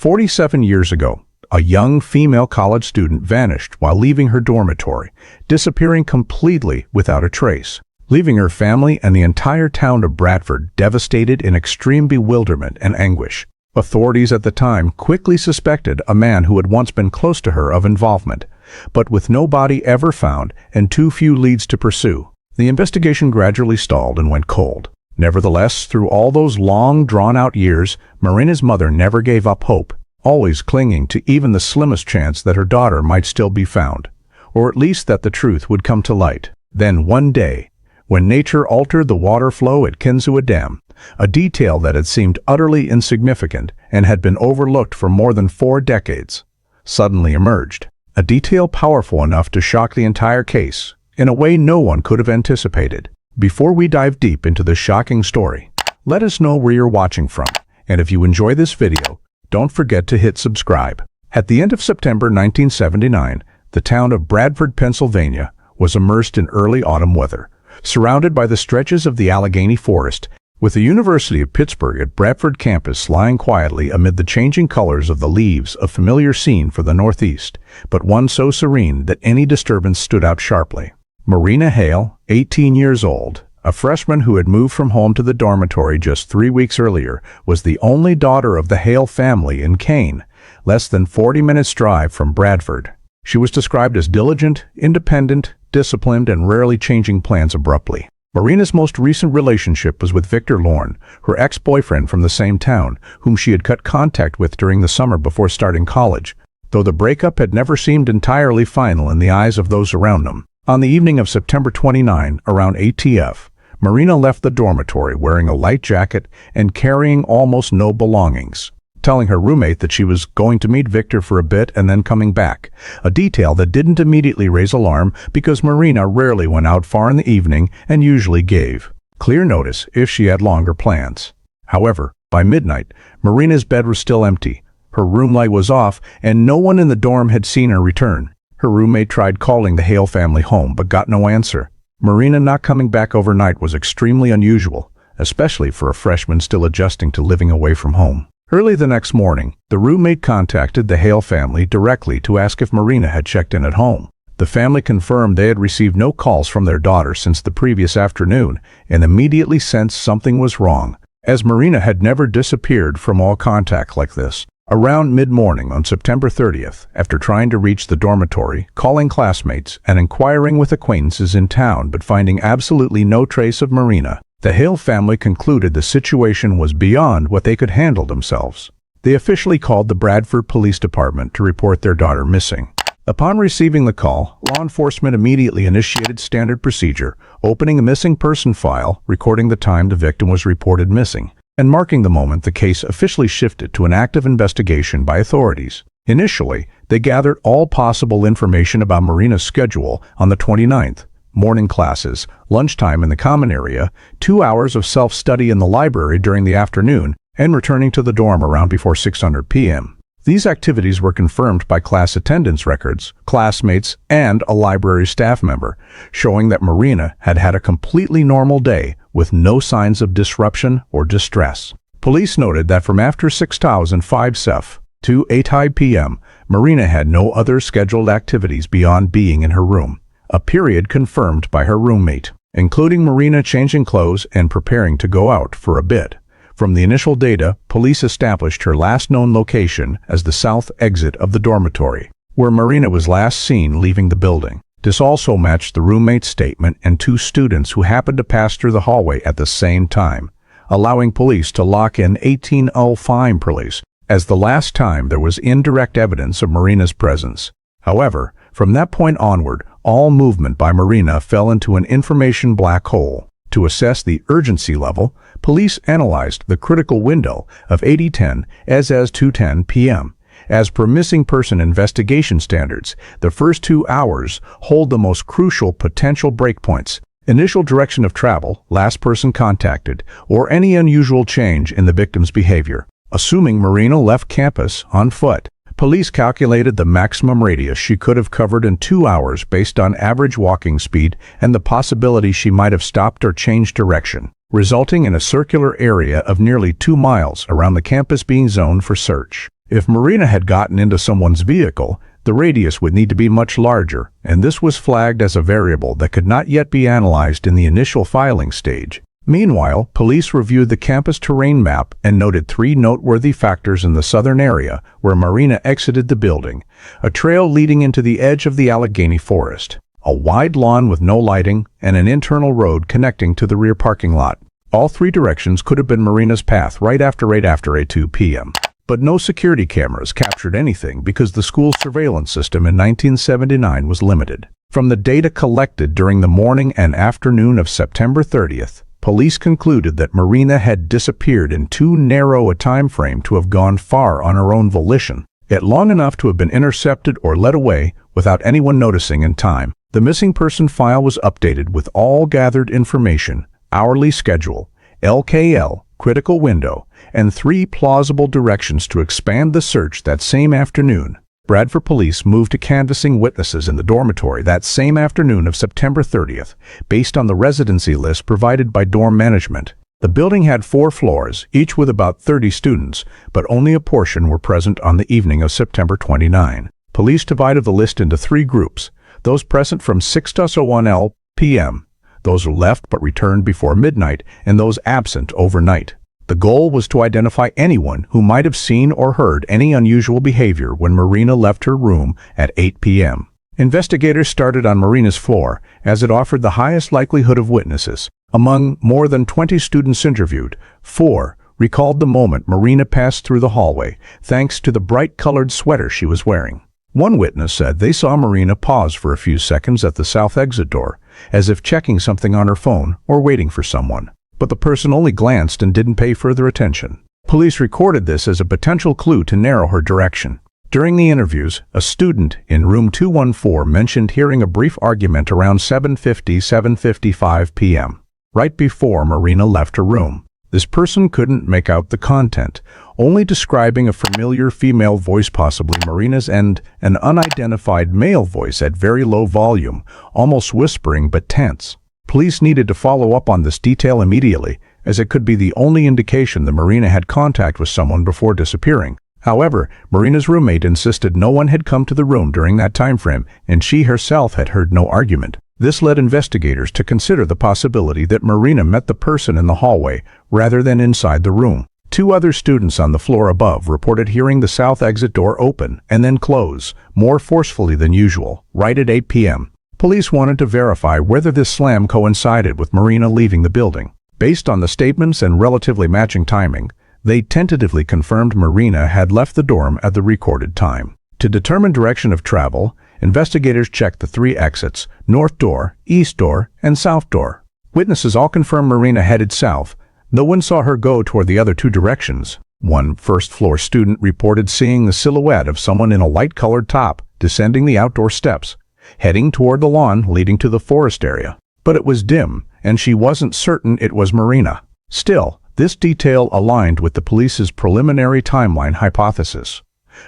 47 years ago, a young female college student vanished while leaving her dormitory, disappearing completely without a trace, leaving her family and the entire town of Bradford devastated in extreme bewilderment and anguish. Authorities at the time quickly suspected a man who had once been close to her of involvement, but with no body ever found and too few leads to pursue, the investigation gradually stalled and went cold. Nevertheless, through all those long, drawn-out years, Marina's mother never gave up hope, always clinging to even the slimmest chance that her daughter might still be found, or at least that the truth would come to light. Then one day, when nature altered the water flow at Kinzua Dam, a detail that had seemed utterly insignificant and had been overlooked for more than 4 decades, suddenly emerged. A detail powerful enough to shock the entire case, in a way no one could have anticipated. Before we dive deep into this shocking story, let us know where you're watching from, and if you enjoy this video, don't forget to hit subscribe. At the end of September 1979, the town of Bradford, Pennsylvania, was immersed in early autumn weather, surrounded by the stretches of the Allegheny Forest, with the University of Pittsburgh at Bradford campus lying quietly amid the changing colors of the leaves, a familiar scene for the Northeast, but one so serene that any disturbance stood out sharply. Marina Hale, 18 years old, a freshman who had moved from home to the dormitory just 3 weeks earlier, was the only daughter of the Hale family in Kane, less than 40 minutes' drive from Bradford. She was described as diligent, independent, disciplined, and rarely changing plans abruptly. Marina's most recent relationship was with Victor Lorn, her ex-boyfriend from the same town, whom she had cut contact with during the summer before starting college, though the breakup had never seemed entirely final in the eyes of those around them. On the evening of September 29, around 8 p.m., Marina left the dormitory wearing a light jacket and carrying almost no belongings, telling her roommate that she was going to meet Victor for a bit and then coming back, a detail that didn't immediately raise alarm because Marina rarely went out far in the evening and usually gave clear notice if she had longer plans. However, by midnight, Marina's bed was still empty, her room light was off, and no one in the dorm had seen her return. Her roommate tried calling the Hale family home but got no answer. Marina not coming back overnight was extremely unusual, especially for a freshman still adjusting to living away from home. Early the next morning, the roommate contacted the Hale family directly to ask if Marina had checked in at home. The family confirmed they had received no calls from their daughter since the previous afternoon and immediately sensed something was wrong, as Marina had never disappeared from all contact like this. Around mid-morning on September 30th, after trying to reach the dormitory, calling classmates, and inquiring with acquaintances in town but finding absolutely no trace of Marina, the Hale family concluded the situation was beyond what they could handle themselves. They officially called the Bradford Police Department to report their daughter missing. Upon receiving the call, law enforcement immediately initiated standard procedure, opening a missing person file, recording the time the victim was reported missing, and marking the moment the case officially shifted to an active investigation by authorities. Initially, they gathered all possible information about Marina's schedule on the 29th, morning classes, lunchtime in the common area, 2 hours of self-study in the library during the afternoon, and returning to the dorm around before 6:00 p.m. These activities were confirmed by class attendance records, classmates, and a library staff member, showing that Marina had had a completely normal day with no signs of disruption or distress. Police noted that from after 6:05 CEF to 8:00 p.m., Marina had no other scheduled activities beyond being in her room, a period confirmed by her roommate, including Marina changing clothes and preparing to go out for a bit. From the initial data, police established her last known location as the south exit of the dormitory, where Marina was last seen leaving the building. This also matched the roommate's statement and 2 students who happened to pass through the hallway at the same time, allowing police to lock in 18:05 police as the last time there was indirect evidence of Marina's presence. However, from that point onward, all movement by Marina fell into an information black hole. To assess the urgency level, police analyzed the critical window of 8:10 as 2:10 p.m. As per missing person investigation standards, the first 2 hours hold the most crucial potential breakpoints: initial direction of travel, last person contacted, or any unusual change in the victim's behavior. Assuming Marina left campus on foot, police calculated the maximum radius she could have covered in 2 hours based on average walking speed and the possibility she might have stopped or changed direction, resulting in a circular area of nearly 2 miles around the campus being zoned for search. If Marina had gotten into someone's vehicle, the radius would need to be much larger, and this was flagged as a variable that could not yet be analyzed in the initial filing stage. Meanwhile, police reviewed the campus terrain map and noted 3 noteworthy factors in the southern area where Marina exited the building: a trail leading into the edge of the Allegheny forest, a wide lawn with no lighting, and an internal road connecting to the rear parking lot. All 3 directions could have been Marina's path right after 2 p.m. But no security cameras captured anything because the school's surveillance system in 1979 was limited. From the data collected during the morning and afternoon of September 30th, police concluded that Marina had disappeared in too narrow a time frame to have gone far on her own volition, yet long enough to have been intercepted or led away without anyone noticing in time. The missing person file was updated with all gathered information, hourly schedule, LKL, critical window, and 3 plausible directions to expand the search that same afternoon. Bradford police moved to canvassing witnesses in the dormitory that same afternoon of September 30th, based on the residency list provided by dorm management. The building had 4 floors, each with about 30 students, but only a portion were present on the evening of September 29. Police divided the list into 3 groups: those present from 6:01 p.m., those who left but returned before midnight, and those absent overnight. The goal was to identify anyone who might have seen or heard any unusual behavior when Marina left her room at 8 p.m. Investigators started on Marina's floor, as it offered the highest likelihood of witnesses. Among more than 20 students interviewed, 4 recalled the moment Marina passed through the hallway, thanks to the bright-colored sweater she was wearing. One witness said they saw Marina pause for a few seconds at the south exit door, as if checking something on her phone or waiting for someone. But the person only glanced and didn't pay further attention. Police recorded this as a potential clue to narrow her direction. During the interviews, a student in room 214 mentioned hearing a brief argument around 7:55 p.m., right before Marina left her room. This person couldn't make out the content, only describing a familiar female voice, possibly Marina's, and an unidentified male voice at very low volume, almost whispering but tense. Police needed to follow up on this detail immediately, as it could be the only indication that Marina had contact with someone before disappearing. However, Marina's roommate insisted no one had come to the room during that time frame, and she herself had heard no argument. This led investigators to consider the possibility that Marina met the person in the hallway rather than inside the room. 2 other students on the floor above reported hearing the south exit door open and then close, more forcefully than usual, right at 8 p.m. Police wanted to verify whether this slam coincided with Marina leaving the building. Based on the statements and relatively matching timing, they tentatively confirmed Marina had left the dorm at the recorded time. To determine direction of travel, investigators checked the 3 exits: north door, east door, and south door. Witnesses all confirmed Marina headed south. No one saw her go toward the other 2 directions. One first-floor student reported seeing the silhouette of someone in a light-colored top descending the outdoor steps, heading toward the lawn leading to the forest area. But it was dim, and she wasn't certain it was Marina. Still, this detail aligned with the police's preliminary timeline hypothesis.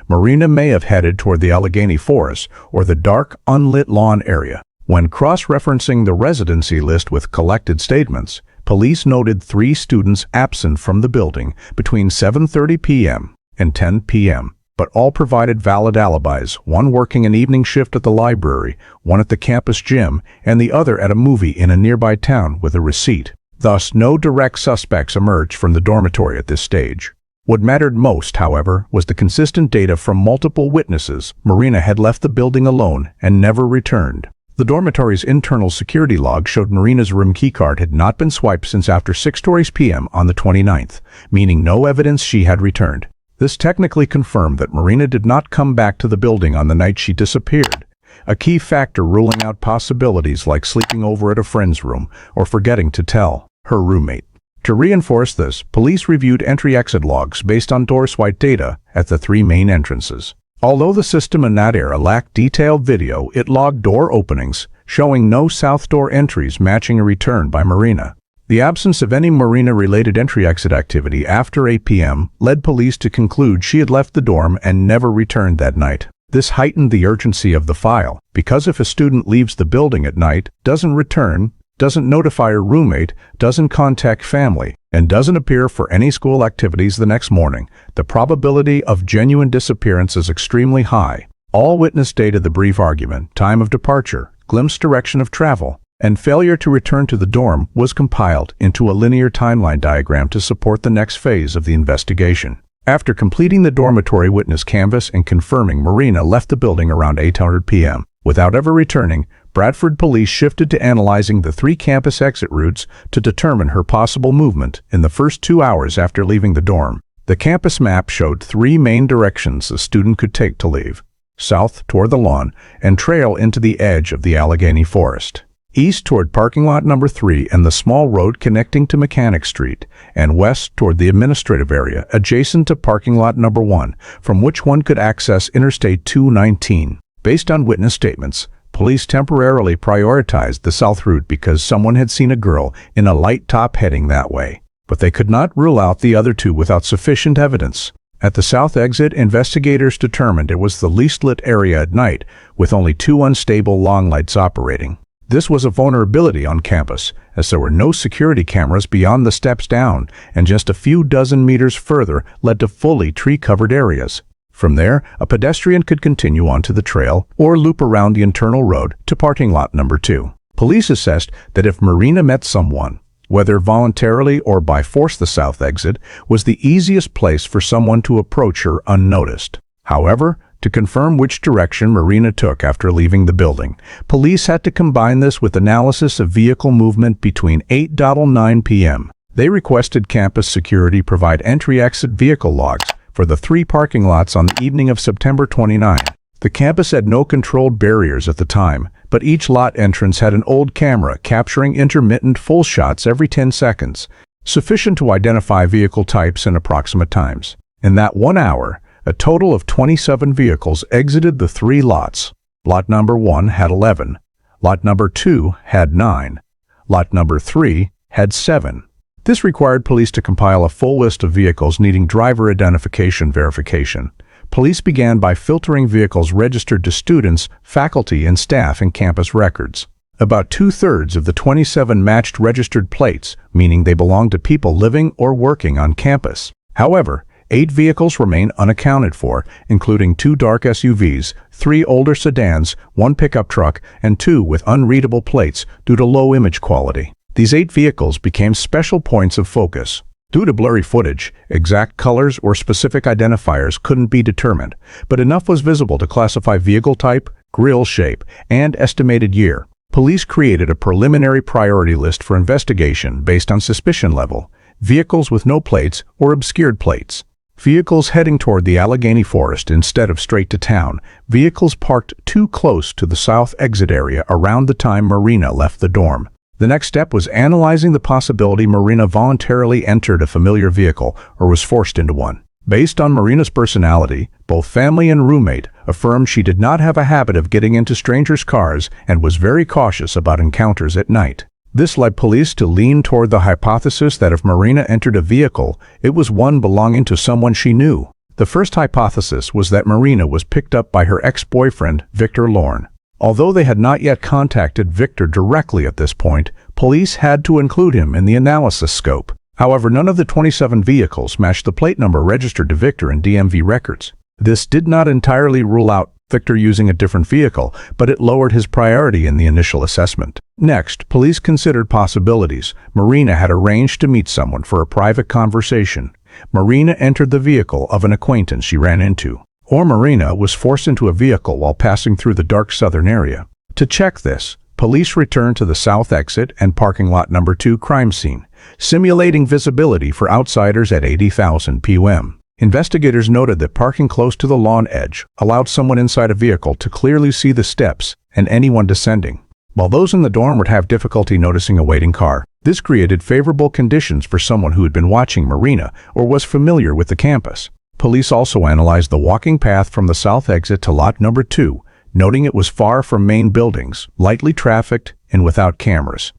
Marina may have headed toward the Allegheny forest or the dark, unlit lawn area. When cross-referencing the residency list with collected statements, police noted 3 students absent from the building between 7:30 p.m. and 10 p.m., but all provided valid alibis, one working an evening shift at the library, one at the campus gym, and the other at a movie in a nearby town with a receipt. Thus, no direct suspects emerged from the dormitory at this stage. What mattered most, however, was the consistent data from multiple witnesses. Marina had left the building alone and never returned. The dormitory's internal security log showed Marina's room keycard had not been swiped since after 6:00 p.m. on the 29th, meaning no evidence she had returned. This technically confirmed that Marina did not come back to the building on the night she disappeared, a key factor ruling out possibilities like sleeping over at a friend's room or forgetting to tell her roommate. To reinforce this, police reviewed entry-exit logs based on door swipe data at the 3 main entrances. Although the system in that era lacked detailed video, it logged door openings, showing no south door entries matching a return by Marina. The absence of any Marina-related entry-exit activity after 8 p.m. led police to conclude she had left the dorm and never returned that night. This heightened the urgency of the file, because if a student leaves the building at night, doesn't return, doesn't notify her roommate, doesn't contact family, and doesn't appear for any school activities the next morning, the probability of genuine disappearance is extremely high. All witness data, the brief argument, time of departure, glimpsed direction of travel, and failure to return to the dorm was compiled into a linear timeline diagram to support the next phase of the investigation. After completing the dormitory witness canvass and confirming Marina left the building around 8:00 p.m. without ever returning, Bradford police shifted to analyzing the 3 campus exit routes to determine her possible movement in the first 2 hours after leaving the dorm. The campus map showed 3 main directions a student could take to leave: south toward the lawn and trail into the edge of the Allegheny Forest, east toward parking lot number 3 and the small road connecting to Mechanic Street, and west toward the administrative area adjacent to parking lot number 1, from which one could access Interstate 219. Based on witness statements, police temporarily prioritized the south route because someone had seen a girl in a light top heading that way, but they could not rule out the other 2 without sufficient evidence. At the south exit, investigators determined it was the least lit area at night, with only 2 unstable long lights operating. This was a vulnerability on campus, as there were no security cameras beyond the steps down, and just a few dozen meters further led to fully tree-covered areas. From there, a pedestrian could continue onto the trail or loop around the internal road to parking lot number 2. Police assessed that if Marina met someone, whether voluntarily or by force, the south exit was the easiest place for someone to approach her unnoticed. However, to confirm which direction Marina took after leaving the building, police had to combine this with analysis of vehicle movement between 8:09 p.m. They requested campus security provide entry-exit vehicle logs for the 3 parking lots on the evening of September 29. The campus had no controlled barriers at the time, but each lot entrance had an old camera capturing intermittent full shots every 10 seconds, sufficient to identify vehicle types and approximate times. In that 1 hour, a total of 27 vehicles exited the 3 lots. Lot number 1 had 11. Lot number 2 had 9. Lot number 3 had 7. This required police to compile a full list of vehicles needing driver identification verification. Police began by filtering vehicles registered to students, faculty, and staff in campus records. About 2/3 of the 27 matched registered plates, meaning they belonged to people living or working on campus. However, 8 vehicles remain unaccounted for, including 2 dark SUVs, 3 older sedans, 1 pickup truck, and 2 with unreadable plates due to low image quality. These 8 vehicles became special points of focus. Due to blurry footage, exact colors or specific identifiers couldn't be determined, but enough was visible to classify vehicle type, grille shape, and estimated year. Police created a preliminary priority list for investigation based on suspicion level: vehicles with no plates or obscured plates, vehicles heading toward the Allegheny Forest instead of straight to town, vehicles parked too close to the south exit area around the time Marina left the dorm. The next step was analyzing the possibility Marina voluntarily entered a familiar vehicle or was forced into one. Based on Marina's personality, both family and roommate affirmed she did not have a habit of getting into strangers' cars and was very cautious about encounters at night. This led police to lean toward the hypothesis that if Marina entered a vehicle, it was one belonging to someone she knew. The first hypothesis was that Marina was picked up by her ex-boyfriend, Victor Lorn. Although they had not yet contacted Victor directly at this point, police had to include him in the analysis scope. However, none of the 27 vehicles matched the plate number registered to Victor in DMV records. This did not entirely rule out Victor using a different vehicle, but it lowered his priority in the initial assessment. Next, police considered possibilities. Marina had arranged to meet someone for a private conversation. Marina entered the vehicle of an acquaintance she ran into. Or Marina was forced into a vehicle while passing through the dark southern area. To check this, police returned to the south exit and parking lot number 2 crime scene, simulating visibility for outsiders at 80,000 p.m. Investigators noted that parking close to the lawn edge allowed someone inside a vehicle to clearly see the steps and anyone descending. While those in the dorm would have difficulty noticing a waiting car, this created favorable conditions for someone who had been watching Marina or was familiar with the campus. Police also analyzed the walking path from the south exit to lot number 2, noting it was far from main buildings, lightly trafficked, and without cameras.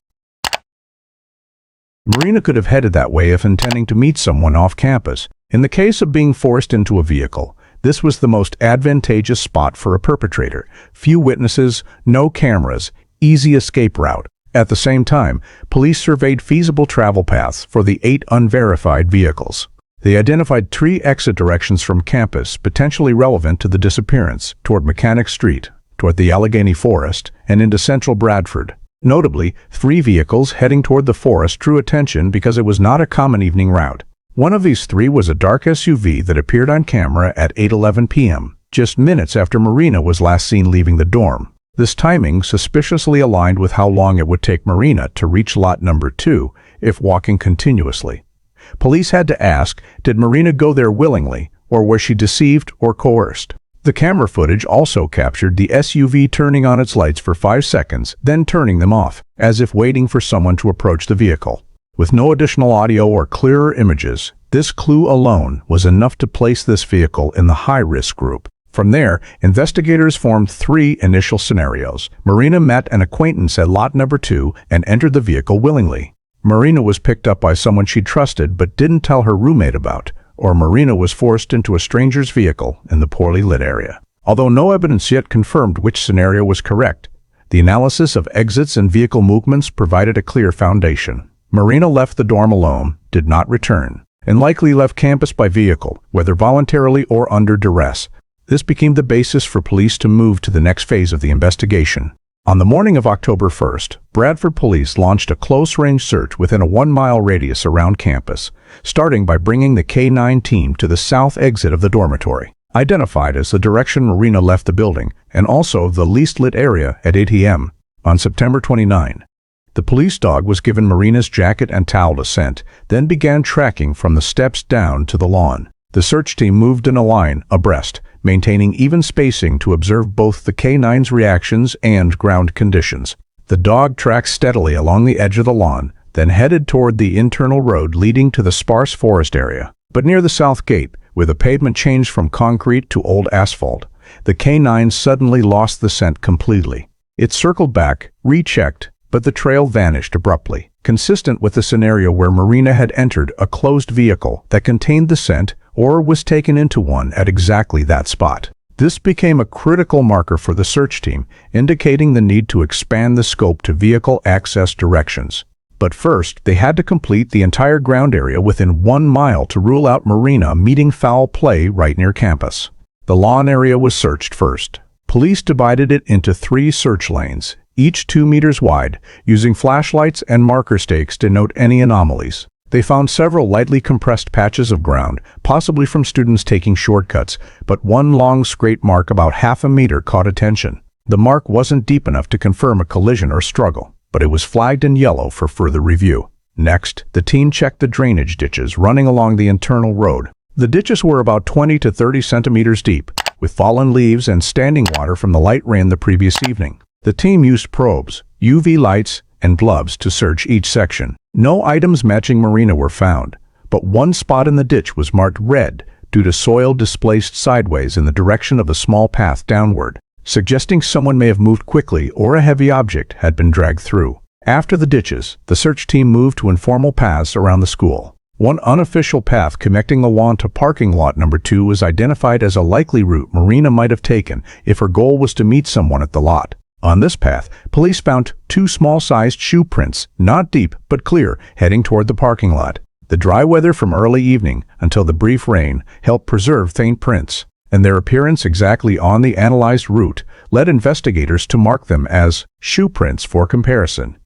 Marina could have headed that way if intending to meet someone off campus. In the case of being forced into a vehicle, this was the most advantageous spot for a perpetrator. Few witnesses, no cameras, easy escape route. At the same time, police surveyed feasible travel paths for the 8 unverified vehicles. They identified 3 exit directions from campus potentially relevant to the disappearance: toward Mechanic Street, toward the Allegheny Forest, and into central Bradford. Notably, 3 vehicles heading toward the forest drew attention because it was not a common evening route. One of these 3 was a dark SUV that appeared on camera at 8:11 p.m., just minutes after Marina was last seen leaving the dorm. This timing suspiciously aligned with how long it would take Marina to reach lot number 2 if walking continuously. Police had to ask, did Marina go there willingly, or was she deceived or coerced? The camera footage also captured the SUV turning on its lights for 5 seconds, then turning them off, as if waiting for someone to approach the vehicle. With no additional audio or clearer images, this clue alone was enough to place this vehicle in the high-risk group. From there, investigators formed 3 initial scenarios. Marina met an acquaintance at lot number 2 and entered the vehicle willingly. Marina was picked up by someone she trusted but didn't tell her roommate about, or Marina was forced into a stranger's vehicle in the poorly lit area. Although no evidence yet confirmed which scenario was correct, the analysis of exits and vehicle movements provided a clear foundation. Marina left the dorm alone, did not return, and likely left campus by vehicle, whether voluntarily or under duress. This became the basis for police to move to the next phase of the investigation. On the morning of October 1st, Bradford police launched a close-range search within a 1-mile radius around campus, starting by bringing the K-9 team to the south exit of the dormitory, identified as the direction Marina left the building, and also the least lit area at 8 a.m. on September 29. The police dog was given Marina's jacket and towel to scent, then began tracking from the steps down to the lawn. The search team moved in a line, abreast, maintaining even spacing to observe both the K-9's reactions and ground conditions. The dog tracked steadily along the edge of the lawn, then headed toward the internal road leading to the sparse forest area. But near the south gate, where the pavement changed from concrete to old asphalt, the K-9 suddenly lost the scent completely. It circled back, rechecked, but the trail vanished abruptly, consistent with the scenario where Marina had entered a closed vehicle that contained the scent or was taken into one at exactly that spot. This became a critical marker for the search team, indicating the need to expand the scope to vehicle access directions. But first, they had to complete the entire ground area within 1 mile to rule out Marina meeting foul play right near campus. The lawn area was searched first. Police divided it into 3 search lanes, each 2 meters wide, using flashlights and marker stakes to note any anomalies. They found several lightly compressed patches of ground, possibly from students taking shortcuts, but one long scrape mark about half a meter caught attention. The mark wasn't deep enough to confirm a collision or struggle, but it was flagged in yellow for further review. Next, the team checked the drainage ditches running along the internal road. The ditches were about 20 to 30 centimeters deep, with fallen leaves and standing water from the light rain the previous evening. The team used probes, UV lights, and gloves to search each section. No items matching Marina were found, but one spot in the ditch was marked red due to soil displaced sideways in the direction of a small path downward, suggesting someone may have moved quickly or a heavy object had been dragged through. After the ditches, the search team moved to informal paths around the school. One unofficial path connecting the lawn to parking lot number 2 was identified as a likely route Marina might have taken if her goal was to meet someone at the lot. On this path, police found 2 small-sized shoe prints, not deep but clear, heading toward the parking lot. The dry weather from early evening until the brief rain helped preserve faint prints, and their appearance exactly on the analyzed route led investigators to mark them as shoe prints for comparison.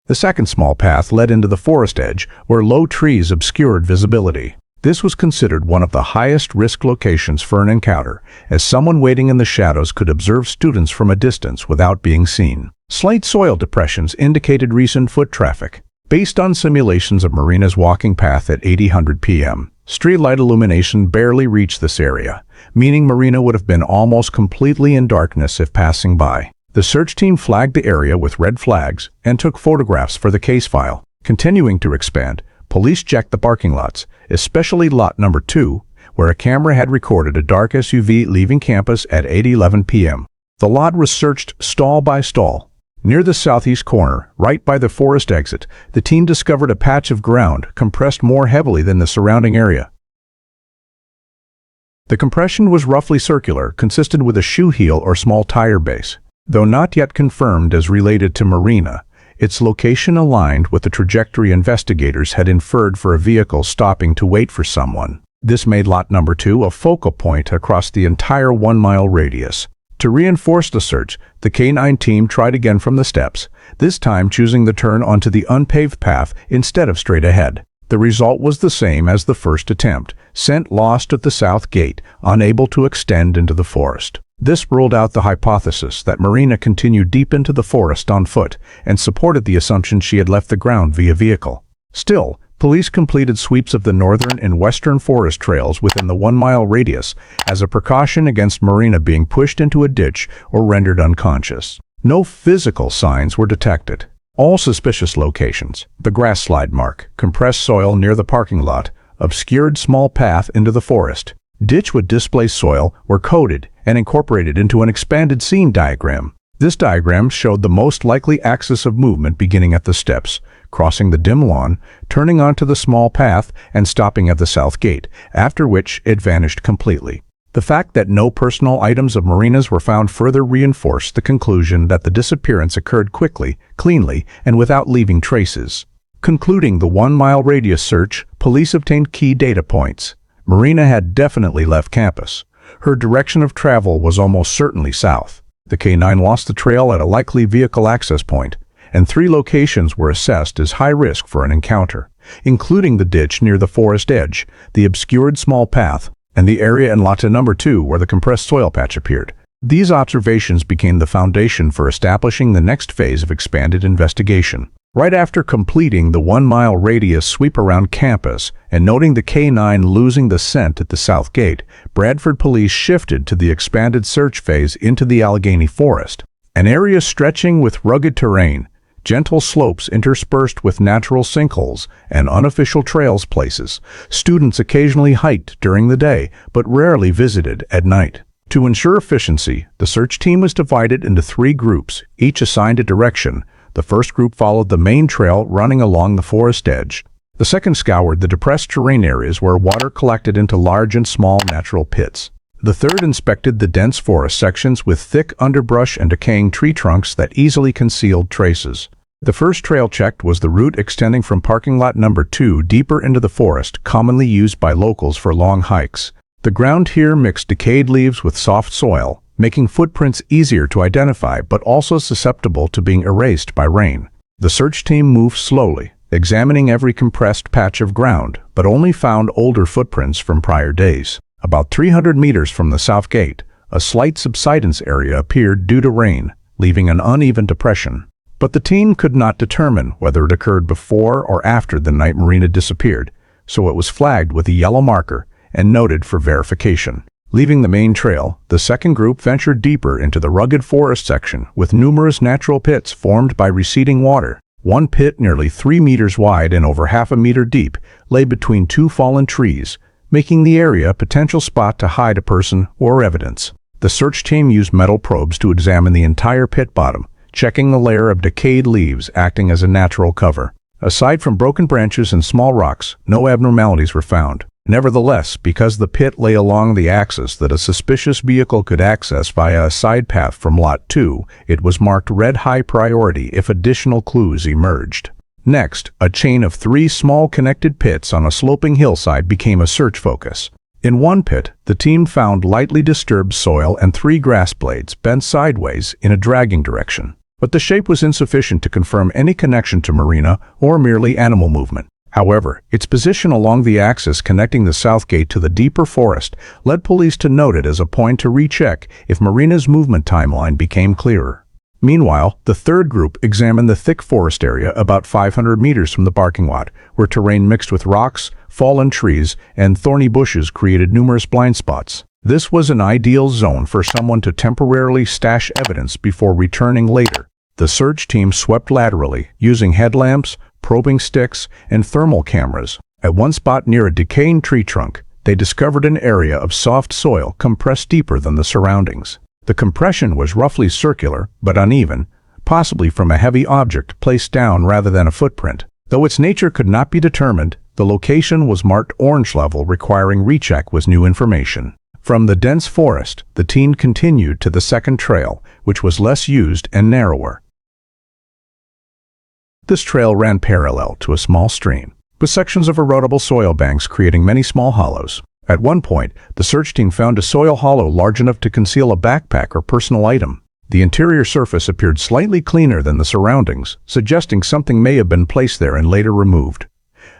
The second small path led into the forest edge, where low trees obscured visibility. This was considered one of the highest risk locations for an encounter, as someone waiting in the shadows could observe students from a distance without being seen. Slight soil depressions indicated recent foot traffic. Based on simulations of Marina's walking path at 8:00 p.m., streetlight illumination barely reached this area, meaning Marina would have been almost completely in darkness if passing by. The search team flagged the area with red flags and took photographs for the case file. Continuing to expand, police checked the parking lots, especially lot number 2, where a camera had recorded a dark SUV leaving campus at 8:11 p.m. The lot was searched stall by stall. Near the southeast corner, right by the forest exit, the team discovered a patch of ground compressed more heavily than the surrounding area. The compression was roughly circular, consistent with a shoe heel or small tire base. Though not yet confirmed as related to Marina, its location aligned with the trajectory investigators had inferred for a vehicle stopping to wait for someone. This made lot number 2 a focal point across the entire 1-mile radius. To reinforce the search, the K9 team tried again from the steps, this time choosing the turn onto the unpaved path instead of straight ahead. The result was the same as the first attempt: scent lost at the south gate, unable to extend into the forest. This ruled out the hypothesis that Marina continued deep into the forest on foot and supported the assumption she had left the ground via vehicle. Still, police completed sweeps of the northern and western forest trails within the 1-mile radius as a precaution against Marina being pushed into a ditch or rendered unconscious. No physical signs were detected. All suspicious locations, the grass slide mark, compressed soil near the parking lot, obscured small path into the forest, ditch with displaced soil, were coded and incorporated into an expanded scene diagram. This diagram showed the most likely axis of movement beginning at the steps, crossing the dim lawn, turning onto the small path, and stopping at the south gate, after which it vanished completely. The fact that no personal items of Marina's were found further reinforced the conclusion that the disappearance occurred quickly, cleanly, and without leaving traces. Concluding the 1-mile radius search, police obtained key data points. Marina had definitely left campus. Her direction of travel was almost certainly south. The K9 lost the trail at a likely vehicle access point, and 3 locations were assessed as high risk for an encounter, including the ditch near the forest edge, the obscured small path, and the area in lot number 2 where the compressed soil patch appeared. These observations became the foundation for establishing the next phase of expanded investigation. Right after completing the 1-mile radius sweep around campus and noting the K9 losing the scent at the south gate, Bradford police shifted to the expanded search phase into the Allegheny Forest, an area stretching with rugged terrain, gentle slopes interspersed with natural sinkholes, and unofficial trails places. Students occasionally hiked during the day, but rarely visited at night. To ensure efficiency, the search team was divided into 3 groups, each assigned a direction. The first group followed the main trail running along the forest edge. The second scoured the depressed terrain areas where water collected into large and small natural pits. The third inspected the dense forest sections with thick underbrush and decaying tree trunks that easily concealed traces. The first trail checked was the route extending from parking lot number 2 deeper into the forest, commonly used by locals for long hikes. The ground here mixed decayed leaves with soft soil, making footprints easier to identify but also susceptible to being erased by rain. The search team moved slowly, examining every compressed patch of ground, but only found older footprints from prior days. About 300 meters from the south gate, a slight subsidence area appeared due to rain, leaving an uneven depression. But the team could not determine whether it occurred before or after the night Marina disappeared, so it was flagged with a yellow marker and noted for verification. Leaving the main trail, the second group ventured deeper into the rugged forest section with numerous natural pits formed by receding water. One pit, nearly 3 meters wide and over half a meter deep, lay between 2 fallen trees, making the area a potential spot to hide a person or evidence. The search team used metal probes to examine the entire pit bottom, checking the layer of decayed leaves acting as a natural cover. Aside from broken branches and small rocks, no abnormalities were found. Nevertheless, because the pit lay along the axis that a suspicious vehicle could access via a side path from Lot 2, it was marked red high priority if additional clues emerged. Next, a chain of 3 small connected pits on a sloping hillside became a search focus. In one pit, the team found lightly disturbed soil and 3 grass blades bent sideways in a dragging direction. But the shape was insufficient to confirm any connection to Marina or merely animal movement. However, its position along the axis connecting the south gate to the deeper forest led police to note it as a point to recheck if Marina's movement timeline became clearer. Meanwhile, the third group examined the thick forest area about 500 meters from the parking lot, where terrain mixed with rocks, fallen trees, and thorny bushes created numerous blind spots. This was an ideal zone for someone to temporarily stash evidence before returning later. The search team swept laterally, using headlamps, probing sticks, and thermal cameras. At one spot near a decaying tree trunk, they discovered an area of soft soil compressed deeper than the surroundings. The compression was roughly circular, but uneven, possibly from a heavy object placed down rather than a footprint. Though its nature could not be determined, the location was marked orange level, requiring recheck with new information. From the dense forest, the team continued to the second trail, which was less used and narrower. This trail ran parallel to a small stream, with sections of erodible soil banks creating many small hollows. At one point, the search team found a soil hollow large enough to conceal a backpack or personal item. The interior surface appeared slightly cleaner than the surroundings, suggesting something may have been placed there and later removed.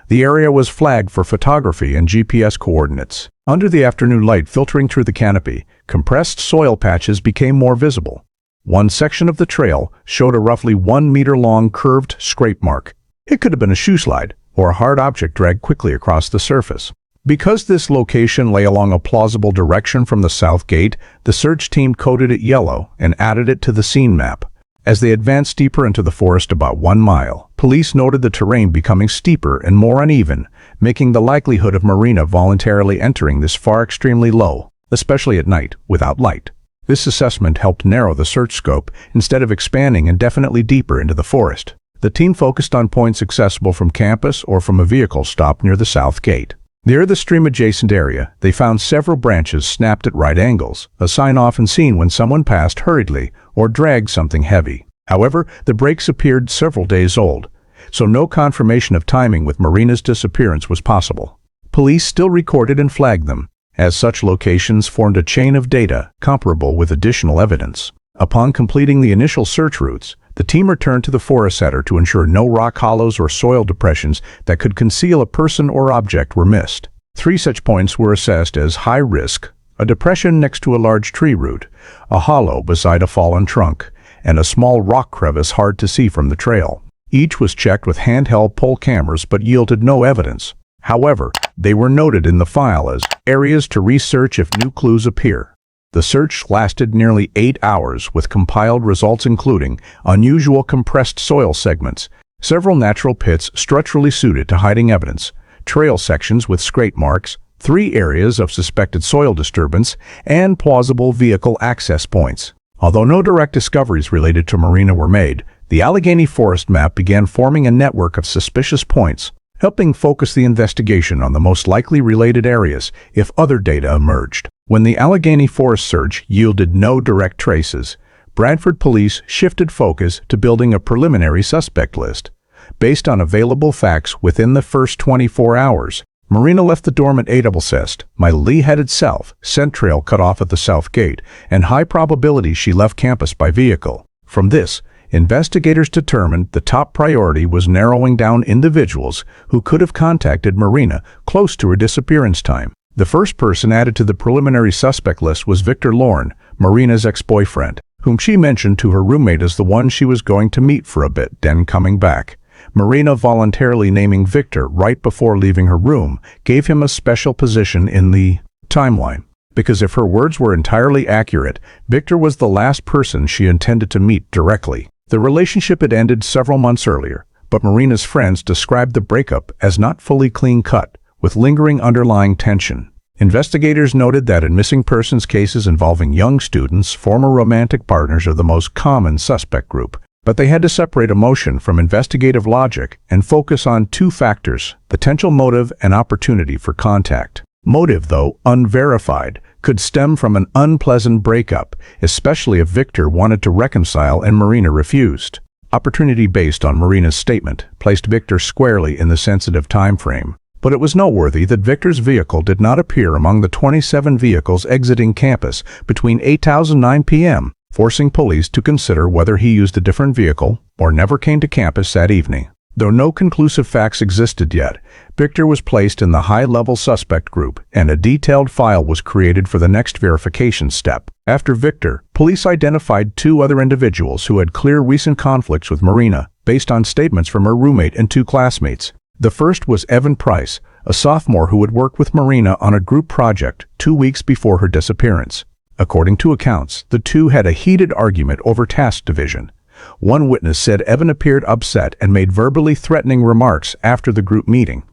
The area was flagged for photography and GPS coordinates. Under the afternoon light filtering through the canopy, compressed soil patches became more visible. One section of the trail showed a roughly 1 meter long curved scrape mark. It could have been a shoe slide or a hard object dragged quickly across the surface. Because this location lay along a plausible direction from the south gate, the search team coded it yellow and added it to the scene map. As they advanced deeper into the forest about 1 mile, police noted the terrain becoming steeper and more uneven, making the likelihood of Marina voluntarily entering this far extremely low, especially at night, without light. This assessment helped narrow the search scope instead of expanding indefinitely deeper into the forest. The team focused on points accessible from campus or from a vehicle stop near the south gate. Near the stream-adjacent area, they found several branches snapped at right angles, a sign often seen when someone passed hurriedly or dragged something heavy. However, the breaks appeared several days old, so no confirmation of timing with Marina's disappearance was possible. Police still recorded and flagged them, as such locations formed a chain of data comparable with additional evidence. Upon completing the initial search routes, the team returned to the forest center to ensure no rock hollows or soil depressions that could conceal a person or object were missed. 3 such points were assessed as high risk: a depression next to a large tree root, a hollow beside a fallen trunk, and a small rock crevice hard to see from the trail. Each was checked with handheld pole cameras but yielded no evidence. However, they were noted in the file as areas to research if new clues appear. The search lasted nearly 8 hours, with compiled results including unusual compressed soil segments, several natural pits structurally suited to hiding evidence, trail sections with scrape marks, 3 areas of suspected soil disturbance, and plausible vehicle access points. Although no direct discoveries related to Marina were made, the Allegheny Forest map began forming a network of suspicious points, helping focus the investigation on the most likely related areas if other data emerged. When the Allegheny Forest search yielded no direct traces, Bradford police shifted focus to building a preliminary suspect list. Based on available facts within the first 24 hours, Marina left the dorm at 8:00, my Lee-headed self, scent trail cut off at the south gate, and high probability she left campus by vehicle. From this, investigators determined the top priority was narrowing down individuals who could have contacted Marina close to her disappearance time. The first person added to the preliminary suspect list was Victor Lorn, Marina's ex-boyfriend, whom she mentioned to her roommate as the one she was going to meet for a bit, then coming back. Marina voluntarily naming Victor right before leaving her room gave him a special position in the timeline, because if her words were entirely accurate, Victor was the last person she intended to meet directly. The relationship had ended several months earlier, but Marina's friends described the breakup as not fully clean-cut, with lingering underlying tension. Investigators noted that in missing persons cases involving young students, former romantic partners are the most common suspect group, but they had to separate emotion from investigative logic and focus on 2 factors: potential motive and opportunity for contact. Motive, though unverified, could stem from an unpleasant breakup, especially if Victor wanted to reconcile and Marina refused. Opportunity, based on Marina's statement, placed Victor squarely in the sensitive time frame. But it was noteworthy that Victor's vehicle did not appear among the 27 vehicles exiting campus between 8:00 and 9 p.m., forcing police to consider whether he used a different vehicle or never came to campus that evening. Though no conclusive facts existed yet, Victor was placed in the high-level suspect group, and a detailed file was created for the next verification step. After Victor, police identified 2 other individuals who had clear recent conflicts with Marina, based on statements from her roommate and 2 classmates. The first was Evan Price, a sophomore who had worked with Marina on a group project 2 weeks before her disappearance. According to accounts, the 2 had a heated argument over task division. One witness said Evan appeared upset and made verbally threatening remarks after the group meeting.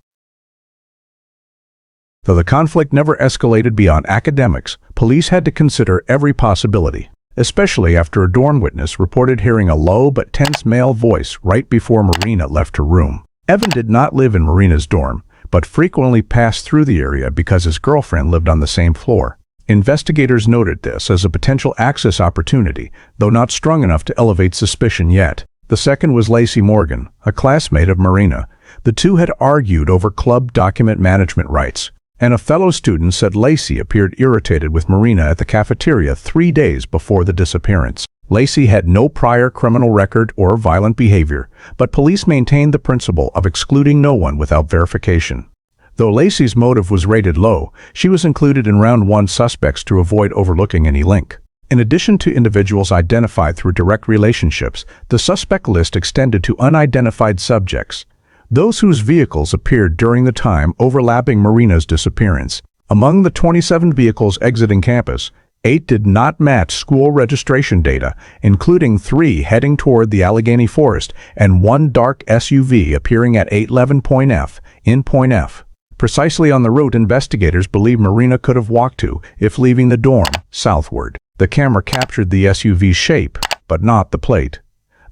Though the conflict never escalated beyond academics, police had to consider every possibility, especially after a dorm witness reported hearing a low but tense male voice right before Marina left her room. Evan did not live in Marina's dorm, but frequently passed through the area because his girlfriend lived on the same floor. Investigators noted this as a potential access opportunity, though not strong enough to elevate suspicion yet. The second was Lacey Morgan, a classmate of Marina. The two had argued over club document management rights, and a fellow student said Lacey appeared irritated with Marina at the cafeteria 3 days before the disappearance. Lacey had no prior criminal record or violent behavior, but police maintained the principle of excluding no one without verification. Though Lacey's motive was rated low, she was included in round 1 suspects to avoid overlooking any link. In addition to individuals identified through direct relationships, the suspect list extended to unidentified subjects, those whose vehicles appeared during the time overlapping Marina's disappearance. Among the 27 vehicles exiting campus, 8 did not match school registration data, including 3 heading toward the Allegheny Forest and 1 dark SUV appearing at 811 Point F, in Point F, precisely on the route investigators believe Marina could have walked to if leaving the dorm southward. The camera captured the SUV's shape, but not the plate.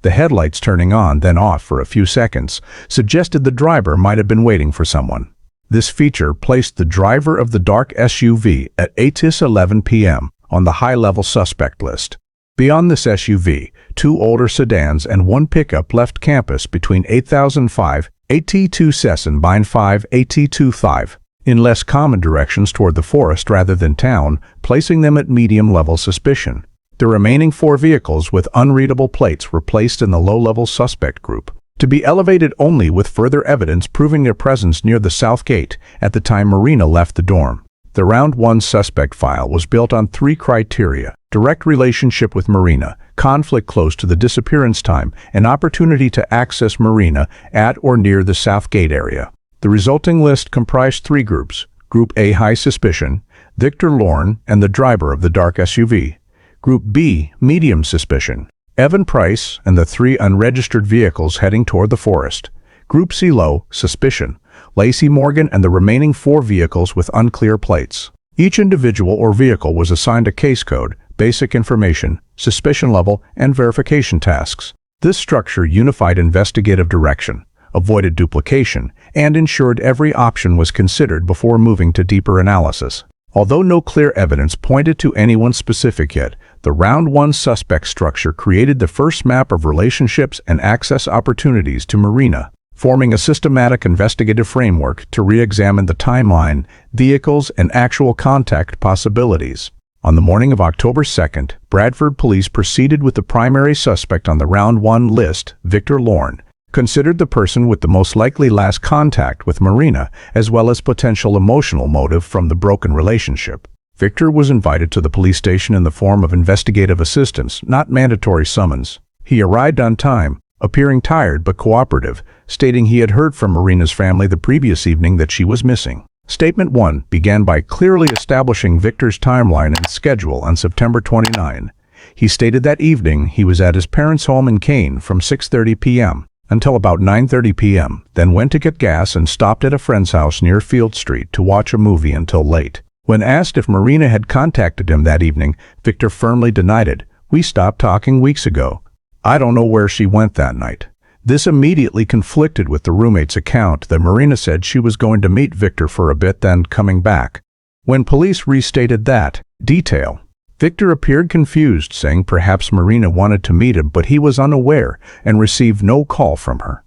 The headlights turning on, then off for a few seconds, suggested the driver might have been waiting for someone. This feature placed the driver of the dark SUV at 8:11 p.m. on the high-level suspect list. Beyond this SUV, 2 older sedans and 1 pickup left campus between 8005 AT2 and Bine 5 AT25 in less common directions toward the forest rather than town, placing them at medium-level suspicion. The remaining 4 vehicles with unreadable plates were placed in the low-level suspect group, to be elevated only with further evidence proving their presence near the south gate at the time Marina left the dorm. The round 1 suspect file was built on 3 criteria: direct relationship with Marina, conflict close to the disappearance time, and opportunity to access Marina at or near the south gate area. The resulting list comprised 3 groups: Group A, high suspicion, Victor Lorn and the driver of the dark SUV; Group B, medium suspicion, Evan Price and the 3 unregistered vehicles heading toward the forest; Group C, low suspicion, Lacey Morgan and the remaining 4 vehicles with unclear plates. Each individual or vehicle was assigned a case code, basic information, suspicion level, and verification tasks. This structure unified investigative direction, avoided duplication, and ensured every option was considered before moving to deeper analysis. Although no clear evidence pointed to anyone specific yet, the round 1 suspect structure created the first map of relationships and access opportunities to Marina, forming a systematic investigative framework to re-examine the timeline, vehicles, and actual contact possibilities. On the morning of October 2nd, Bradford police proceeded with the primary suspect on the round 1 list, Victor Lorn, considered the person with the most likely last contact with Marina, as well as potential emotional motive from the broken relationship. Victor was invited to the police station in the form of investigative assistance, not mandatory summons. He arrived on time, appearing tired but cooperative, stating he had heard from Marina's family the previous evening that she was missing. Statement 1 began by clearly establishing Victor's timeline and schedule on September 29. He stated that evening he was at his parents' home in Kane from 6:30 p.m. until about 9:30 p.m., then went to get gas and stopped at a friend's house near Field Street to watch a movie until late. When asked if Marina had contacted him that evening, Victor firmly denied it. "We stopped talking weeks ago. I don't know where she went that night." This immediately conflicted with the roommate's account that Marina said she was going to meet Victor for a bit then coming back. When police restated that detail, Victor appeared confused, saying perhaps Marina wanted to meet him but he was unaware and received no call from her.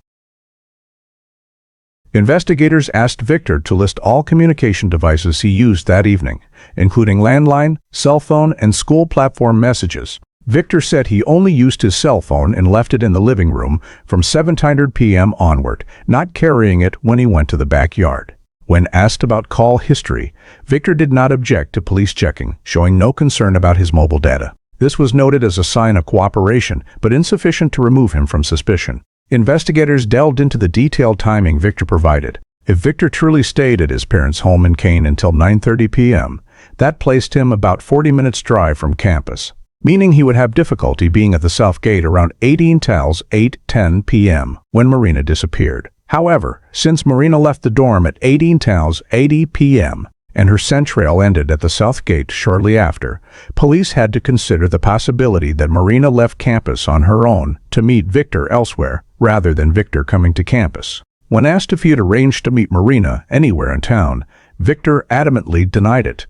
Investigators asked Victor to list all communication devices he used that evening, including landline, cell phone, and school platform messages. Victor said he only used his cell phone and left it in the living room from 7:00 p.m. onward, not carrying it when he went to the backyard. When asked about call history, Victor did not object to police checking, showing no concern about his mobile data. This was noted as a sign of cooperation, but insufficient to remove him from suspicion. Investigators delved into the detailed timing Victor provided. If Victor truly stayed at his parents' home in Kane until 9:30 p.m., that placed him about 40 minutes drive from campus, meaning he would have difficulty being at the south gate around 8:10 p.m. when Marina disappeared. However, since Marina left the dorm at 8:80 p.m. and her scent trail ended at the south gate shortly after, police had to consider the possibility that Marina left campus on her own to meet Victor elsewhere, rather than Victor coming to campus. When asked if he had arranged to meet Marina anywhere in town, Victor adamantly denied it.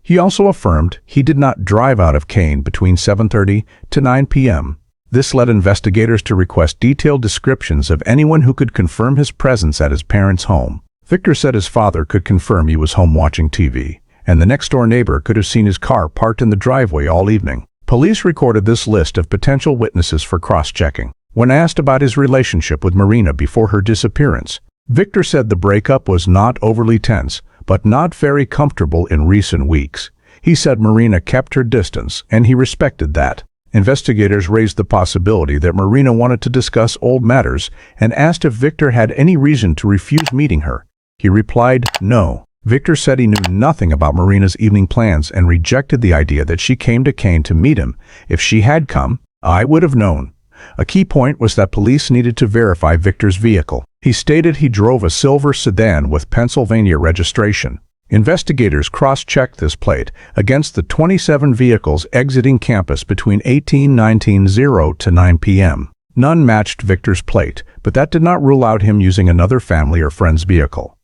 He also affirmed he did not drive out of Kane between 7:30 to 9 p.m. This led investigators to request detailed descriptions of anyone who could confirm his presence at his parents' home. Victor said his father could confirm he was home watching TV, and the next-door neighbor could have seen his car parked in the driveway all evening. Police recorded this list of potential witnesses for cross-checking. When asked about his relationship with Marina before her disappearance, Victor said the breakup was not overly tense, but not very comfortable in recent weeks. He said Marina kept her distance, and he respected that. Investigators raised the possibility that Marina wanted to discuss old matters and asked if Victor had any reason to refuse meeting her. He replied, no. Victor said he knew nothing about Marina's evening plans and rejected the idea that she came to Kane to meet him. If she had come, I would have known. A key point was that police needed to verify Victor's vehicle. He stated he drove a silver sedan with Pennsylvania registration. Investigators cross-checked this plate against the 27 vehicles exiting campus between 18:19 to 9 p.m. None matched Victor's plate, but that did not rule out him using another family or friend's vehicle.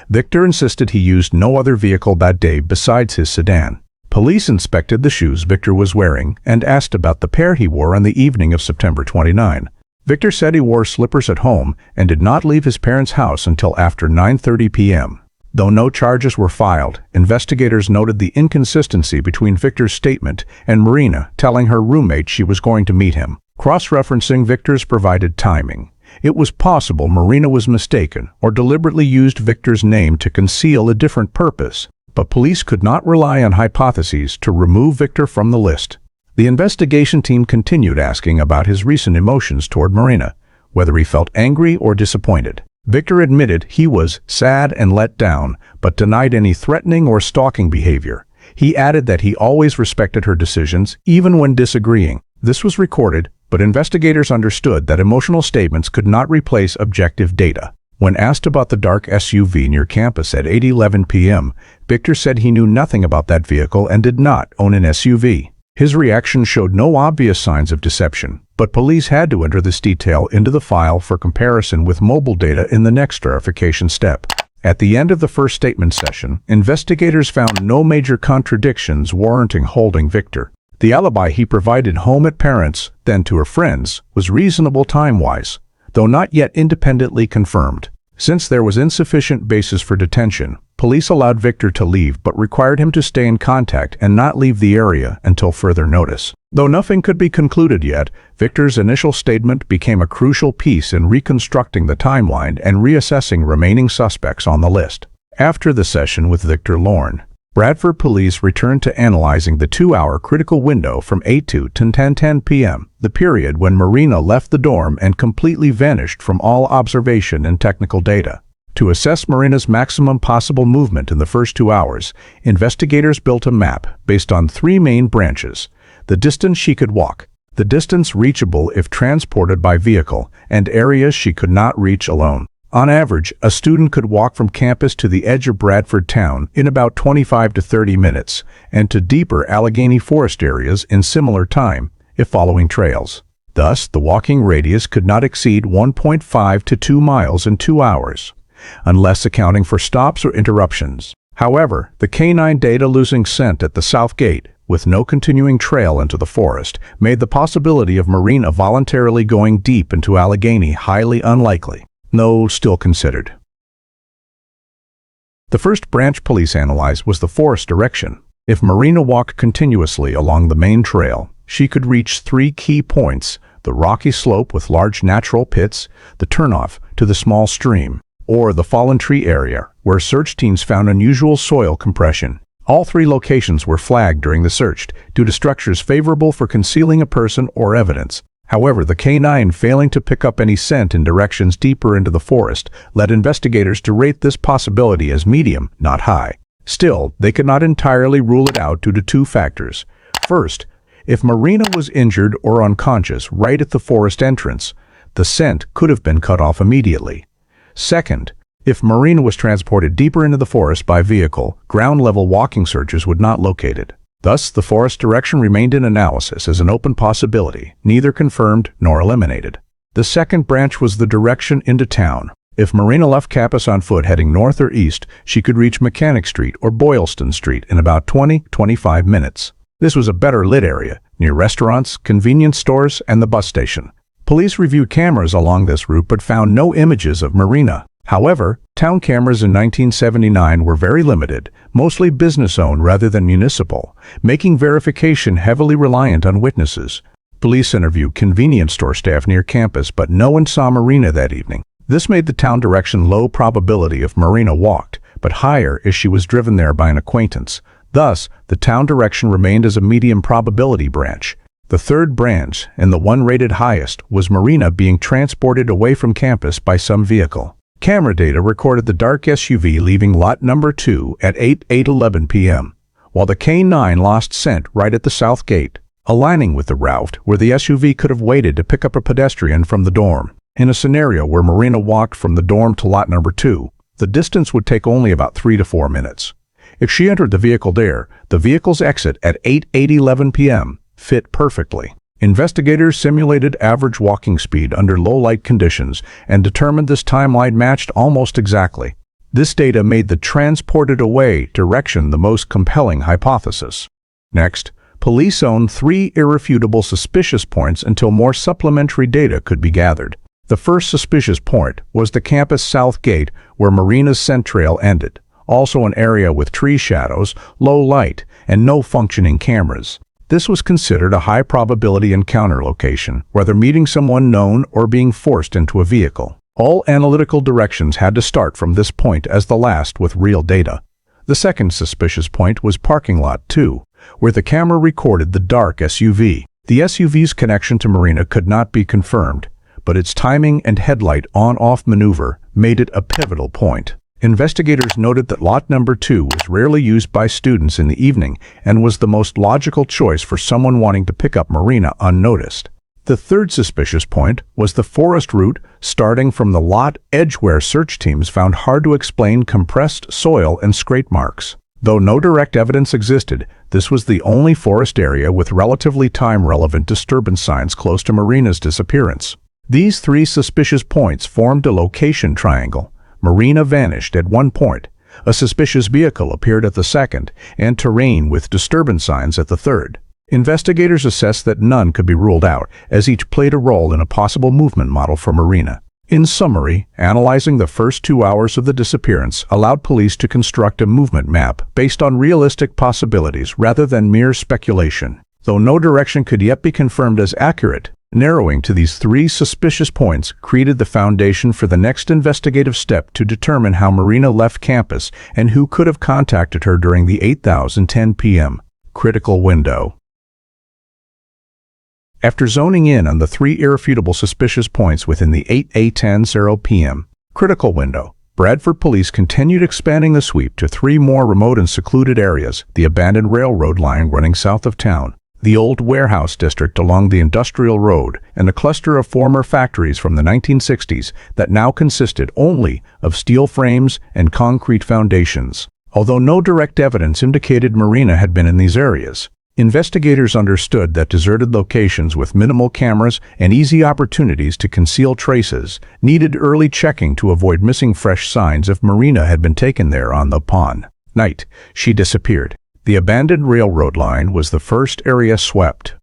Victor insisted he used no other vehicle that day besides his sedan. Police inspected the shoes Victor was wearing and asked about the pair he wore on the evening of September 29. Victor said he wore slippers at home and did not leave his parents' house until after 9:30 p.m. Though no charges were filed, investigators noted the inconsistency between Victor's statement and Marina telling her roommate she was going to meet him. Cross-referencing Victor's provided timing, it was possible Marina was mistaken or deliberately used Victor's name to conceal a different purpose, but police could not rely on hypotheses to remove Victor from the list. The investigation team continued asking about his recent emotions toward Marina, whether he felt angry or disappointed. Victor admitted he was sad and let down, but denied any threatening or stalking behavior. He added that he always respected her decisions, even when disagreeing. This was recorded, but investigators understood that emotional statements could not replace objective data. When asked about the dark SUV near campus at 8:11 p.m., Victor said he knew nothing about that vehicle and did not own an SUV. His reaction showed no obvious signs of deception, but police had to enter this detail into the file for comparison with mobile data in the next verification step. At the end of the first statement session, investigators found no major contradictions warranting holding Victor. The alibi he provided home at parents, then to her friends, was reasonable time-wise, though not yet independently confirmed. Since there was insufficient basis for detention, police allowed Victor to leave but required him to stay in contact and not leave the area until further notice. Though nothing could be concluded yet, Victor's initial statement became a crucial piece in reconstructing the timeline and reassessing remaining suspects on the list. After the session with Victor Lorn, Bradford police returned to analyzing the 2-hour critical window from 8:02 to 10:10 p.m., the period when Marina left the dorm and completely vanished from all observation and technical data. To assess Marina's maximum possible movement in the first 2 hours, investigators built a map based on 3 main branches: the distance she could walk, the distance reachable if transported by vehicle, and areas she could not reach alone. On average, a student could walk from campus to the edge of Bradford town in about 25 to 30 minutes, and to deeper Allegheny forest areas in similar time, if following trails. Thus, the walking radius could not exceed 1.5 to 2 miles in 2 hours, unless accounting for stops or interruptions. However, the canine data losing scent at the south gate, with no continuing trail into the forest, made the possibility of Marina voluntarily going deep into Allegheny highly unlikely, though still considered. The first branch police analyzed was the forest direction. If Marina walked continuously along the main trail, she could reach 3 key points: the rocky slope with large natural pits, the turnoff to the small stream, or the fallen tree area, where search teams found unusual soil compression. All 3 locations were flagged during the search due to structures favorable for concealing a person or evidence. However, the canine failing to pick up any scent in directions deeper into the forest led investigators to rate this possibility as medium, not high. Still, they could not entirely rule it out due to 2 factors. First, if Marina was injured or unconscious right at the forest entrance, the scent could have been cut off immediately. Second, if Marina was transported deeper into the forest by vehicle, ground-level walking searches would not locate it. Thus, the forest direction remained in analysis as an open possibility, neither confirmed nor eliminated. The second branch was the direction into town. If Marina left campus on foot heading north or east, she could reach Mechanic Street or Boylston Street in about 20-25 minutes. This was a better lit area, near restaurants, convenience stores, and the bus station. Police reviewed cameras along this route but found no images of Marina. However, town cameras in 1979 were very limited, mostly business-owned rather than municipal, making verification heavily reliant on witnesses. Police interviewed convenience store staff near campus, but no one saw Marina that evening. This made the town direction low probability if Marina walked, but higher if she was driven there by an acquaintance. Thus, the town direction remained as a medium probability branch. The third branch, and the one rated highest, was Marina being transported away from campus by some vehicle. Camera data recorded the dark SUV leaving lot number 2 at 8:11 p.m., while the K9 lost scent right at the south gate, aligning with the route where the SUV could have waited to pick up a pedestrian from the dorm. In a scenario where Marina walked from the dorm to lot number 2, the distance would take only about 3 to 4 minutes. If she entered the vehicle there, the vehicle's exit at 8:11 p.m. fit perfectly. Investigators simulated average walking speed under low-light conditions and determined this timeline matched almost exactly. This data made the transported away direction the most compelling hypothesis. Next, police owned 3 irrefutable suspicious points until more supplementary data could be gathered. The first suspicious point was the campus south gate where Marina's scent trail ended, also an area with tree shadows, low light, and no functioning cameras. This was considered a high-probability encounter location, whether meeting someone known or being forced into a vehicle. All analytical directions had to start from this point as the last with real data. The second suspicious point was parking lot 2, where the camera recorded the dark SUV. The SUV's connection to Marina could not be confirmed, but its timing and headlight on-off maneuver made it a pivotal point. Investigators noted that lot number 2 was rarely used by students in the evening and was the most logical choice for someone wanting to pick up Marina unnoticed. The third suspicious point was the forest route starting from the lot edge where search teams found hard-to-explain compressed soil and scrape marks. Though no direct evidence existed, this was the only forest area with relatively time-relevant disturbance signs close to Marina's disappearance. These 3 suspicious points formed a location triangle. Marina vanished at one point, a suspicious vehicle appeared at the second, and terrain with disturbance signs at the third. Investigators assessed that none could be ruled out, as each played a role in a possible movement model for Marina. In summary, analyzing the first 2 hours of the disappearance allowed police to construct a movement map based on realistic possibilities rather than mere speculation. Though no direction could yet be confirmed as accurate, narrowing to these 3 suspicious points created the foundation for the next investigative step to determine how Marina left campus and who could have contacted her during the 8:10 p.m. critical window. After zoning in on the 3 irrefutable suspicious points within the 8:10 p.m. critical window, Bradford police continued expanding the sweep to 3 more remote and secluded areas: the abandoned railroad line running south of town, the old warehouse district along the industrial road, and a cluster of former factories from the 1960s that now consisted only of steel frames and concrete foundations. Although no direct evidence indicated Marina had been in these areas, investigators understood that deserted locations with minimal cameras and easy opportunities to conceal traces needed early checking to avoid missing fresh signs if Marina had been taken there on the night she disappeared. The abandoned railroad line was the first area swept.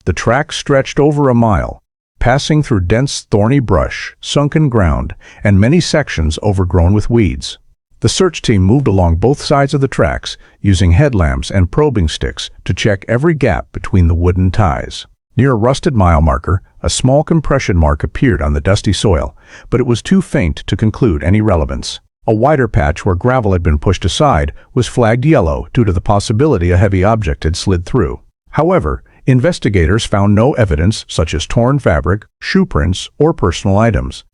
The track stretched over a mile, passing through dense thorny brush, sunken ground, and many sections overgrown with weeds. The search team moved along both sides of the tracks, using headlamps and probing sticks to check every gap between the wooden ties. Near a rusted mile marker, a small compression mark appeared on the dusty soil, but it was too faint to conclude any relevance. A wider patch where gravel had been pushed aside was flagged yellow due to the possibility a heavy object had slid through. However, investigators found no evidence such as torn fabric, shoe prints, or personal items.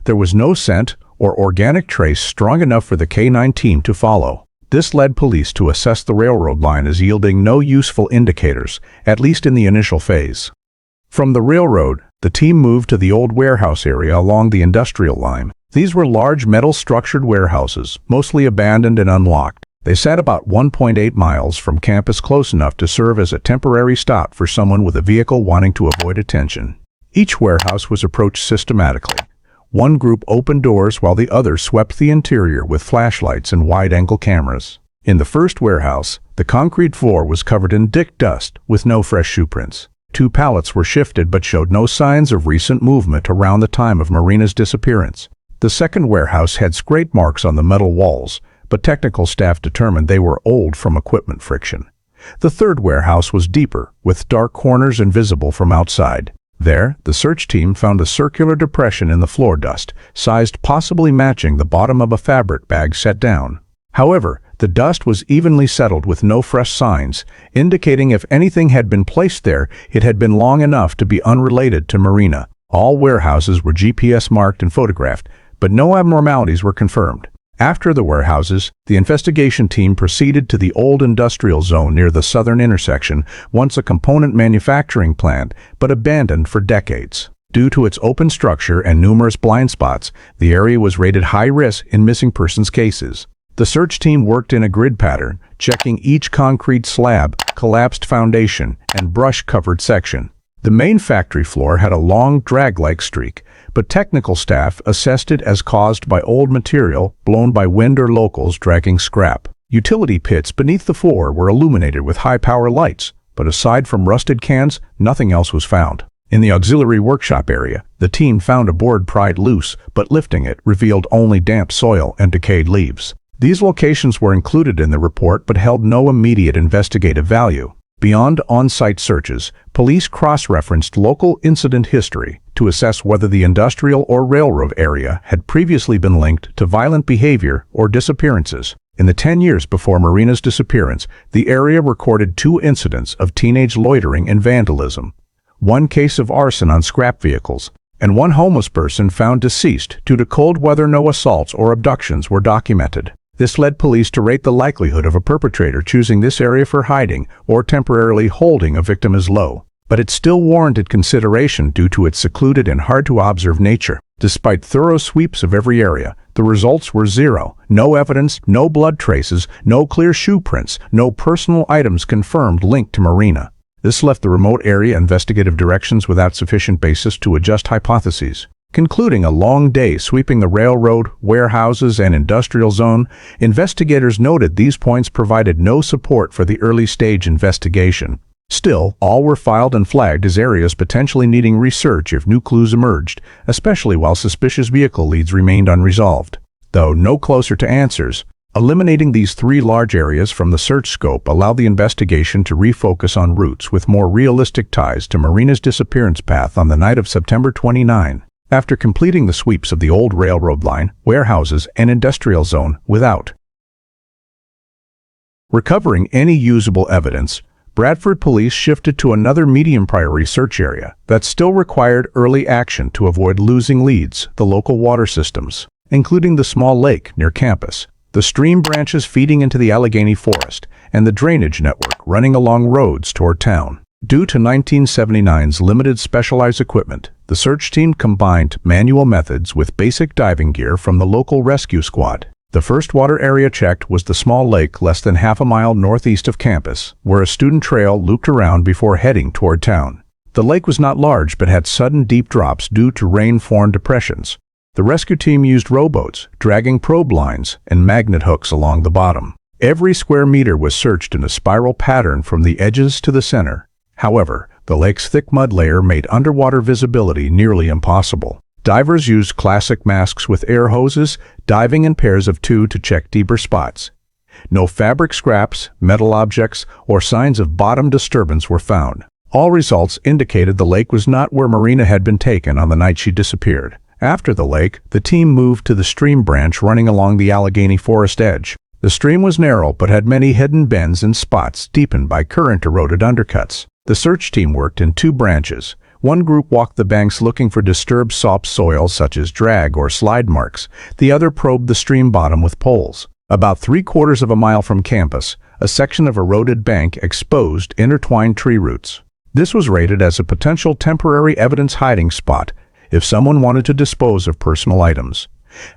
There was no scent or organic trace strong enough for the K9 team to follow. This led police to assess the railroad line as yielding no useful indicators, at least in the initial phase. From the railroad, the team moved to the old warehouse area along the industrial line. These were large metal-structured warehouses, mostly abandoned and unlocked. They sat about 1.8 miles from campus, close enough to serve as a temporary stop for someone with a vehicle wanting to avoid attention. Each warehouse was approached systematically. One group opened doors while the other swept the interior with flashlights and wide-angle cameras. In the first warehouse, The concrete floor was covered in thick dust with no fresh shoe prints. 2 pallets were shifted but showed no signs of recent movement around the time of Marina's disappearance. The second warehouse had scrape marks on the metal walls, but technical staff determined they were old from equipment friction. The third warehouse was deeper, with dark corners invisible from outside. There, the search team found a circular depression in the floor dust, sized possibly matching the bottom of a fabric bag set down. However, the dust was evenly settled with no fresh signs, indicating if anything had been placed there, it had been long enough to be unrelated to Marina. All warehouses were GPS marked and photographed, but no abnormalities were confirmed. After the warehouses, the investigation team proceeded to the old industrial zone near the southern intersection, once a component manufacturing plant, but abandoned for decades. Due to its open structure and numerous blind spots, the area was rated high risk in missing persons cases. The search team worked in a grid pattern, checking each concrete slab, collapsed foundation, and brush-covered section. The main factory floor had a long drag-like streak, but technical staff assessed it as caused by old material blown by wind or locals dragging scrap. Utility pits beneath the floor were illuminated with high-power lights, but aside from rusted cans, nothing else was found. In the auxiliary workshop area, the team found a board pried loose, but lifting it revealed only damp soil and decayed leaves. These locations were included in the report but held no immediate investigative value. Beyond on-site searches, police cross-referenced local incident history to assess whether the industrial or railroad area had previously been linked to violent behavior or disappearances. In the 10 years before Marina's disappearance, the area recorded 2 incidents of teenage loitering and vandalism, 1 case of arson on scrap vehicles, and 1 homeless person found deceased due to cold weather. No assaults or abductions were documented. This led police to rate the likelihood of a perpetrator choosing this area for hiding or temporarily holding a victim as low. But it still warranted consideration due to its secluded and hard-to-observe nature. Despite thorough sweeps of every area, the results were 0. No evidence, no blood traces, no clear shoe prints, no personal items confirmed linked to Marina. This left the remote area investigative directions without sufficient basis to adjust hypotheses. Concluding a long day sweeping the railroad, warehouses, and industrial zone, investigators noted these points provided no support for the early-stage investigation. Still, all were filed and flagged as areas potentially needing research if new clues emerged, especially while suspicious vehicle leads remained unresolved. Though no closer to answers, eliminating these 3 large areas from the search scope allowed the investigation to refocus on routes with more realistic ties to Marina's disappearance path on the night of September 29. After completing the sweeps of the old railroad line, warehouses, and industrial zone without recovering any usable evidence, Bradford police shifted to another medium-priority search area that still required early action to avoid losing leads: the local water systems, including the small lake near campus, the stream branches feeding into the Allegheny Forest, and the drainage network running along roads toward town. Due to 1979's limited specialized equipment, the search team combined manual methods with basic diving gear from the local rescue squad. The first water area checked was the small lake less than half a mile northeast of campus, where a student trail looped around before heading toward town. The lake was not large but had sudden deep drops due to rain-formed depressions. The rescue team used rowboats, dragging probe lines and magnet hooks along the bottom. Every square meter was searched in a spiral pattern from the edges to the center. However, the lake's thick mud layer made underwater visibility nearly impossible. Divers used classic masks with air hoses, diving in pairs of 2 to check deeper spots. No fabric scraps, metal objects, or signs of bottom disturbance were found. All results indicated the lake was not where Marina had been taken on the night she disappeared. After the lake, the team moved to the stream branch running along the Allegheny Forest edge. The stream was narrow but had many hidden bends and spots deepened by current-eroded undercuts. The search team worked in 2 branches. One group walked the banks looking for disturbed soft soil such as drag or slide marks. The other probed the stream bottom with poles. About 3/4 of a mile from campus, a section of eroded bank exposed intertwined tree roots. This was rated as a potential temporary evidence hiding spot if someone wanted to dispose of personal items.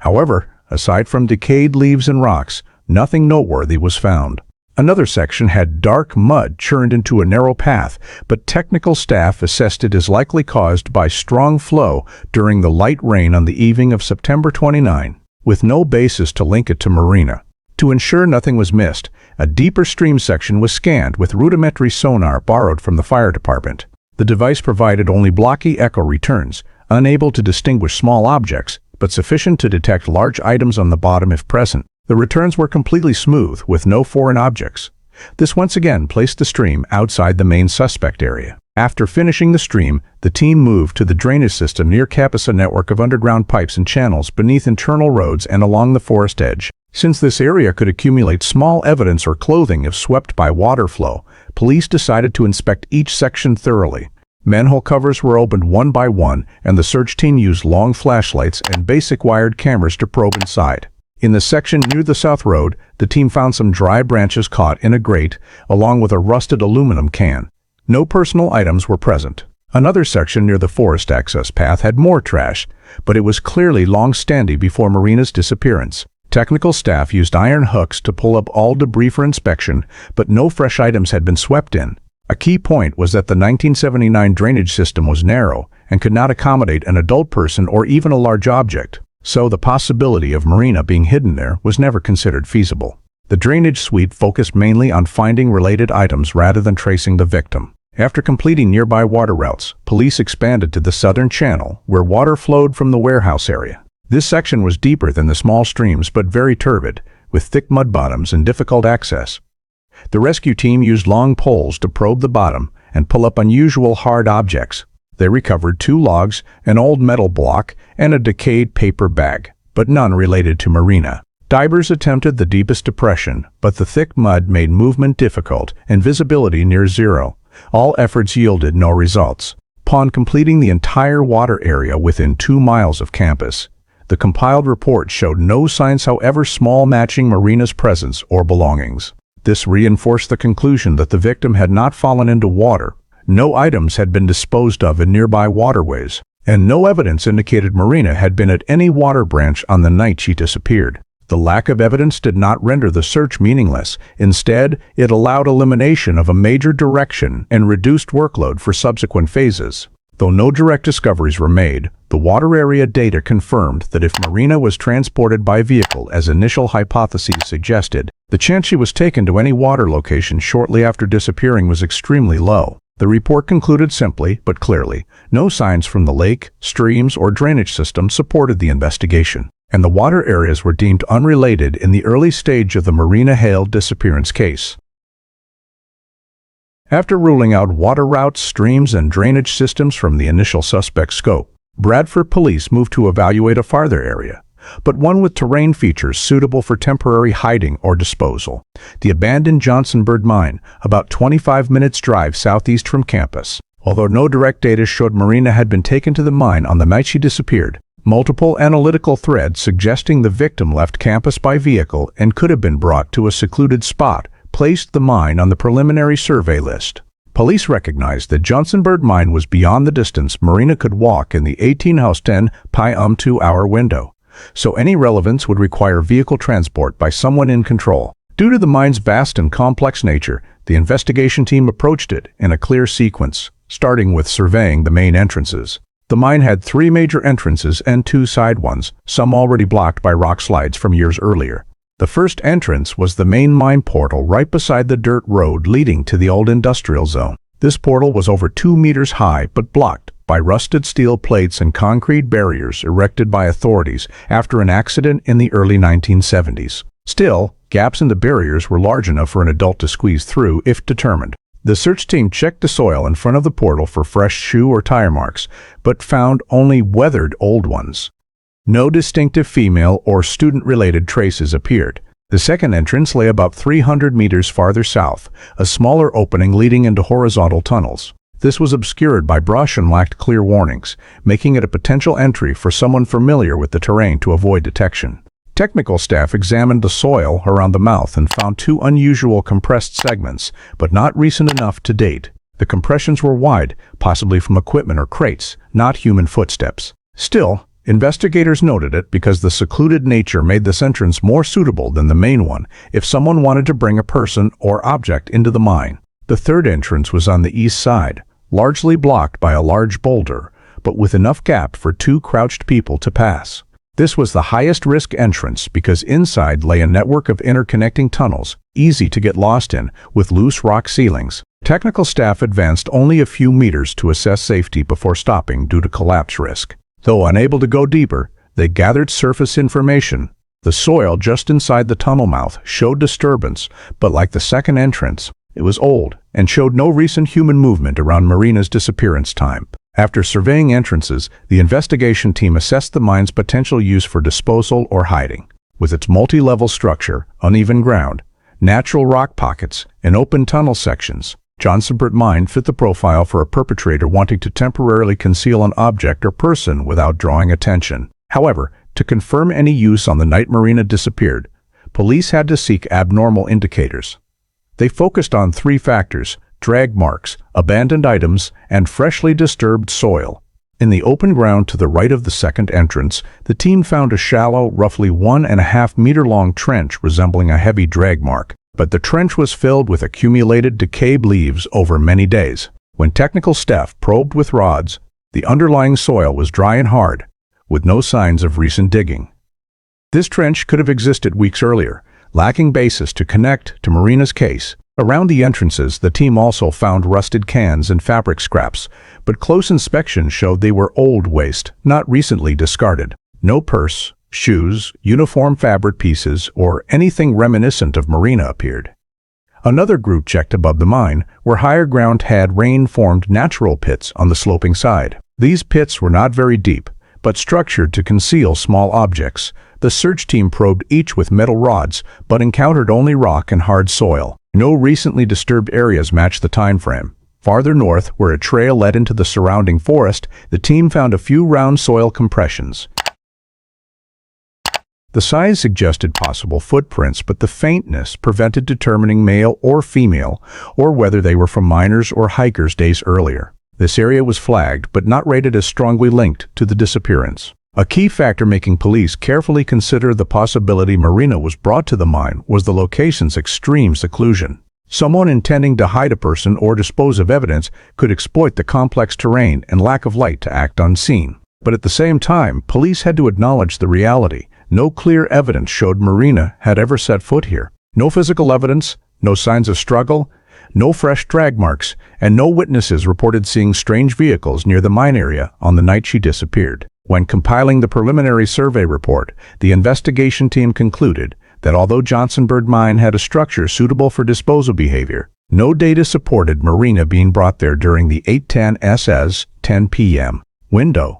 However, aside from decayed leaves and rocks, nothing noteworthy was found. Another section had dark mud churned into a narrow path, but technical staff assessed it as likely caused by strong flow during the light rain on the evening of September 29, with no basis to link it to Marina. To ensure nothing was missed, a deeper stream section was scanned with rudimentary sonar borrowed from the fire department. The device provided only blocky echo returns, unable to distinguish small objects, but sufficient to detect large items on the bottom if present. The returns were completely smooth, with no foreign objects. This once again placed the stream outside the main suspect area. After finishing the stream, the team moved to the drainage system near campus, a network of underground pipes and channels beneath internal roads and along the forest edge. Since this area could accumulate small evidence or clothing if swept by water flow, police decided to inspect each section thoroughly. Manhole covers were opened one by one, and the search team used long flashlights and basic wired cameras to probe inside. In the section near the South Road, the team found some dry branches caught in a grate, along with a rusted aluminum can. No personal items were present. Another section near the forest access path had more trash, but it was clearly long-standing before Marina's disappearance. Technical staff used iron hooks to pull up all debris for inspection, but no fresh items had been swept in. A key point was that the 1979 drainage system was narrow and could not accommodate an adult person or even a large object, so the possibility of Marina being hidden there was never considered feasible. The drainage sweep focused mainly on finding related items rather than tracing the victim. After completing nearby water routes, police expanded to the southern channel, where water flowed from the warehouse area. This section was deeper than the small streams but very turbid, with thick mud bottoms and difficult access. The rescue team used long poles to probe the bottom and pull up unusual hard objects. They recovered 2 logs, an old metal block, and a decayed paper bag, but none related to Marina. Divers attempted the deepest depression, but the thick mud made movement difficult and visibility near zero. All efforts yielded no results. Upon completing the entire water area within 2 miles of campus, the compiled report showed no signs, however small, matching Marina's presence or belongings. This reinforced the conclusion that the victim had not fallen into water. No items had been disposed of in nearby waterways, and no evidence indicated Marina had been at any water branch on the night she disappeared. The lack of evidence did not render the search meaningless. Instead, it allowed elimination of a major direction and reduced workload for subsequent phases. Though no direct discoveries were made, the water area data confirmed that if Marina was transported by vehicle as initial hypotheses suggested, the chance she was taken to any water location shortly after disappearing was extremely low. The report concluded simply but clearly, no signs from the lake, streams, or drainage system supported the investigation, and the water areas were deemed unrelated in the early stage of the Marina Hale disappearance case. After ruling out water routes, streams, and drainage systems from the initial suspect's scope, Bradford police moved to evaluate a farther area, but one with terrain features suitable for temporary hiding or disposal: the abandoned Johnson Bird Mine, about 25 minutes drive southeast from campus. Although no direct data showed Marina had been taken to the mine on the night she disappeared, multiple analytical threads suggesting the victim left campus by vehicle and could have been brought to a secluded spot placed the mine on the preliminary survey list. Police recognized that Johnson Bird Mine was beyond the distance Marina could walk in the 18-10 pi 2-hour window, so any relevance would require vehicle transport by someone in control. Due to the mine's vast and complex nature, the investigation team approached it in a clear sequence, starting with surveying the main entrances. The mine had 3 major entrances and 2 side ones, some already blocked by rock slides from years earlier. The first entrance was the main mine portal right beside the dirt road leading to the old industrial zone. This portal was over 2 meters high but blocked by rusted steel plates and concrete barriers erected by authorities after an accident in the early 1970s. Still, gaps in the barriers were large enough for an adult to squeeze through if determined. The search team checked the soil in front of the portal for fresh shoe or tire marks, but found only weathered old ones. No distinctive female or student-related traces appeared. The second entrance lay about 300 meters farther south, a smaller opening leading into horizontal tunnels. This was obscured by brush and lacked clear warnings, making it a potential entry for someone familiar with the terrain to avoid detection. Technical staff examined the soil around the mouth and found 2 unusual compressed segments, but not recent enough to date. The compressions were wide, possibly from equipment or crates, not human footsteps. Still, investigators noted it because the secluded nature made this entrance more suitable than the main one if someone wanted to bring a person or object into the mine. The third entrance was on the east side, largely blocked by a large boulder, but with enough gap for 2 crouched people to pass. This was the highest-risk entrance because inside lay a network of interconnecting tunnels, easy to get lost in, with loose rock ceilings. Technical staff advanced only a few meters to assess safety before stopping due to collapse risk. Though unable to go deeper, they gathered surface information. The soil just inside the tunnel mouth showed disturbance, but like the second entrance, it was old and showed no recent human movement around Marina's disappearance time. After surveying entrances, the investigation team assessed the mine's potential use for disposal or hiding. With its multi-level structure, uneven ground, natural rock pockets, and open tunnel sections, Johnsonburg Mine fit the profile for a perpetrator wanting to temporarily conceal an object or person without drawing attention. However, to confirm any use on the night Marina disappeared, police had to seek abnormal indicators. They focused on three factors: drag marks, abandoned items, and freshly disturbed soil. In the open ground to the right of the second entrance, the team found a shallow, roughly 1.5 meter long trench resembling a heavy drag mark, but the trench was filled with accumulated decayed leaves over many days. When technical staff probed with rods, the underlying soil was dry and hard, with no signs of recent digging. This trench could have existed weeks earlier, lacking basis to connect to Marina's case. Around the entrances, the team also found rusted cans and fabric scraps, but close inspection showed they were old waste, not recently discarded. No purse, shoes, uniform fabric pieces, or anything reminiscent of Marina appeared. Another group checked above the mine, where higher ground had rain-formed natural pits on the sloping side. These pits were not very deep, but structured to conceal small objects. The search team probed each with metal rods, but encountered only rock and hard soil. No recently disturbed areas matched the time frame. Farther north, where a trail led into the surrounding forest, the team found a few round soil compressions. The size suggested possible footprints, but the faintness prevented determining male or female, or whether they were from miners or hikers days earlier. This area was flagged, but not rated as strongly linked to the disappearance. A key factor making police carefully consider the possibility Marina was brought to the mine was the location's extreme seclusion. Someone intending to hide a person or dispose of evidence could exploit the complex terrain and lack of light to act unseen. But at the same time, police had to acknowledge the reality. No clear evidence showed Marina had ever set foot here. No physical evidence, no signs of struggle, no fresh drag marks, and no witnesses reported seeing strange vehicles near the mine area on the night she disappeared. When compiling the preliminary survey report, the investigation team concluded that although Johnsonburg Mine had a structure suitable for disposal behavior, no data supported Marina being brought there during the 8:10 SS 10 p.m. window.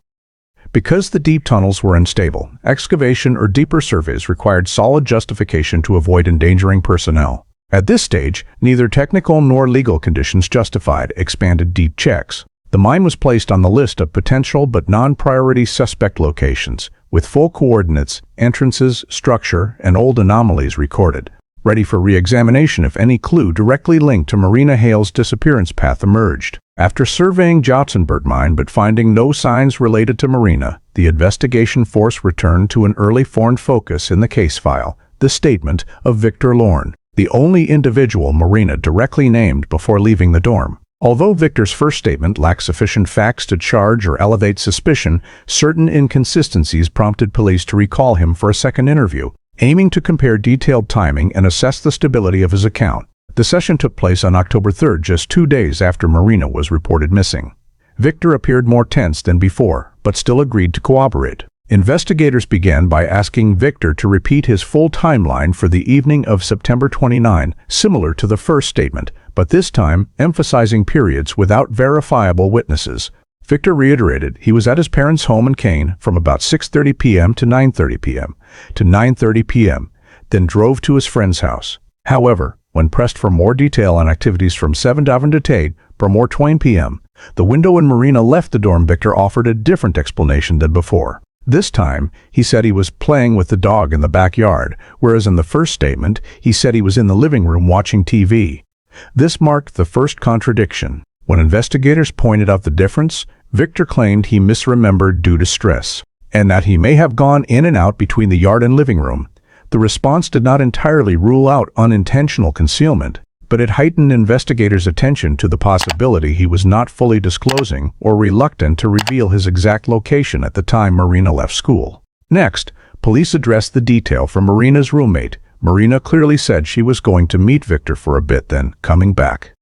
Because the deep tunnels were unstable, excavation or deeper surveys required solid justification to avoid endangering personnel. At this stage, neither technical nor legal conditions justified expanded deep checks. The mine was placed on the list of potential but non-priority suspect locations, with full coordinates, entrances, structure, and old anomalies recorded, ready for re-examination if any clue directly linked to Marina Hale's disappearance path emerged. After surveying Johnsonburg Mine but finding no signs related to Marina, the investigation force returned to an early formed focus in the case file, the statement of Victor Lorn, the only individual Marina directly named before leaving the dorm. Although Victor's first statement lacked sufficient facts to charge or elevate suspicion, certain inconsistencies prompted police to recall him for a second interview, aiming to compare detailed timing and assess the stability of his account. The session took place on October 3rd, just 2 days after Marina was reported missing. Victor appeared more tense than before, but still agreed to cooperate. Investigators began by asking Victor to repeat his full timeline for the evening of September 29, similar to the first statement, but this time emphasizing periods without verifiable witnesses. Victor reiterated he was at his parents' home in Kane from about 6:30 p.m. to 9:30 p.m. to 9:30 p.m., then drove to his friend's house. However, when pressed for more detail on activities from 7:00 to 8 per more 20 p.m., the window when Marina left the dorm, Victor offered a different explanation than before. This time, he said he was playing with the dog in the backyard, whereas in the first statement, he said he was in the living room watching TV. This marked the first contradiction. When investigators pointed out the difference, Victor claimed he misremembered due to stress, and that he may have gone in and out between the yard and living room. The response did not entirely rule out unintentional concealment, but it heightened investigators' attention to the possibility he was not fully disclosing or reluctant to reveal his exact location at the time Marina left school. Next, police addressed the detail from Marina's roommate. Marina clearly said she was going to meet Victor for a bit, then coming back.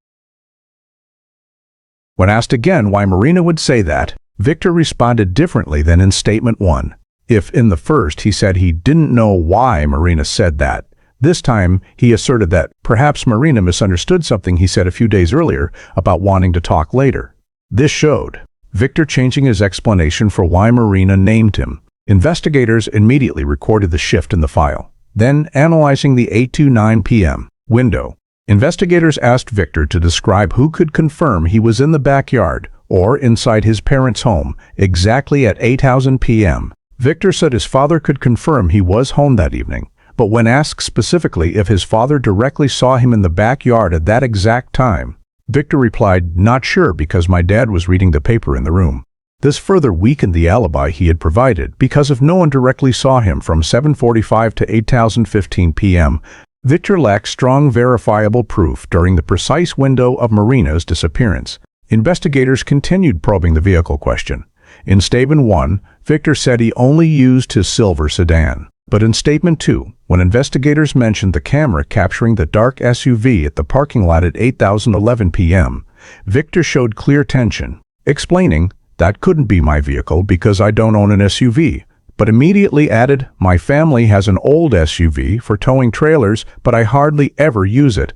When asked again why Marina would say that, Victor responded differently than in Statement 1. If in the first he said he didn't know why Marina said that, this time he asserted that perhaps Marina misunderstood something he said a few days earlier about wanting to talk later. This showed Victor changing his explanation for why Marina named him. Investigators immediately recorded the shift in the file. Then, analyzing the 8 to 9 p.m. window, investigators asked Victor to describe who could confirm he was in the backyard or inside his parents' home exactly at 8:00 p.m. Victor said his father could confirm he was home that evening, but when asked specifically if his father directly saw him in the backyard at that exact time, Victor replied, "Not sure because my dad was reading the paper in the room." This further weakened the alibi he had provided because if no one directly saw him from 7:45 to 8:15 p.m., Victor lacked strong verifiable proof during the precise window of Marina's disappearance. Investigators continued probing the vehicle question. In Statement 1, Victor said he only used his silver sedan. But in Statement 2, when investigators mentioned the camera capturing the dark SUV at the parking lot at 8:11 p.m., Victor showed clear tension, explaining, "That couldn't be my vehicle because I don't own an SUV," but immediately added, "My family has an old SUV for towing trailers, but I hardly ever use it."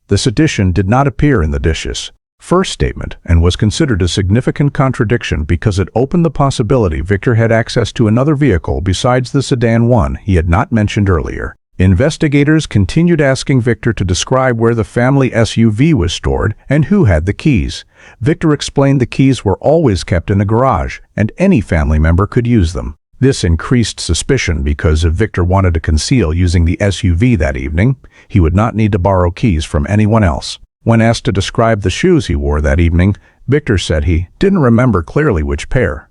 This addition did not appear in the dishes first statement and was considered a significant contradiction because it opened the possibility Victor had access to another vehicle besides the sedan one he had not mentioned earlier. Investigators continued asking Victor to describe where the family SUV was stored and who had the keys. Victor explained the keys were always kept in a garage and any family member could use them. This increased suspicion because if Victor wanted to conceal using the SUV that evening, he would not need to borrow keys from anyone else. When asked to describe the shoes he wore that evening, Victor said he didn't remember clearly which pair.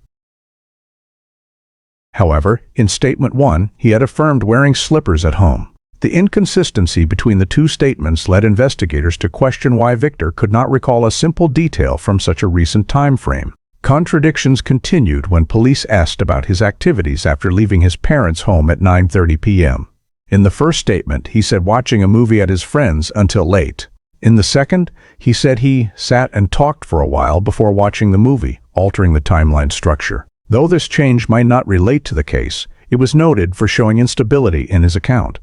However, in Statement 1, he had affirmed wearing slippers at home. The inconsistency between the two statements led investigators to question why Victor could not recall a simple detail from such a recent time frame. Contradictions continued when police asked about his activities after leaving his parents' home at 9:30 p.m. In the first statement, he said watching a movie at his friend's until late. In the second, he said he sat and talked for a while before watching the movie, altering the timeline structure. Though this change might not relate to the case, it was noted for showing instability in his account.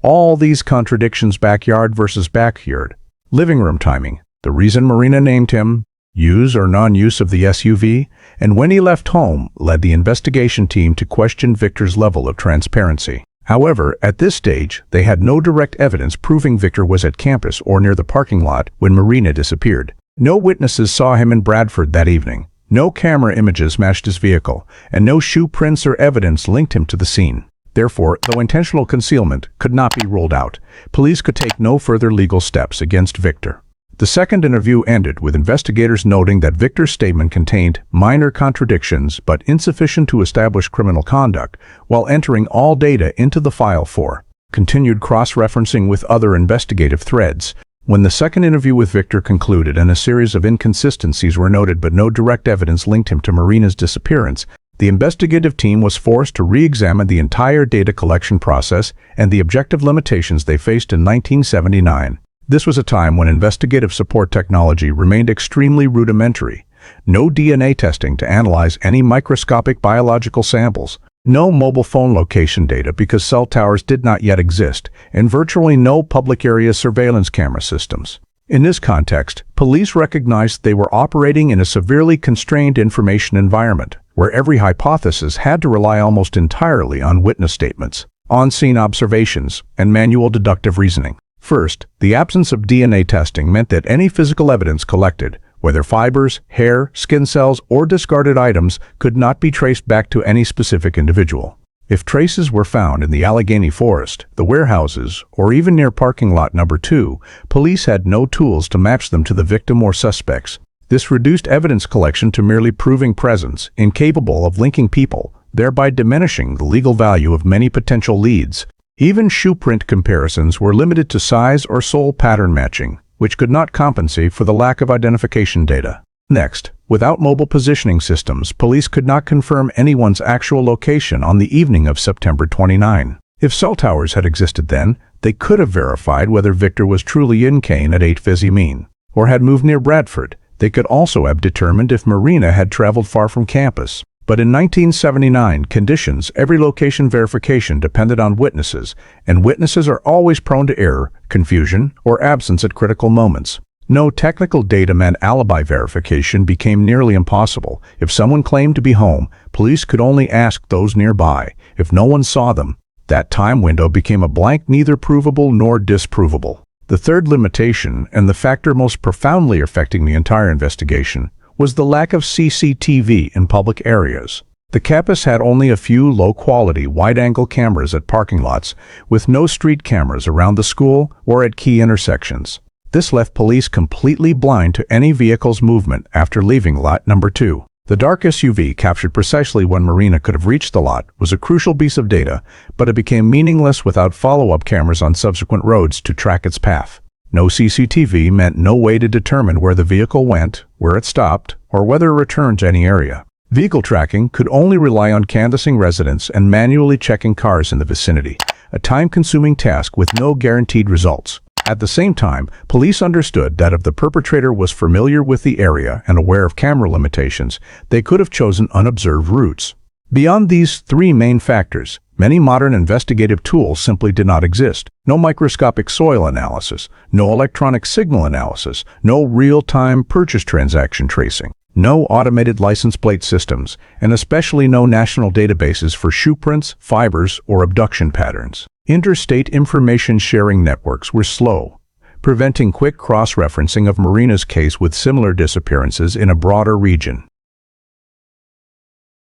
All these contradictions, backyard versus backyard, living room timing, the reason Marina named him, use or non-use of the SUV, and when he left home, led the investigation team to question Victor's level of transparency. However, at this stage, they had no direct evidence proving Victor was at campus or near the parking lot when Marina disappeared. No witnesses saw him in Bradford that evening. No camera images matched his vehicle, and no shoe prints or evidence linked him to the scene. Therefore, though intentional concealment could not be ruled out, police could take no further legal steps against Victor. The second interview ended with investigators noting that Victor's statement contained minor contradictions but insufficient to establish criminal conduct, while entering all data into the file for continued cross-referencing with other investigative threads. When the second interview with Victor concluded and a series of inconsistencies were noted but no direct evidence linked him to Marina's disappearance, the investigative team was forced to re-examine the entire data collection process and the objective limitations they faced in 1979. This was a time when investigative support technology remained extremely rudimentary. No DNA testing to analyze any microscopic biological samples, no mobile phone location data because cell towers did not yet exist, and virtually no public area surveillance camera systems. In this context, police recognized they were operating in a severely constrained information environment, where every hypothesis had to rely almost entirely on witness statements, on-scene observations, and manual deductive reasoning. First, the absence of DNA testing meant that any physical evidence collected, whether fibers, hair, skin cells, or discarded items, could not be traced back to any specific individual. If traces were found in the Allegheny Forest, the warehouses, or even near parking lot number 2, police had no tools to match them to the victim or suspects. This reduced evidence collection to merely proving presence, incapable of linking people, thereby diminishing the legal value of many potential leads. Even shoe print comparisons were limited to size or sole pattern matching, which could not compensate for the lack of identification data. Next, without mobile positioning systems, police could not confirm anyone's actual location on the evening of September 29. If cell towers had existed then, they could have verified whether Victor was truly in Kane at 8 Fizzy Mean, or had moved near Bradford. They could also have determined if Marina had traveled far from campus. But in 1979 conditions, every location verification depended on witnesses, and witnesses are always prone to error, confusion, or absence at critical moments. No technical data meant alibi verification became nearly impossible. If someone claimed to be home, police could only ask those nearby. If no one saw them, that time window became a blank, neither provable nor disprovable. The third limitation, and the factor most profoundly affecting the entire investigation, was the lack of CCTV in public areas. The campus had only a few low-quality, wide-angle cameras at parking lots, with no street cameras around the school or at key intersections. This left police completely blind to any vehicle's movement after leaving lot number 2. The dark SUV captured precisely when Marina could have reached the lot was a crucial piece of data, but it became meaningless without follow-up cameras on subsequent roads to track its path. No CCTV meant no way to determine where the vehicle went, where it stopped, or whether it returned to any area. Vehicle tracking could only rely on canvassing residents and manually checking cars in the vicinity, a time-consuming task with no guaranteed results. At the same time, police understood that if the perpetrator was familiar with the area and aware of camera limitations, they could have chosen unobserved routes. Beyond these three main factors, many modern investigative tools simply did not exist. No microscopic soil analysis, no electronic signal analysis, no real-time purchase transaction tracing, no automated license plate systems, and especially no national databases for shoe prints, fibers, or abduction patterns. Interstate information sharing networks were slow, preventing quick cross-referencing of Marina's case with similar disappearances in a broader region.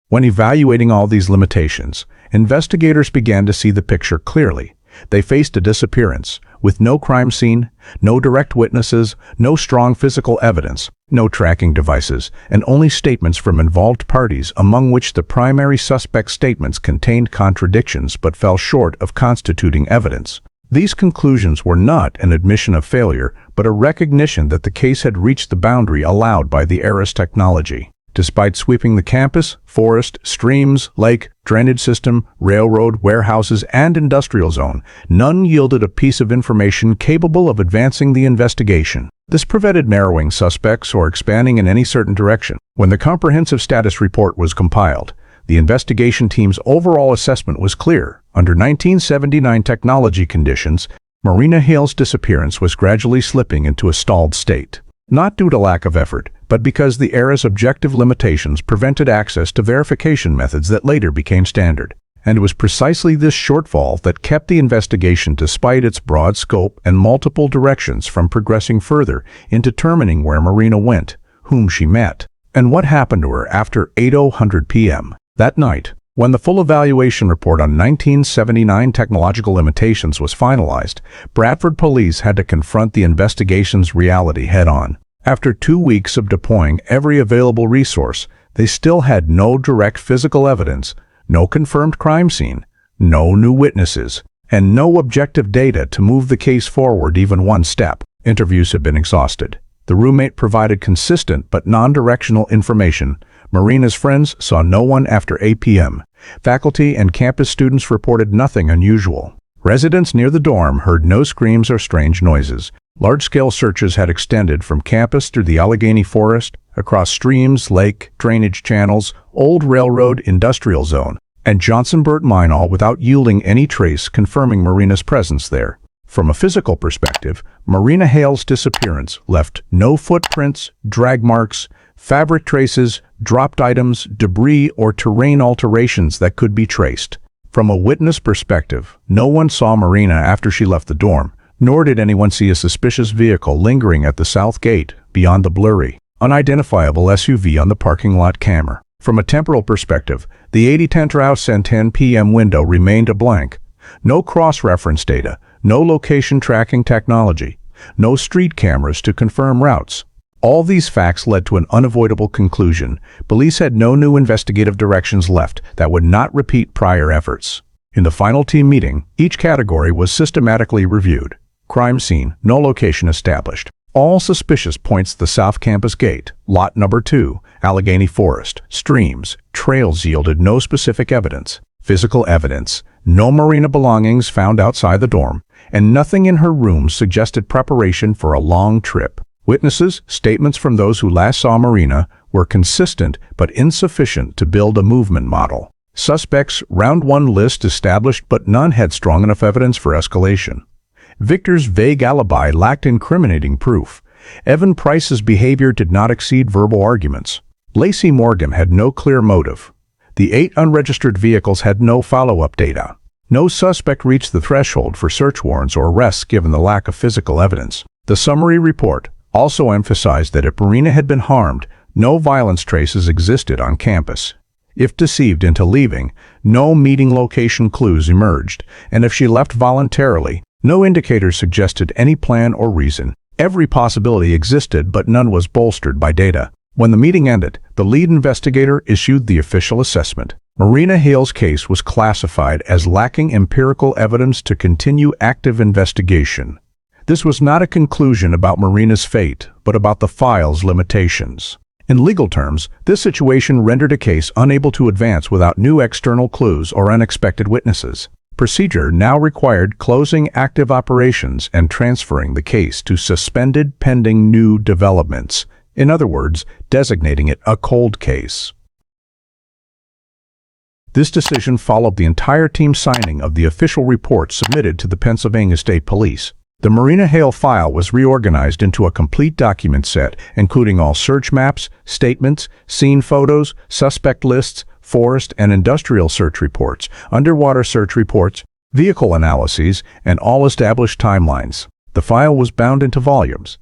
When evaluating all these limitations, investigators began to see the picture clearly. They faced a disappearance, with no crime scene, no direct witnesses, no strong physical evidence, no tracking devices, and only statements from involved parties, among which the primary suspect's statements contained contradictions but fell short of constituting evidence. These conclusions were not an admission of failure, but a recognition that the case had reached the boundary allowed by the era's technology. Despite sweeping the campus, forest, streams, lake, drainage system, railroad, warehouses, and industrial zone, none yielded a piece of information capable of advancing the investigation. This prevented narrowing suspects or expanding in any certain direction. When the comprehensive status report was compiled, the investigation team's overall assessment was clear. Under 1979 technology conditions, Marina Hale's disappearance was gradually slipping into a stalled state. Not due to lack of effort, but because the era's objective limitations prevented access to verification methods that later became standard. And it was precisely this shortfall that kept the investigation, despite its broad scope and multiple directions, from progressing further in determining where Marina went, whom she met, and what happened to her after 8:00 p.m. that night. When the full evaluation report on 1979 technological limitations was finalized, Bradford police had to confront the investigation's reality head-on. After 2 weeks of deploying every available resource, they still had no direct physical evidence, no confirmed crime scene, no new witnesses, and no objective data to move the case forward even one step. Interviews had been exhausted. The roommate provided consistent but non-directional information. Marina's friends saw no one after 8 p.m. Faculty and campus students reported nothing unusual. Residents near the dorm heard no screams or strange noises. Large-scale searches had extended from campus through the Allegheny Forest, across streams, lake, drainage channels, old railroad, industrial zone, and Johnsonburg Mine, all without yielding any trace confirming Marina's presence there. From a physical perspective, Marina Hale's disappearance left no footprints, drag marks, fabric traces, dropped items, debris, or terrain alterations that could be traced. From a witness perspective, no one saw Marina after she left the dorm, nor did anyone see a suspicious vehicle lingering at the south gate beyond the blurry, unidentifiable SUV on the parking lot camera. From a temporal perspective, the 8:10 and 10 p.m. window remained a blank. No cross-reference data, no location tracking technology, no street cameras to confirm routes. All these facts led to an unavoidable conclusion. Police had no new investigative directions left that would not repeat prior efforts. In the final team meeting, each category was systematically reviewed. Crime scene, no location established. All suspicious points to the South Campus Gate, Lot Number 2, Allegheny Forest, streams, trails yielded no specific evidence, physical evidence, no Marina belongings found outside the dorm, and nothing in her room suggested preparation for a long trip. Witnesses' statements from those who last saw Marina were consistent but insufficient to build a movement model. Suspects' round one list established, but none had strong enough evidence for escalation. Victor's vague alibi lacked incriminating proof. Evan Price's behavior did not exceed verbal arguments. Lacey Morgan had no clear motive. The 8 unregistered vehicles had no follow-up data. No suspect reached the threshold for search warrants or arrests given the lack of physical evidence. The summary report also emphasized that if Marina had been harmed, no violence traces existed on campus. If deceived into leaving, no meeting location clues emerged, and if she left voluntarily, no indicators suggested any plan or reason. Every possibility existed, but none was bolstered by data. When the meeting ended, the lead investigator issued the official assessment. Marina Hale's case was classified as lacking empirical evidence to continue active investigation. This was not a conclusion about Marina's fate, but about the file's limitations. In legal terms, this situation rendered a case unable to advance without new external clues or unexpected witnesses. Procedure now required closing active operations and transferring the case to suspended pending new developments. In other words, designating it a cold case. This decision followed the entire team's signing of the official report submitted to the Pennsylvania State Police. The Marina Hale file was reorganized into a complete document set, including all search maps, statements, scene photos, suspect lists, forest and industrial search reports, underwater search reports, vehicle analyses, and all established timelines. The file was bound into volumes,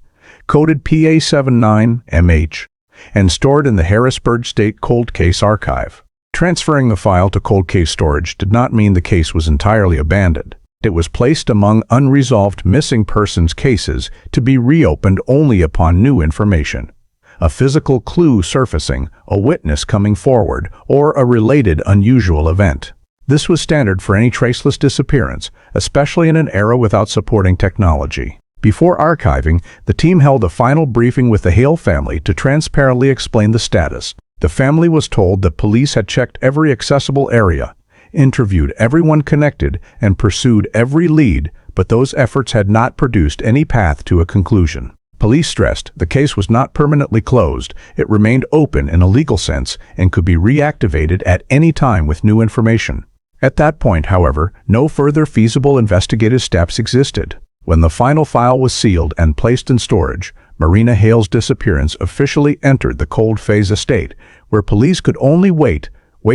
coded PA79MH, and stored in the Harrisburg State Cold Case Archive. Transferring the file to cold case storage did not mean the case was entirely abandoned. It was placed among unresolved missing persons cases to be reopened only upon new information. A physical clue surfacing, a witness coming forward, or a related unusual event. This was standard for any traceless disappearance, especially in an era without supporting technology. Before archiving, the team held a final briefing with the Hale family to transparently explain the status. The family was told that police had checked every accessible area, interviewed everyone connected, and pursued every lead, but those efforts had not produced any path to a conclusion. Police stressed the case was not permanently closed. It remained open in a legal sense and could be reactivated at any time with new information. At that point, however, no further feasible investigative steps existed. When the final file was sealed and placed in storage, Marina Hale's disappearance officially entered the cold phase estate, where police could only wait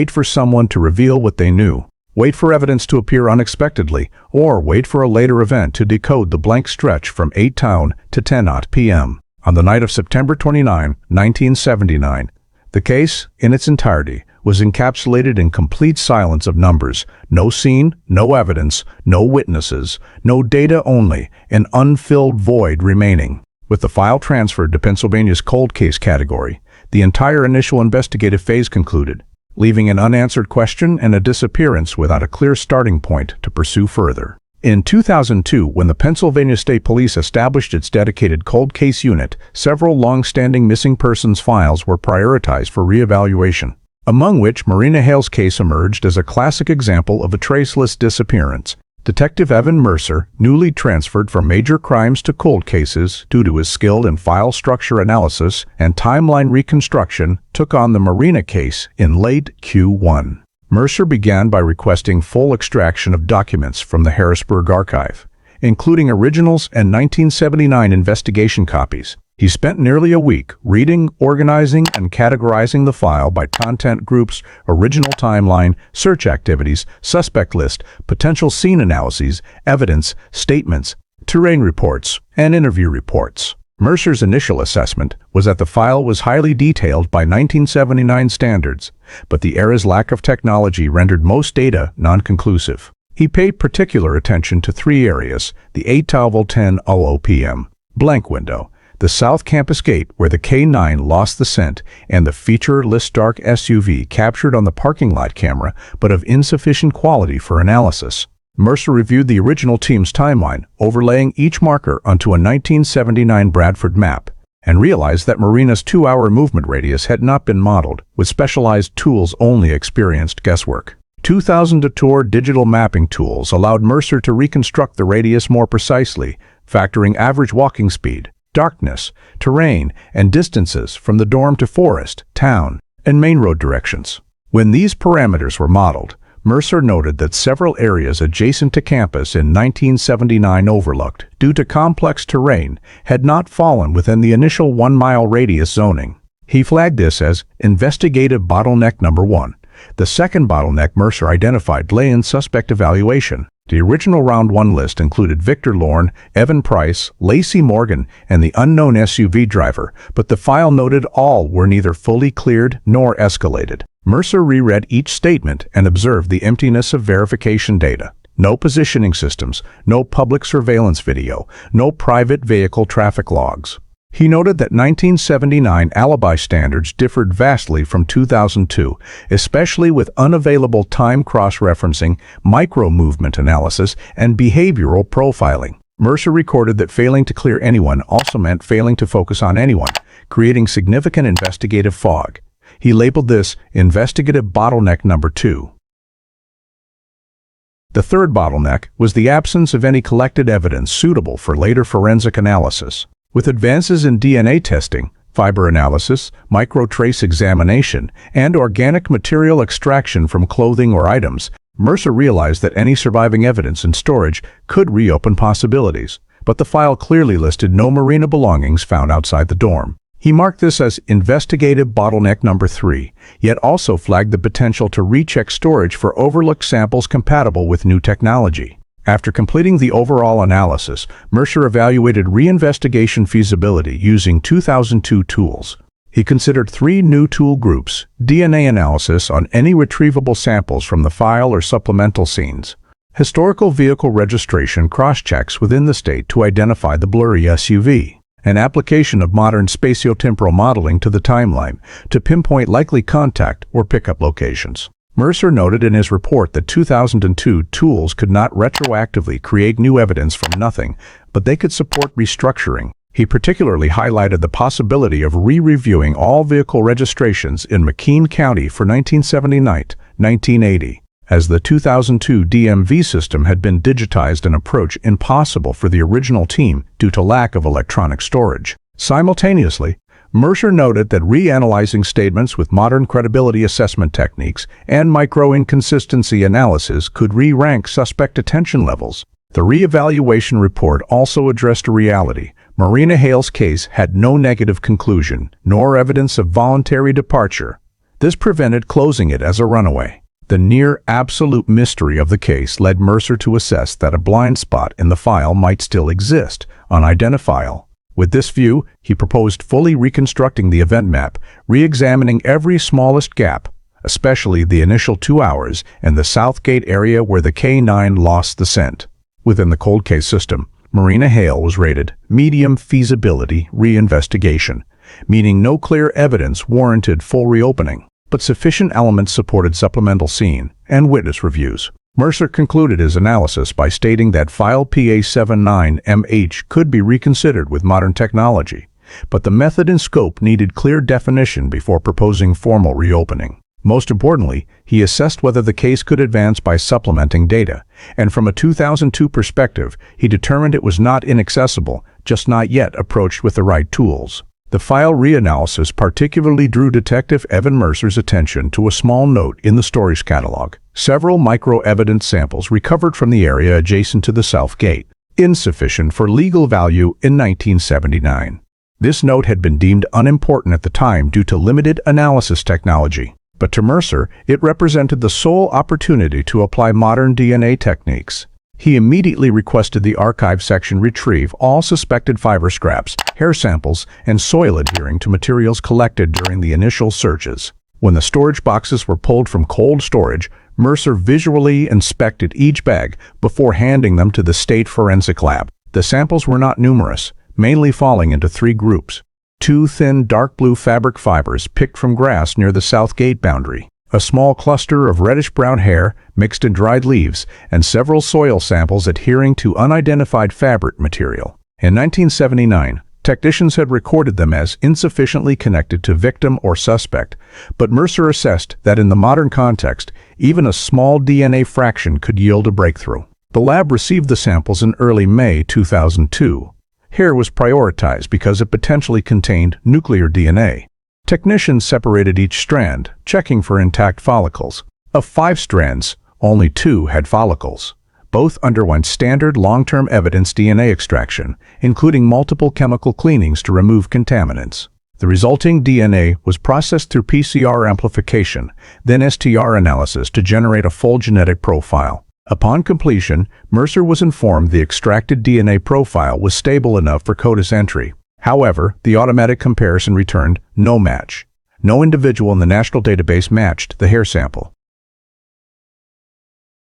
for someone to reveal what they knew, wait for evidence to appear unexpectedly, or wait for a later event to decode the blank stretch from 8 town to 10 p.m. On the night of September 29, 1979, the case, in its entirety, was encapsulated in complete silence of numbers. No scene, no evidence, no witnesses, no data, only an unfilled void remaining. With the file transferred to Pennsylvania's cold case category, the entire initial investigative phase concluded, leaving an unanswered question and a disappearance without a clear starting point to pursue further. In 2002, when the Pennsylvania State Police established its dedicated cold case unit, several long-standing missing persons files were prioritized for reevaluation, among which Marina Hale's case emerged as a classic example of a traceless disappearance. Detective Evan Mercer, newly transferred from major crimes to cold cases due to his skill in file structure analysis and timeline reconstruction, took on the Marina case in late Q1. Mercer began by requesting full extraction of documents from the Harrisburg archive, including originals and 1979 investigation copies. He spent nearly a week reading, organizing, and categorizing the file by content groups, original timeline, search activities, suspect list, potential scene analyses, evidence, statements, terrain reports, and interview reports. Mercer's initial assessment was that the file was highly detailed by 1979 standards, but the era's lack of technology rendered most data non-conclusive. He paid particular attention to 3 areas: the 8:10 p.m. blank window, the South Campus Gate where the K9 lost the scent, and the featureless dark SUV captured on the parking lot camera but of insufficient quality for analysis. Mercer reviewed the original team's timeline, overlaying each marker onto a 1979 Bradford map, and realized that Marina's 2-hour movement radius had not been modeled. With specialized tools only experienced guesswork. 2000 Detour digital mapping tools allowed Mercer to reconstruct the radius more precisely, factoring average walking speed, darkness, terrain, and distances from the dorm to forest, town, and main road directions. When these parameters were modeled, Mercer noted that several areas adjacent to campus in 1979 overlooked, due to complex terrain, had not fallen within the initial 1-mile radius zoning. He flagged this as investigative bottleneck number 1. The second bottleneck Mercer identified lay in suspect evaluation. The original Round 1 list included Victor Lorn, Evan Price, Lacey Morgan, and the unknown SUV driver, but the file noted all were neither fully cleared nor escalated. Mercer reread each statement and observed the emptiness of verification data. No positioning systems, no public surveillance video, no private vehicle traffic logs. He noted that 1979 alibi standards differed vastly from 2002, especially with unavailable time cross-referencing, micro-movement analysis, and behavioral profiling. Mercer recorded that failing to clear anyone also meant failing to focus on anyone, creating significant investigative fog. He labeled this investigative bottleneck number 2. The third bottleneck was the absence of any collected evidence suitable for later forensic analysis. With advances in DNA testing, fiber analysis, microtrace examination, and organic material extraction from clothing or items, Mercer realized that any surviving evidence in storage could reopen possibilities, but the file clearly listed no Marina belongings found outside the dorm. He marked this as investigative bottleneck number 3, yet also flagged the potential to recheck storage for overlooked samples compatible with new technology. After completing the overall analysis, Mercer evaluated reinvestigation feasibility using 2002 tools. He considered 3 new tool groups: DNA analysis on any retrievable samples from the file or supplemental scenes, historical vehicle registration cross-checks within the state to identify the blurry SUV, an application of modern spatiotemporal modeling to the timeline to pinpoint likely contact or pickup locations. Mercer noted in his report that 2002 tools could not retroactively create new evidence from nothing, but they could support restructuring. He particularly highlighted the possibility of re-reviewing all vehicle registrations in McKean County for 1979-1980, as the 2002 DMV system had been digitized, an approach impossible for the original team due to lack of electronic storage. Simultaneously, Mercer noted that reanalyzing statements with modern credibility assessment techniques and micro-inconsistency analysis could re-rank suspect attention levels. The re-evaluation report also addressed a reality. Marina Hale's case had no negative conclusion, nor evidence of voluntary departure. This prevented closing it as a runaway. The near-absolute mystery of the case led Mercer to assess that a blind spot in the file might still exist, unidentifiable. With this view, he proposed fully reconstructing the event map, re-examining every smallest gap, especially the initial 2 hours and the Southgate area where the K9 lost the scent. Within the cold case system, Marina Hale was rated medium feasibility reinvestigation, meaning no clear evidence warranted full reopening, but sufficient elements supported supplemental scene and witness reviews. Mercer concluded his analysis by stating that file PA79MH could be reconsidered with modern technology, but the method and scope needed clear definition before proposing formal reopening. Most importantly, he assessed whether the case could advance by supplementing data, and from a 2002 perspective, he determined it was not inaccessible, just not yet approached with the right tools. The file reanalysis particularly drew Detective Evan Mercer's attention to a small note in the storage catalog. Several micro-evidence samples recovered from the area adjacent to the South Gate, insufficient for legal value in 1979. This note had been deemed unimportant at the time due to limited analysis technology, but to Mercer, it represented the sole opportunity to apply modern DNA techniques. He immediately requested the archive section retrieve all suspected fiber scraps, hair samples, and soil adhering to materials collected during the initial searches. When the storage boxes were pulled from cold storage, Mercer visually inspected each bag before handing them to the state forensic lab. The samples were not numerous, mainly falling into 3 groups. 2 thin dark blue fabric fibers picked from grass near the South Gate boundary, a small cluster of reddish-brown hair mixed in dried leaves, and several soil samples adhering to unidentified fabric material. In 1979, technicians had recorded them as insufficiently connected to victim or suspect, but Mercer assessed that in the modern context, even a small DNA fraction could yield a breakthrough. The lab received the samples in early May 2002. Hair was prioritized because it potentially contained nuclear DNA. Technicians separated each strand, checking for intact follicles. Of 5 strands, only 2 had follicles. Both underwent standard long-term evidence DNA extraction, including multiple chemical cleanings to remove contaminants. The resulting DNA was processed through PCR amplification, then STR analysis to generate a full genetic profile. Upon completion, Mercer was informed the extracted DNA profile was stable enough for CODIS entry. However, the automatic comparison returned no match. No individual in the national database matched the hair sample.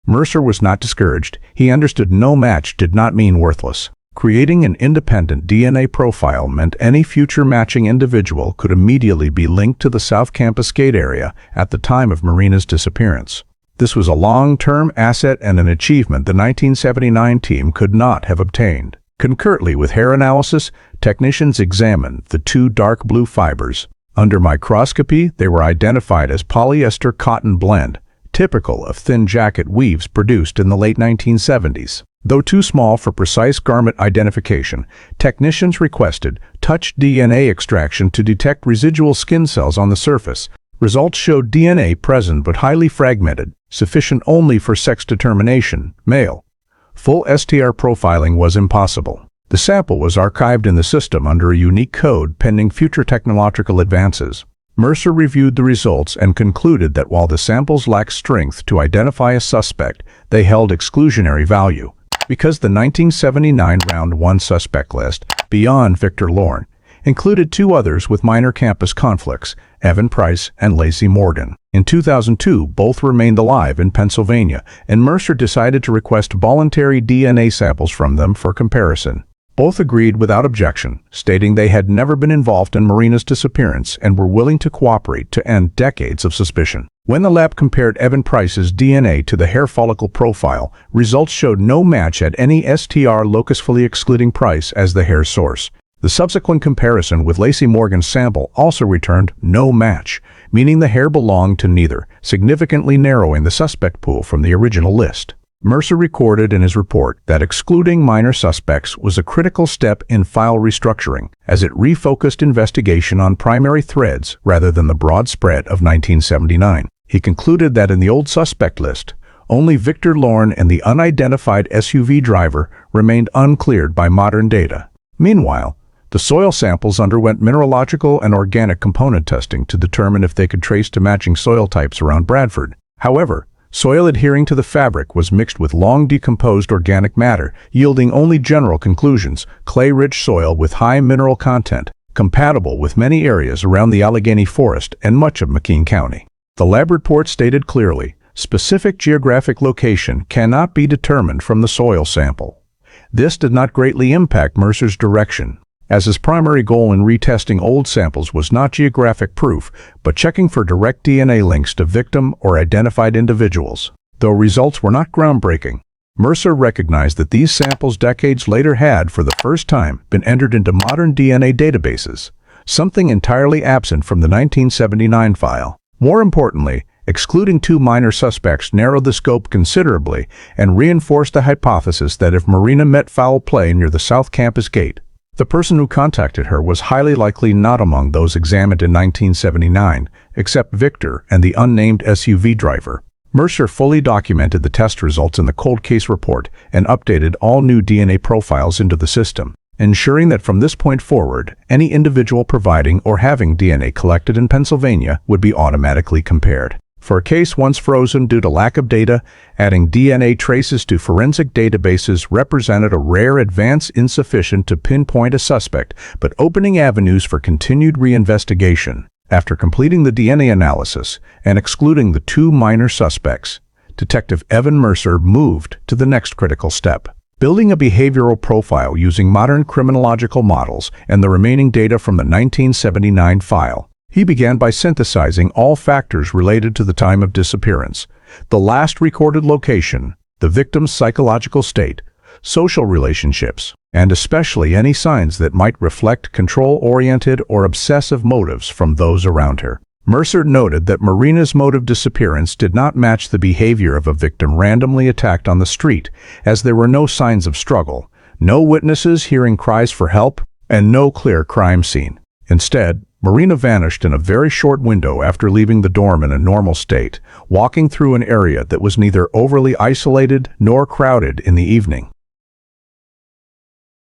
Mercer was not discouraged. He understood no match did not mean worthless. Creating an independent DNA profile meant any future matching individual could immediately be linked to the South Campus Gate area at the time of Marina's disappearance. This was a long-term asset and an achievement the 1979 team could not have obtained. Concurrently with hair analysis, technicians examined the 2 dark blue fibers. Under microscopy, they were identified as polyester cotton blend, typical of thin jacket weaves produced in the late 1970s. Though too small for precise garment identification, technicians requested touch DNA extraction to detect residual skin cells on the surface. Results showed DNA present but highly fragmented, sufficient only for sex determination, male. Full STR profiling was impossible. The sample was archived in the system under a unique code pending future technological advances. Mercer reviewed the results and concluded that while the samples lacked strength to identify a suspect, they held exclusionary value. Because the 1979 Round 1 suspect list, beyond Victor Lorn, included 2 others with minor campus conflicts, Evan Price and Lacey Morgan. In 2002, both remained alive in Pennsylvania, and Mercer decided to request voluntary DNA samples from them for comparison. Both agreed without objection, stating they had never been involved in Marina's disappearance and were willing to cooperate to end decades of suspicion. When the lab compared Evan Price's DNA to the hair follicle profile, results showed no match at any STR locus, fully excluding Price as the hair source. The subsequent comparison with Lacey Morgan's sample also returned no match, meaning the hair belonged to neither, significantly narrowing the suspect pool from the original list. Mercer recorded in his report that excluding minor suspects was a critical step in file restructuring, as it refocused investigation on primary threads rather than the broad spread of 1979. He concluded that in the old suspect list, only Victor Lorn and the unidentified SUV driver remained uncleared by modern data. Meanwhile, the soil samples underwent mineralogical and organic component testing to determine if they could trace to matching soil types around Bradford. However, soil adhering to the fabric was mixed with long decomposed organic matter, yielding only general conclusions: clay-rich soil with high mineral content, compatible with many areas around the Allegheny Forest and much of McKean County. The lab report stated clearly, specific geographic location cannot be determined from the soil sample. This did not greatly impact Mercer's direction, as his primary goal in retesting old samples was not geographic proof, but checking for direct DNA links to victim or identified individuals. Though results were not groundbreaking, Mercer recognized that these samples decades later had, for the first time, been entered into modern DNA databases, something entirely absent from the 1979 file. More importantly, excluding 2 minor suspects narrowed the scope considerably and reinforced the hypothesis that if Marina met foul play near the South Campus Gate, the person who contacted her was highly likely not among those examined in 1979, except Victor and the unnamed SUV driver. Mercer fully documented the test results in the cold case report and updated all new DNA profiles into the system, ensuring that from this point forward, any individual providing or having DNA collected in Pennsylvania would be automatically compared. For a case once frozen due to lack of data, adding DNA traces to forensic databases represented a rare advance insufficient to pinpoint a suspect, but opening avenues for continued reinvestigation. After completing the DNA analysis and excluding the 2 minor suspects, Detective Evan Mercer moved to the next critical step: building a behavioral profile using modern criminological models and the remaining data from the 1979 file. He began by synthesizing all factors related to the time of disappearance: the last recorded location, the victim's psychological state, social relationships, and especially any signs that might reflect control-oriented or obsessive motives from those around her. Mercer noted that Marina's mode of disappearance did not match the behavior of a victim randomly attacked on the street, as there were no signs of struggle, no witnesses hearing cries for help, and no clear crime scene. Instead, Marina vanished in a very short window after leaving the dorm in a normal state, walking through an area that was neither overly isolated nor crowded in the evening.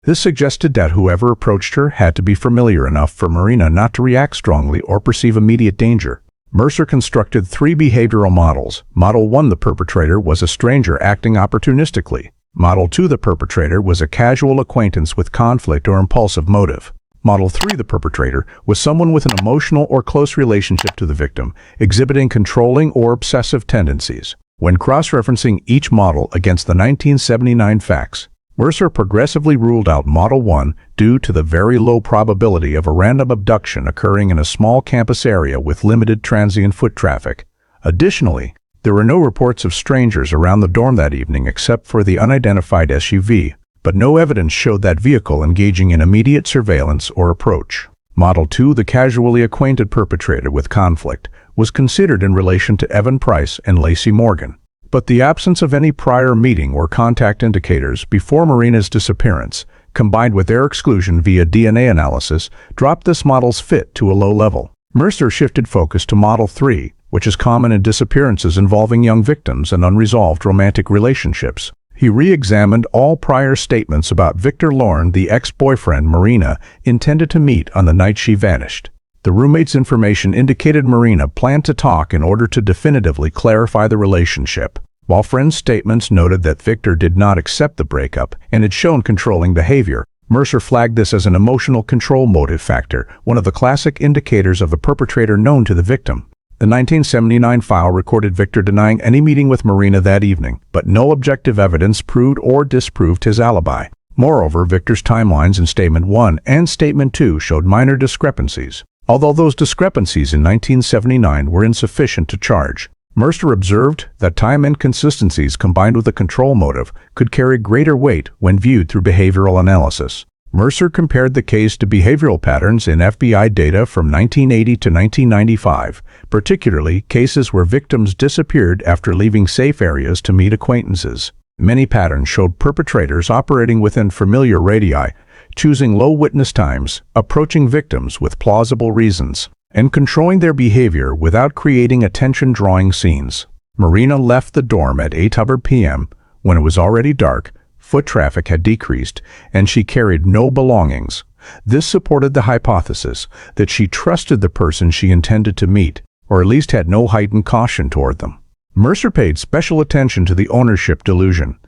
This suggested that whoever approached her had to be familiar enough for Marina not to react strongly or perceive immediate danger. Mercer constructed 3 behavioral models. Model 1, the perpetrator was a stranger acting opportunistically. Model 2, the perpetrator was a casual acquaintance with conflict or impulsive motive. Model 3, the perpetrator, was someone with an emotional or close relationship to the victim, exhibiting controlling or obsessive tendencies. When cross-referencing each model against the 1979 facts, Mercer progressively ruled out Model 1 due to the very low probability of a random abduction occurring in a small campus area with limited transient foot traffic. Additionally, there were no reports of strangers around the dorm that evening except for the unidentified SUV, but no evidence showed that vehicle engaging in immediate surveillance or approach. Model 2, the casually acquainted perpetrator with conflict, was considered in relation to Evan Price and Lacey Morgan. But the absence of any prior meeting or contact indicators before Marina's disappearance, combined with their exclusion via DNA analysis, dropped this model's fit to a low level. Mercer shifted focus to Model 3, which is common in disappearances involving young victims and unresolved romantic relationships. He re-examined all prior statements about Victor Lorn, the ex-boyfriend Marina intended to meet on the night she vanished. The roommate's information indicated Marina planned to talk in order to definitively clarify the relationship, while friends' statements noted that Victor did not accept the breakup and had shown controlling behavior. Mercer flagged this as an emotional control motive factor, one of the classic indicators of a perpetrator known to the victim. The 1979 file recorded Victor denying any meeting with Marina that evening, but no objective evidence proved or disproved his alibi. Moreover, Victor's timelines in Statement 1 and Statement 2 showed minor discrepancies. Although those discrepancies in 1979 were insufficient to charge, Mercer observed that time inconsistencies combined with a control motive could carry greater weight when viewed through behavioral analysis. Mercer compared the case to behavioral patterns in FBI data from 1980 to 1995, particularly cases where victims disappeared after leaving safe areas to meet acquaintances. Many patterns showed perpetrators operating within familiar radii, choosing low witness times, approaching victims with plausible reasons, and controlling their behavior without creating attention-drawing scenes. Marina left the dorm at 8:00 p.m. when it was already dark, foot traffic had decreased, and she carried no belongings. This supported the hypothesis that she trusted the person she intended to meet, or at least had no heightened caution toward them. Mercer paid special attention to the ownership delusion,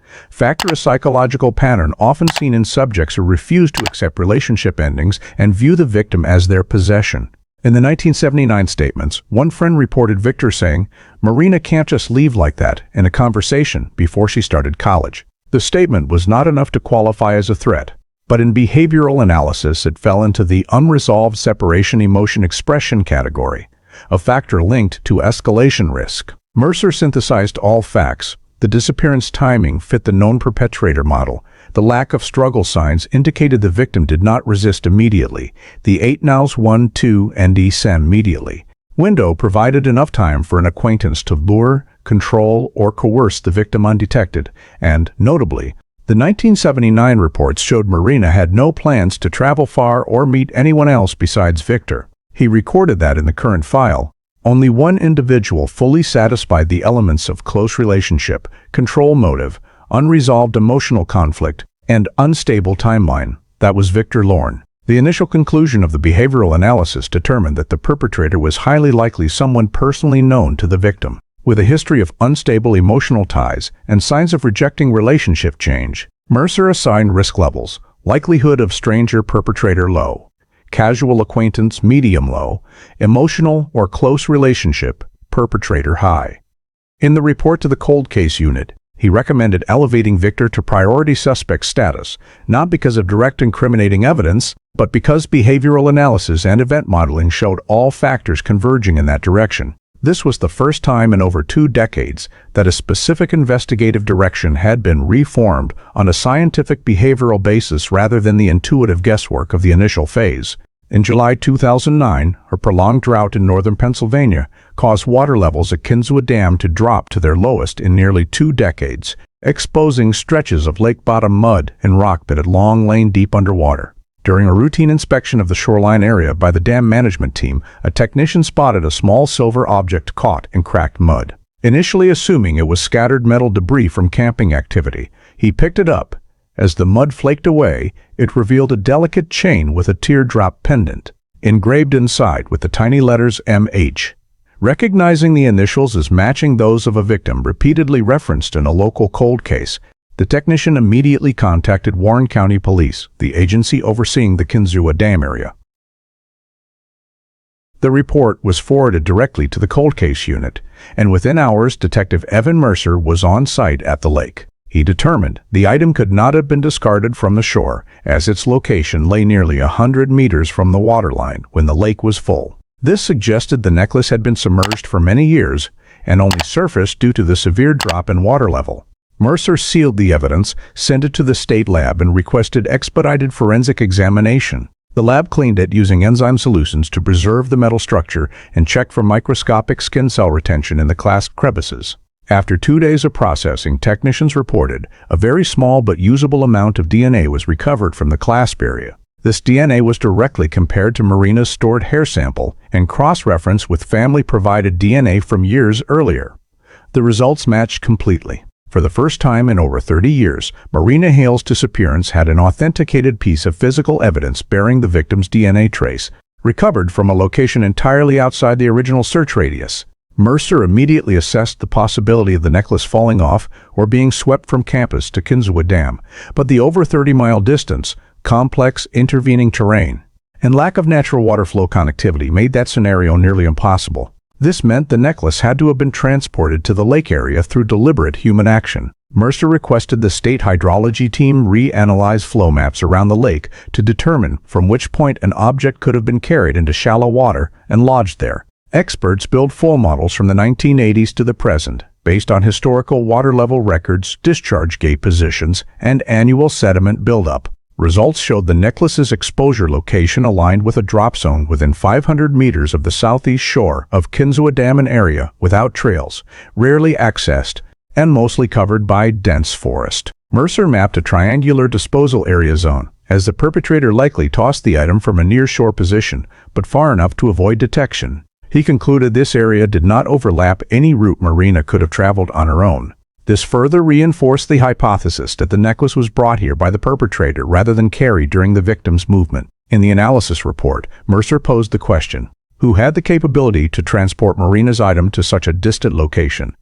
a psychological pattern often seen in subjects who refuse to accept relationship endings and view the victim as their possession. In the 1979 statements, one friend reported Victor saying, "Marina can't just leave like that," in a conversation before she started college. The statement was not enough to qualify as a threat, but in behavioral analysis it fell into the unresolved separation emotion expression category, a factor linked to escalation risk. Mercer synthesized all facts. The disappearance timing fit the known perpetrator model. The lack of struggle signs indicated the victim did not resist immediately. The 8 nows 1, 2, and descend immediately. Window provided enough time for an acquaintance to lure, control, or coerce the victim undetected, and, notably, the 1979 reports showed Marina had no plans to travel far or meet anyone else besides Victor. He recorded that in the current file, only one individual fully satisfied the elements of close relationship, control motive, unresolved emotional conflict, and unstable timeline. That was Victor Lorn. The initial conclusion of the behavioral analysis determined that the perpetrator was highly likely someone personally known to the victim, with a history of unstable emotional ties and signs of rejecting relationship change. Mercer assigned risk levels: likelihood of stranger perpetrator low, casual acquaintance medium low, emotional or close relationship perpetrator high. In the report to the cold case unit, he recommended elevating Victor to priority suspect status, not because of direct incriminating evidence, But because behavioral analysis and event modeling showed all factors converging in that direction, this was the first time in over 2 decades that a specific investigative direction had been reformed on a scientific behavioral basis rather than the intuitive guesswork of the initial phase. In July 2009, a prolonged drought in northern Pennsylvania caused water levels at Kinzua Dam to drop to their lowest in nearly 2 decades, exposing stretches of lake-bottom mud and rock that had long lain deep underwater. During a routine inspection of the shoreline area by the dam management team, a technician spotted a small silver object caught in cracked mud. Initially assuming it was scattered metal debris from camping activity, he picked it up. As the mud flaked away, it revealed a delicate chain with a teardrop pendant, engraved inside with the tiny letters MH. Recognizing the initials as matching those of a victim repeatedly referenced in a local cold case, the technician immediately contacted Warren County Police, the agency overseeing the Kinzua Dam area. The report was forwarded directly to the cold case unit, and within hours Detective Evan Mercer was on site at the lake. He determined the item could not have been discarded from the shore, as its location lay nearly 100 meters from the waterline when the lake was full. This suggested the necklace had been submerged for many years and only surfaced due to the severe drop in water level. Mercer sealed the evidence, sent it to the state lab, and requested expedited forensic examination. The lab cleaned it using enzyme solutions to preserve the metal structure and checked for microscopic skin cell retention in the clasped crevices. After 2 days of processing, technicians reported a very small but usable amount of DNA was recovered from the clasp area. This DNA was directly compared to Marina's stored hair sample and cross-referenced with family-provided DNA from years earlier. The results matched completely. For the first time in over 30 years, Marina Hale's disappearance had an authenticated piece of physical evidence bearing the victim's DNA trace, recovered from a location entirely outside the original search radius. Mercer immediately assessed the possibility of the necklace falling off or being swept from campus to Kinzua Dam, but the over 30-mile distance, complex intervening terrain, and lack of natural water flow connectivity made that scenario nearly impossible. This meant the necklace had to have been transported to the lake area through deliberate human action. Mercer requested the state hydrology team reanalyze flow maps around the lake to determine from which point an object could have been carried into shallow water and lodged there. Experts built flow models from the 1980s to the present, based on historical water level records, discharge gate positions, and annual sediment buildup. Results showed the necklace's exposure location aligned with a drop zone within 500 meters of the southeast shore of Kinzua Dam, an area without trails, rarely accessed, and mostly covered by dense forest. Mercer mapped a triangular disposal area zone, as the perpetrator likely tossed the item from a near-shore position, but far enough to avoid detection. He concluded this area did not overlap any route Marina could have traveled on her own. This further reinforced the hypothesis that the necklace was brought here by the perpetrator rather than carried during the victim's movement. In the analysis report, Mercer posed the question, who had the capability to transport Marina's item to such a distant location?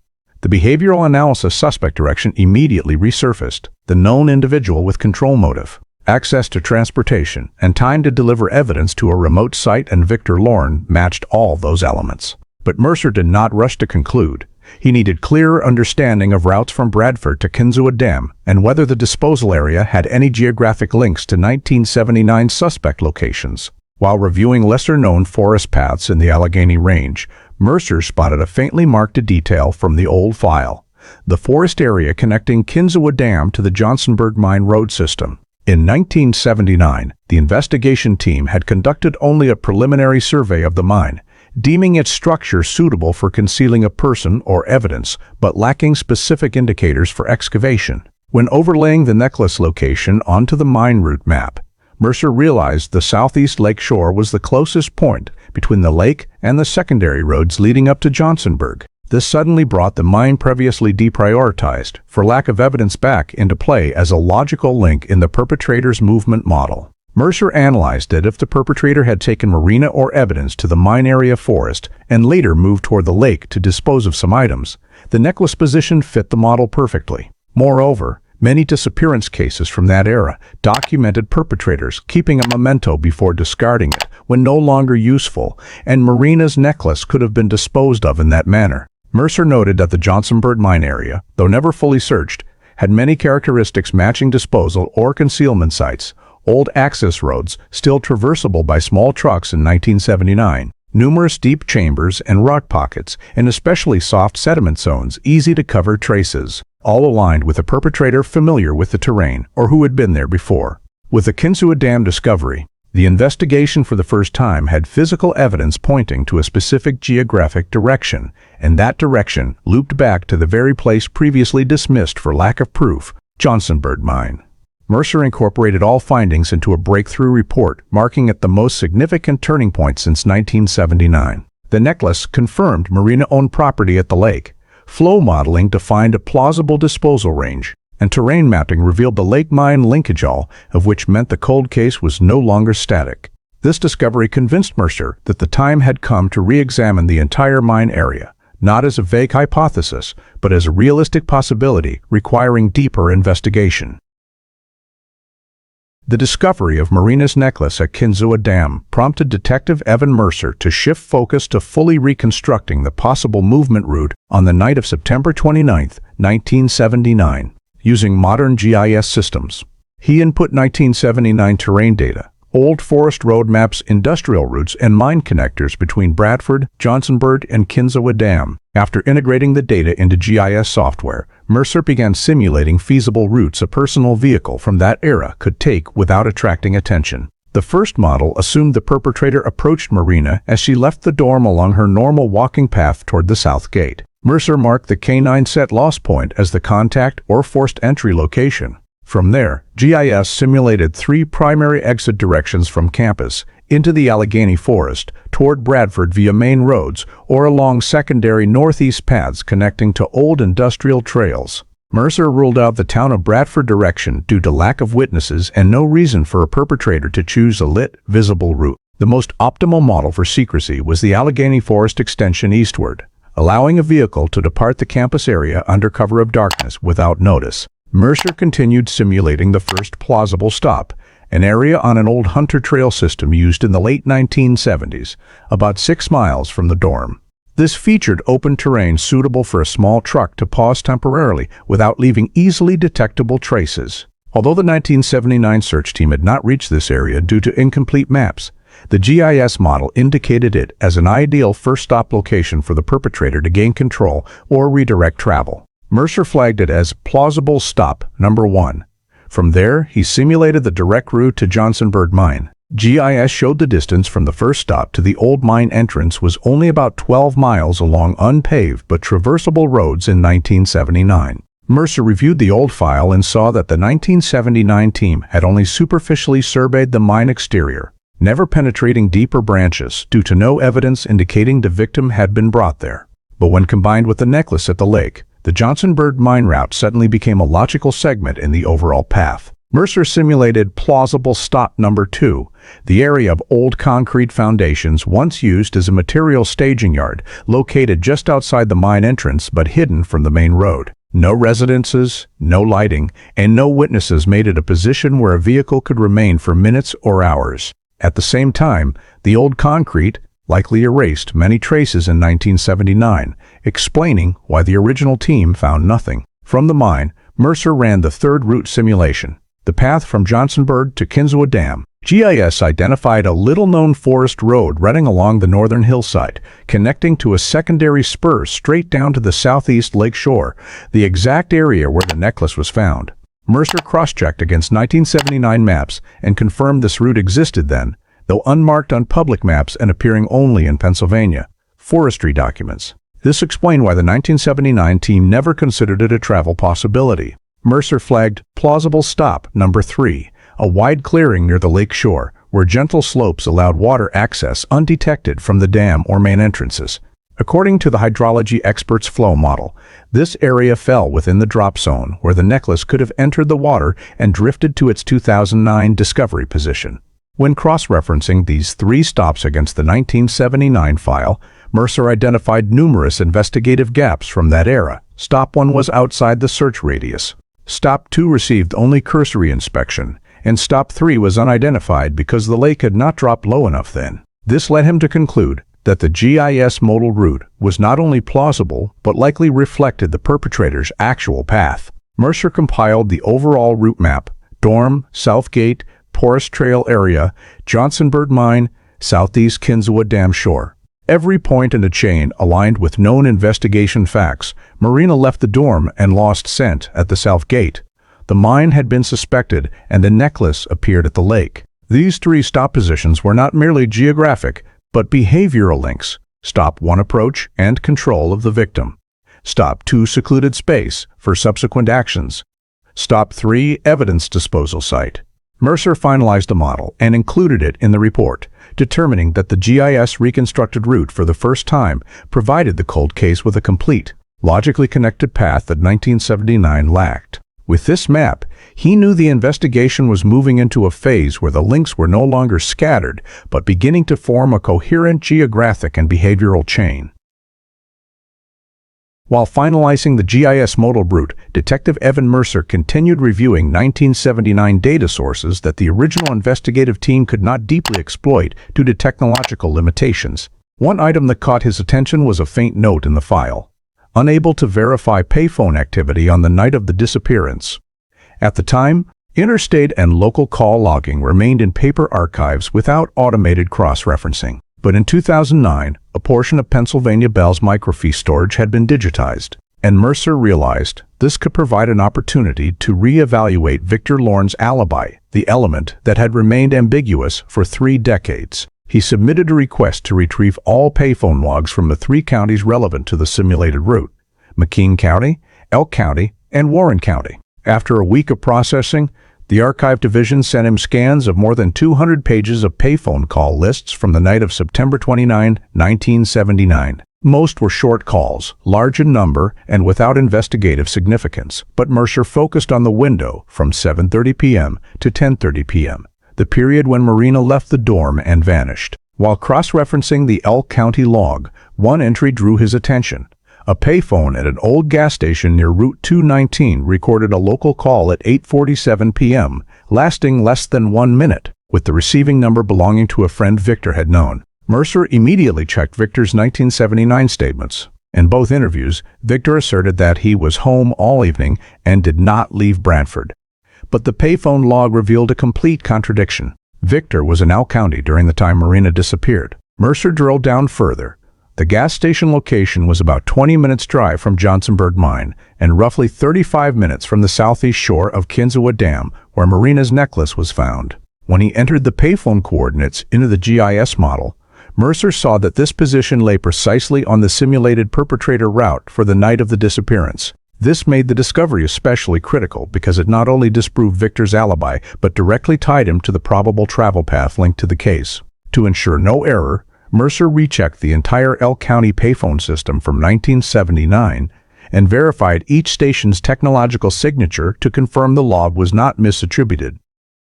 The behavioral analysis suspect direction immediately resurfaced: the known individual with control motive, access to transportation, and time to deliver evidence to a remote site, and Victor Lorn matched all those elements. But Mercer did not rush to conclude. He needed clearer understanding of routes from Bradford to Kinzua Dam and whether the disposal area had any geographic links to 1979 suspect locations. While reviewing lesser-known forest paths in the Allegheny Range, Mercer spotted a faintly marked detail from the old file: the forest area connecting Kinzua Dam to the Johnsonburg Mine road system. In 1979, the investigation team had conducted only a preliminary survey of the mine, deeming its structure suitable for concealing a person or evidence, but lacking specific indicators for excavation. When overlaying the necklace location onto the mine route map, Mercer realized the southeast lake shore was the closest point between the lake and the secondary roads leading up to Johnsonburg. This suddenly brought the mine previously deprioritized, for lack of evidence, back into play as a logical link in the perpetrator's movement model. Mercer analyzed it if the perpetrator had taken Marina or evidence to the mine area forest and later moved toward the lake to dispose of some items. The necklace position fit the model perfectly. Moreover, many disappearance cases from that era documented perpetrators keeping a memento before discarding it when no longer useful, and Marina's necklace could have been disposed of in that manner. Mercer noted that the Johnsonburg mine area, though never fully searched, had many characteristics matching disposal or concealment sites, old access roads still traversable by small trucks in 1979, numerous deep chambers and rock pockets, and especially soft sediment zones easy to cover traces, all aligned with a perpetrator familiar with the terrain or who had been there before. With the Kinzua Dam discovery, the investigation for the first time had physical evidence pointing to a specific geographic direction, and that direction looped back to the very place previously dismissed for lack of proof, Johnsonburg Mine. Mercer incorporated all findings into a breakthrough report, marking it the most significant turning point since 1979. The necklace confirmed Marina owned property at the lake. Flow modeling defined a plausible disposal range, and terrain mapping revealed the lake-mine linkage, all of which meant the cold case was no longer static. This discovery convinced Mercer that the time had come to re-examine the entire mine area, not as a vague hypothesis, but as a realistic possibility requiring deeper investigation. The discovery of Marina's necklace at Kinzua Dam prompted Detective Evan Mercer to shift focus to fully reconstructing the possible movement route on the night of September 29, 1979. Using modern GIS systems, he input 1979 terrain data, old forest road maps, industrial routes, and mine connectors between Bradford, Johnsonburg, and Kinzua Dam. After integrating the data into GIS software, Mercer began simulating feasible routes a personal vehicle from that era could take without attracting attention. The first model assumed the perpetrator approached Marina as she left the dorm along her normal walking path toward the south gate. Mercer marked the K9 set loss point as the contact or forced entry location. From there, GIS simulated three primary exit directions from campus, into the Allegheny Forest, toward Bradford via main roads, or along secondary northeast paths connecting to old industrial trails. Mercer ruled out the town of Bradford direction due to lack of witnesses and no reason for a perpetrator to choose a lit, visible route. The most optimal model for secrecy was the Allegheny Forest extension eastward, allowing a vehicle to depart the campus area under cover of darkness without notice. Mercer continued simulating the first plausible stop, an area on an old hunter trail system used in the late 1970s, about 6 miles from the dorm. This featured open terrain suitable for a small truck to pause temporarily without leaving easily detectable traces. Although the 1979 search team had not reached this area due to incomplete maps, the GIS model indicated it as an ideal first stop location for the perpetrator to gain control or redirect travel. Mercer flagged it as plausible stop number 1. From there, he simulated the direct route to Johnsonburg Mine. GIS showed the distance from the first stop to the old mine entrance was only about 12 miles along unpaved but traversable roads in 1979. Mercer reviewed the old file and saw that the 1979 team had only superficially surveyed the mine exterior, never penetrating deeper branches due to no evidence indicating the victim had been brought there. But when combined with the necklace at the lake, the Johnsonburg mine route suddenly became a logical segment in the overall path. Mercer simulated plausible stop number 2, the area of old concrete foundations once used as a material staging yard, located just outside the mine entrance but hidden from the main road. No residences, no lighting, and no witnesses made it a position where a vehicle could remain for minutes or hours. At the same time, the old concrete likely erased many traces in 1979, explaining why the original team found nothing. From the mine, Mercer ran the third route simulation, the path from Johnsonburg to Kinzua Dam. GIS identified a little-known forest road running along the northern hillside, connecting to a secondary spur straight down to the southeast lake shore, the exact area where the necklace was found. Mercer cross-checked against 1979 maps and confirmed this route existed then, though unmarked on public maps and appearing only in Pennsylvania forestry documents. This explained why the 1979 team never considered it a travel possibility. Mercer flagged plausible stop number 3, a wide clearing near the lake shore, where gentle slopes allowed water access undetected from the dam or main entrances. According to the hydrology expert's flow model, this area fell within the drop zone where the necklace could have entered the water and drifted to its 2009 discovery position. When cross-referencing these 3 stops against the 1979 file, Mercer identified numerous investigative gaps from that era. Stop 1 was outside the search radius. Stop 2 received only cursory inspection, and Stop 3 was unidentified because the lake had not dropped low enough then. This led him to conclude that the GIS modal route was not only plausible but likely reflected the perpetrator's actual path. Mercer compiled the overall route map, dorm, south gate, Forest Trail area, Johnsonburg Mine, southeast Kinzua Dam shore. Every point in the chain aligned with known investigation facts. Marina left the dorm and lost scent at the south gate. The mine had been suspected, and the necklace appeared at the lake. These three stop positions were not merely geographic, but behavioral links. Stop 1, approach and control of the victim. Stop 2, secluded space for subsequent actions. Stop 3, evidence disposal site. Mercer finalized the model and included it in the report, determining that the GIS reconstructed route for the first time provided the cold case with a complete, logically connected path that 1979 lacked. With this map, he knew the investigation was moving into a phase where the links were no longer scattered, but beginning to form a coherent geographic and behavioral chain. While finalizing the GIS modal route, Detective Evan Mercer continued reviewing 1979 data sources that the original investigative team could not deeply exploit due to technological limitations. One item that caught his attention was a faint note in the file: unable to verify payphone activity on the night of the disappearance. At the time, interstate and local call logging remained in paper archives without automated cross-referencing. But in 2009, a portion of Pennsylvania Bell's microfiche storage had been digitized, and Mercer realized this could provide an opportunity to re-evaluate Victor Lorn's alibi, the element that had remained ambiguous for 3 decades. He submitted a request to retrieve all payphone logs from the 3 counties relevant to the simulated route: McKean County, Elk County, and Warren County. After a week of processing, the Archive Division sent him scans of more than 200 pages of payphone call lists from the night of September 29, 1979. Most were short calls, large in number and without investigative significance, but Mercer focused on the window from 7:30 p.m. to 10:30 p.m., the period when Marina left the dorm and vanished. While cross-referencing the Elk County log, one entry drew his attention. A payphone at an old gas station near Route 219 recorded a local call at 8:47 p.m., lasting less than 1 minute, with the receiving number belonging to a friend Victor had known. Mercer immediately checked Victor's 1979 statements. In both interviews, Victor asserted that he was home all evening and did not leave Bradford. But the payphone log revealed a complete contradiction. Victor was in Elk County during the time Marina disappeared. Mercer drilled down further. The gas station location was about 20 minutes drive from Johnsonburg Mine and roughly 35 minutes from the southeast shore of Kinzua Dam, where Marina's necklace was found. When he entered the payphone coordinates into the GIS model, Mercer saw that this position lay precisely on the simulated perpetrator route for the night of the disappearance. This made the discovery especially critical because it not only disproved Victor's alibi, but directly tied him to the probable travel path linked to the case. To ensure no error, Mercer rechecked the entire Elk County payphone system from 1979 and verified each station's technological signature to confirm the log was not misattributed.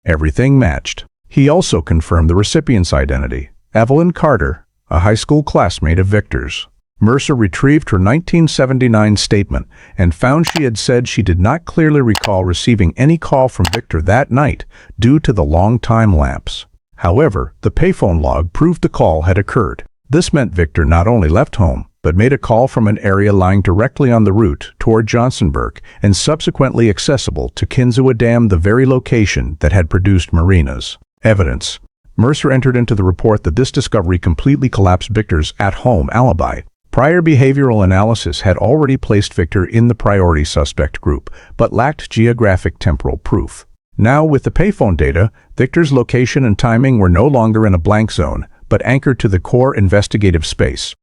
Everything matched. He also confirmed the recipient's identity: Evelyn Carter, a high school classmate of Victor's. Mercer retrieved her 1979 statement and found she had said she did not clearly recall receiving any call from Victor that night due to the long time lapse. However, the payphone log proved the call had occurred. This meant Victor not only left home, but made a call from an area lying directly on the route toward Johnsonburg and subsequently accessible to Kinzua Dam, the very location that had produced Marina's evidence. Mercer entered into the report that this discovery completely collapsed Victor's at-home alibi. Prior behavioral analysis had already placed Victor in the priority suspect group, but lacked geographic temporal proof. Now, with the payphone data, Victor's location and timing were no longer in a blank zone, but anchored to the core investigative space.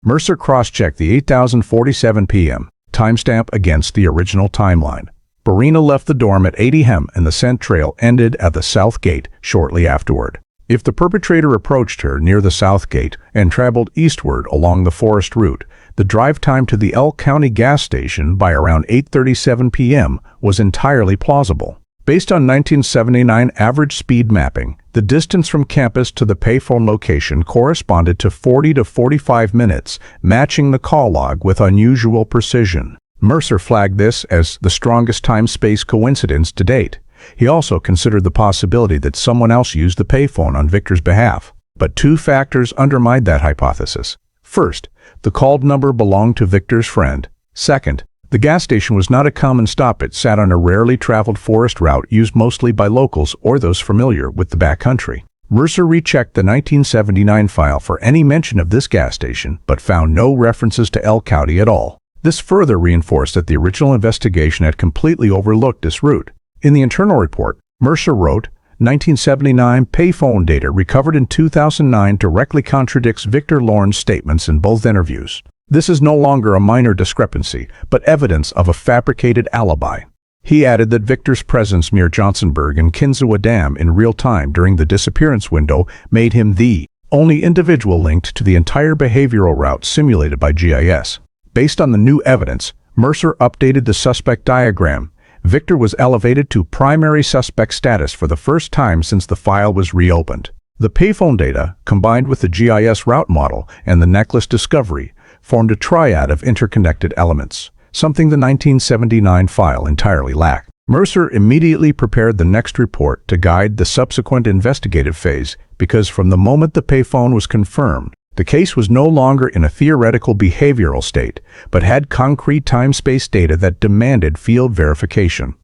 Mercer cross-checked the 8:47 p.m. timestamp against the original timeline. Marina left the dorm at 8 a.m. and the scent trail ended at the south gate shortly afterward. If the perpetrator approached her near the south gate and traveled eastward along the forest route, the drive time to the Elk County gas station by around 8:37 p.m. was entirely plausible. Based on 1979 average speed mapping, the distance from campus to the payphone location corresponded to 40 to 45 minutes, matching the call log with unusual precision. Mercer flagged this as the strongest time-space coincidence to date. He also considered the possibility that someone else used the payphone on Victor's behalf. But 2 factors undermined that hypothesis. First, the called number belonged to Victor's friend. Second, The gas station was not a common stop. It sat on a rarely traveled forest route used mostly by locals or those familiar with the backcountry. Mercer rechecked the 1979 file for any mention of this gas station, but found no references to Elk County at all. This further reinforced that the original investigation had completely overlooked this route. In the internal report, Mercer wrote, 1979 payphone data recovered in 2009 directly contradicts Victor Lorn's statements in both interviews. This is no longer a minor discrepancy, but evidence of a fabricated alibi. He added that Victor's presence near Johnsonburg and Kinzua Dam in real time during the disappearance window made him the only individual linked to the entire behavioral route simulated by GIS. Based on the new evidence, Mercer updated the suspect diagram. Victor was elevated to primary suspect status for the first time since the file was reopened. The payphone data, combined with the GIS route model and the necklace discovery, formed a triad of interconnected elements, something the 1979 file entirely lacked. Mercer immediately prepared the next report to guide the subsequent investigative phase because from the moment the payphone was confirmed, the case was no longer in a theoretical behavioral state, but had concrete time-space data that demanded field verification.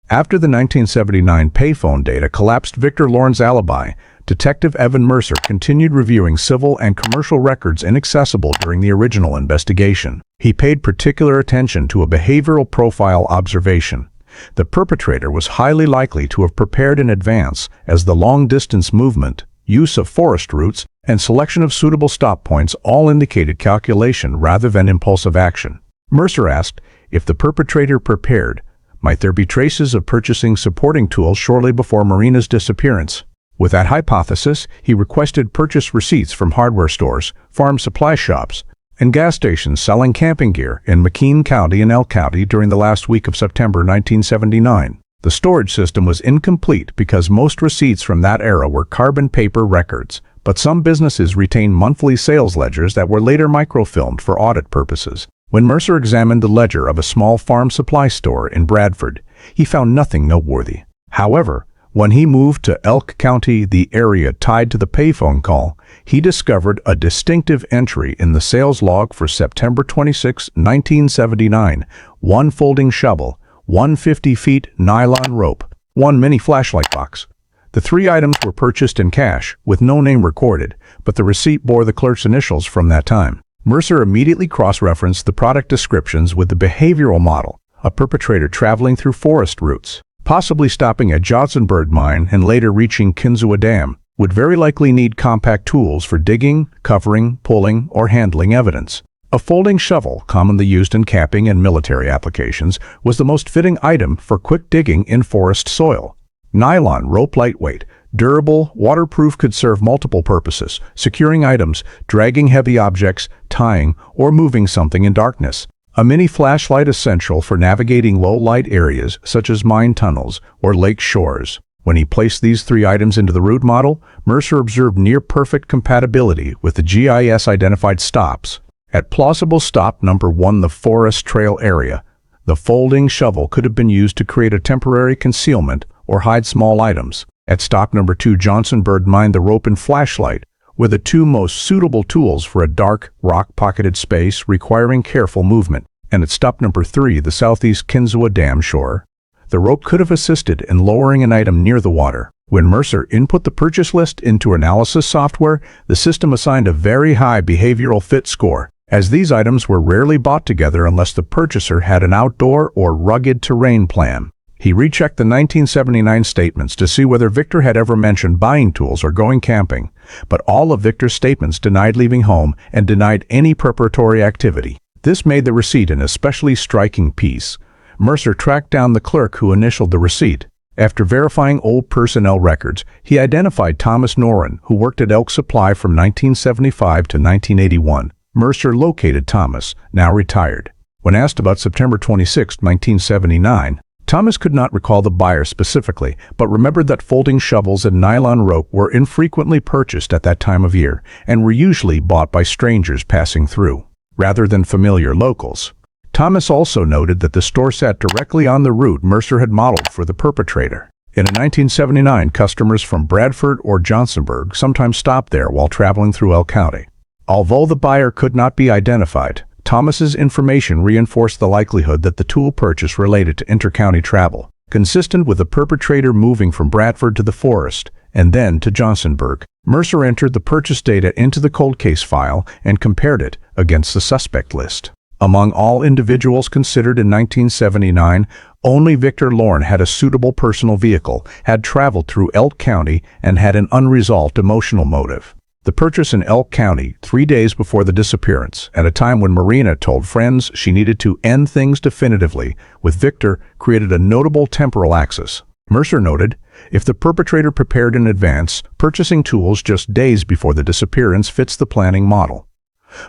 After the 1979 payphone data collapsed Victor Lorn's alibi, Detective Evan Mercer continued reviewing civil and commercial records inaccessible during the original investigation. He paid particular attention to a behavioral profile observation. The perpetrator was highly likely to have prepared in advance, as the long-distance movement, use of forest routes, and selection of suitable stop points all indicated calculation rather than impulsive action. Mercer asked, if the perpetrator prepared, might there be traces of purchasing supporting tools shortly before Marina's disappearance? With that hypothesis, he requested purchase receipts from hardware stores, farm supply shops, and gas stations selling camping gear in McKean County and Elk County during the last week of September 1979. The storage system was incomplete because most receipts from that era were carbon paper records, but some businesses retained monthly sales ledgers that were later microfilmed for audit purposes. When Mercer examined the ledger of a small farm supply store in Bradford, he found nothing noteworthy. However, when he moved to Elk County, the area tied to the payphone call, he discovered a distinctive entry in the sales log for September 26, 1979, one folding shovel, 150 feet nylon rope, one mini flashlight box. The three items were purchased in cash, with no name recorded, but the receipt bore the clerk's initials from that time. Mercer immediately cross-referenced the product descriptions with the behavioral model, a perpetrator traveling through forest routes, possibly stopping at Johnsonburg Mine and later reaching Kinzua Dam, would very likely need compact tools for digging, covering, pulling, or handling evidence. A folding shovel, commonly used in camping and military applications, was the most fitting item for quick digging in forest soil. Nylon rope, lightweight, durable, waterproof, could serve multiple purposes, securing items, dragging heavy objects, tying, or moving something in darkness. A mini flashlight essential for navigating low-light areas such as mine tunnels or lake shores. When he placed these three items into the route model, Mercer observed near-perfect compatibility with the GIS-identified stops. At plausible stop number 1, the forest trail area, the folding shovel could have been used to create a temporary concealment or hide small items. At stop number 2, Johnsonburg Mine, the rope and flashlight were the two most suitable tools for a dark, rock-pocketed space requiring careful movement. And at stop number 3, the southeast Kinzua Dam shore, the rope could have assisted in lowering an item near the water. When Mercer input the purchase list into analysis software, the system assigned a very high behavioral fit score, as these items were rarely bought together unless the purchaser had an outdoor or rugged terrain plan. He rechecked the 1979 statements to see whether Victor had ever mentioned buying tools or going camping, but all of Victor's statements denied leaving home and denied any preparatory activity. This made the receipt an especially striking piece. Mercer tracked down the clerk who initialed the receipt. After verifying old personnel records, he identified Thomas Noren, who worked at Elk Supply from 1975 to 1981. Mercer located Thomas, now retired. When asked about September 26, 1979, Thomas could not recall the buyer specifically, but remembered that folding shovels and nylon rope were infrequently purchased at that time of year and were usually bought by strangers passing through, rather than familiar locals. Thomas also noted that the store sat directly on the route Mercer had modeled for the perpetrator. In 1979, customers from Bradford or Johnsonburg sometimes stopped there while traveling through Elk County. Although the buyer could not be identified, Thomas's information reinforced the likelihood that the tool purchase related to inter-county travel, consistent with the perpetrator moving from Bradford to the Forest and then to Johnsonburg. Mercer entered the purchase data into the cold case file and compared it against the suspect list. Among all individuals considered in 1979, only Victor Lorn had a suitable personal vehicle, had traveled through Elk County, and had an unresolved emotional motive. The purchase in Elk County 3 days before the disappearance, at a time when Marina told friends she needed to end things definitively with Victor, created a notable temporal axis. Mercer noted, if the perpetrator prepared in advance, purchasing tools just days before the disappearance fits the planning model.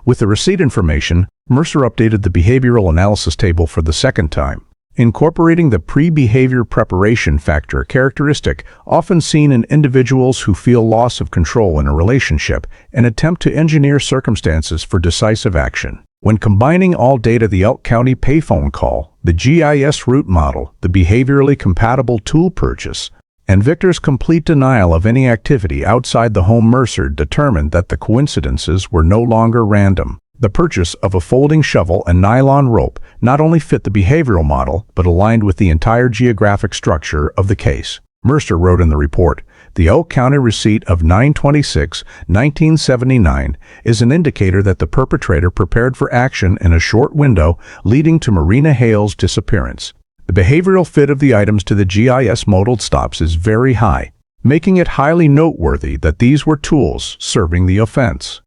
With the receipt information, Mercer updated the behavioral analysis table for the second time, incorporating the pre-behavior preparation factor characteristic often seen in individuals who feel loss of control in a relationship and attempt to engineer circumstances for decisive action. When combining all data, the Elk County payphone call, the GIS route model, the behaviorally compatible tool purchase, and Victor's complete denial of any activity outside the home, Mercer determined that the coincidences were no longer random. The purchase of a folding shovel and nylon rope not only fit the behavioral model, but aligned with the entire geographic structure of the case. Mercer wrote in the report, the Elk County receipt of 9/26/1979 is an indicator that the perpetrator prepared for action in a short window leading to Marina Hale's disappearance. The behavioral fit of the items to the GIS modeled stops is very high, making it highly noteworthy that these were tools serving the offense.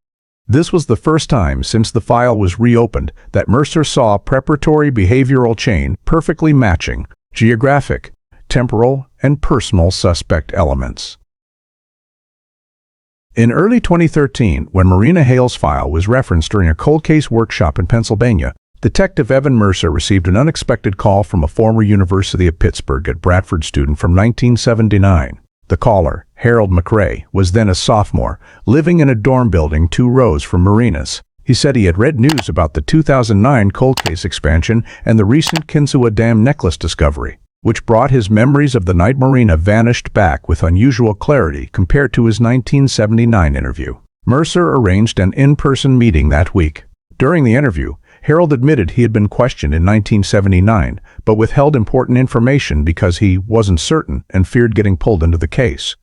This was the first time since the file was reopened that Mercer saw a preparatory behavioral chain perfectly matching geographic, temporal, and personal suspect elements. In early 2013, when Marina Hale's file was referenced during a cold case workshop in Pennsylvania, Detective Evan Mercer received an unexpected call from a former University of Pittsburgh at Bradford student from 1979. The caller, Harold McRae, was then a sophomore, living in a dorm building 2 rows from Marina's. He said he had read news about the 2009 cold case expansion and the recent Kinzua Dam necklace discovery, which brought his memories of the night Marina vanished back with unusual clarity compared to his 1979 interview. Mercer arranged an in-person meeting that week. During the interview, Harold admitted he had been questioned in 1979, but withheld important information because he wasn't certain and feared getting pulled into the case.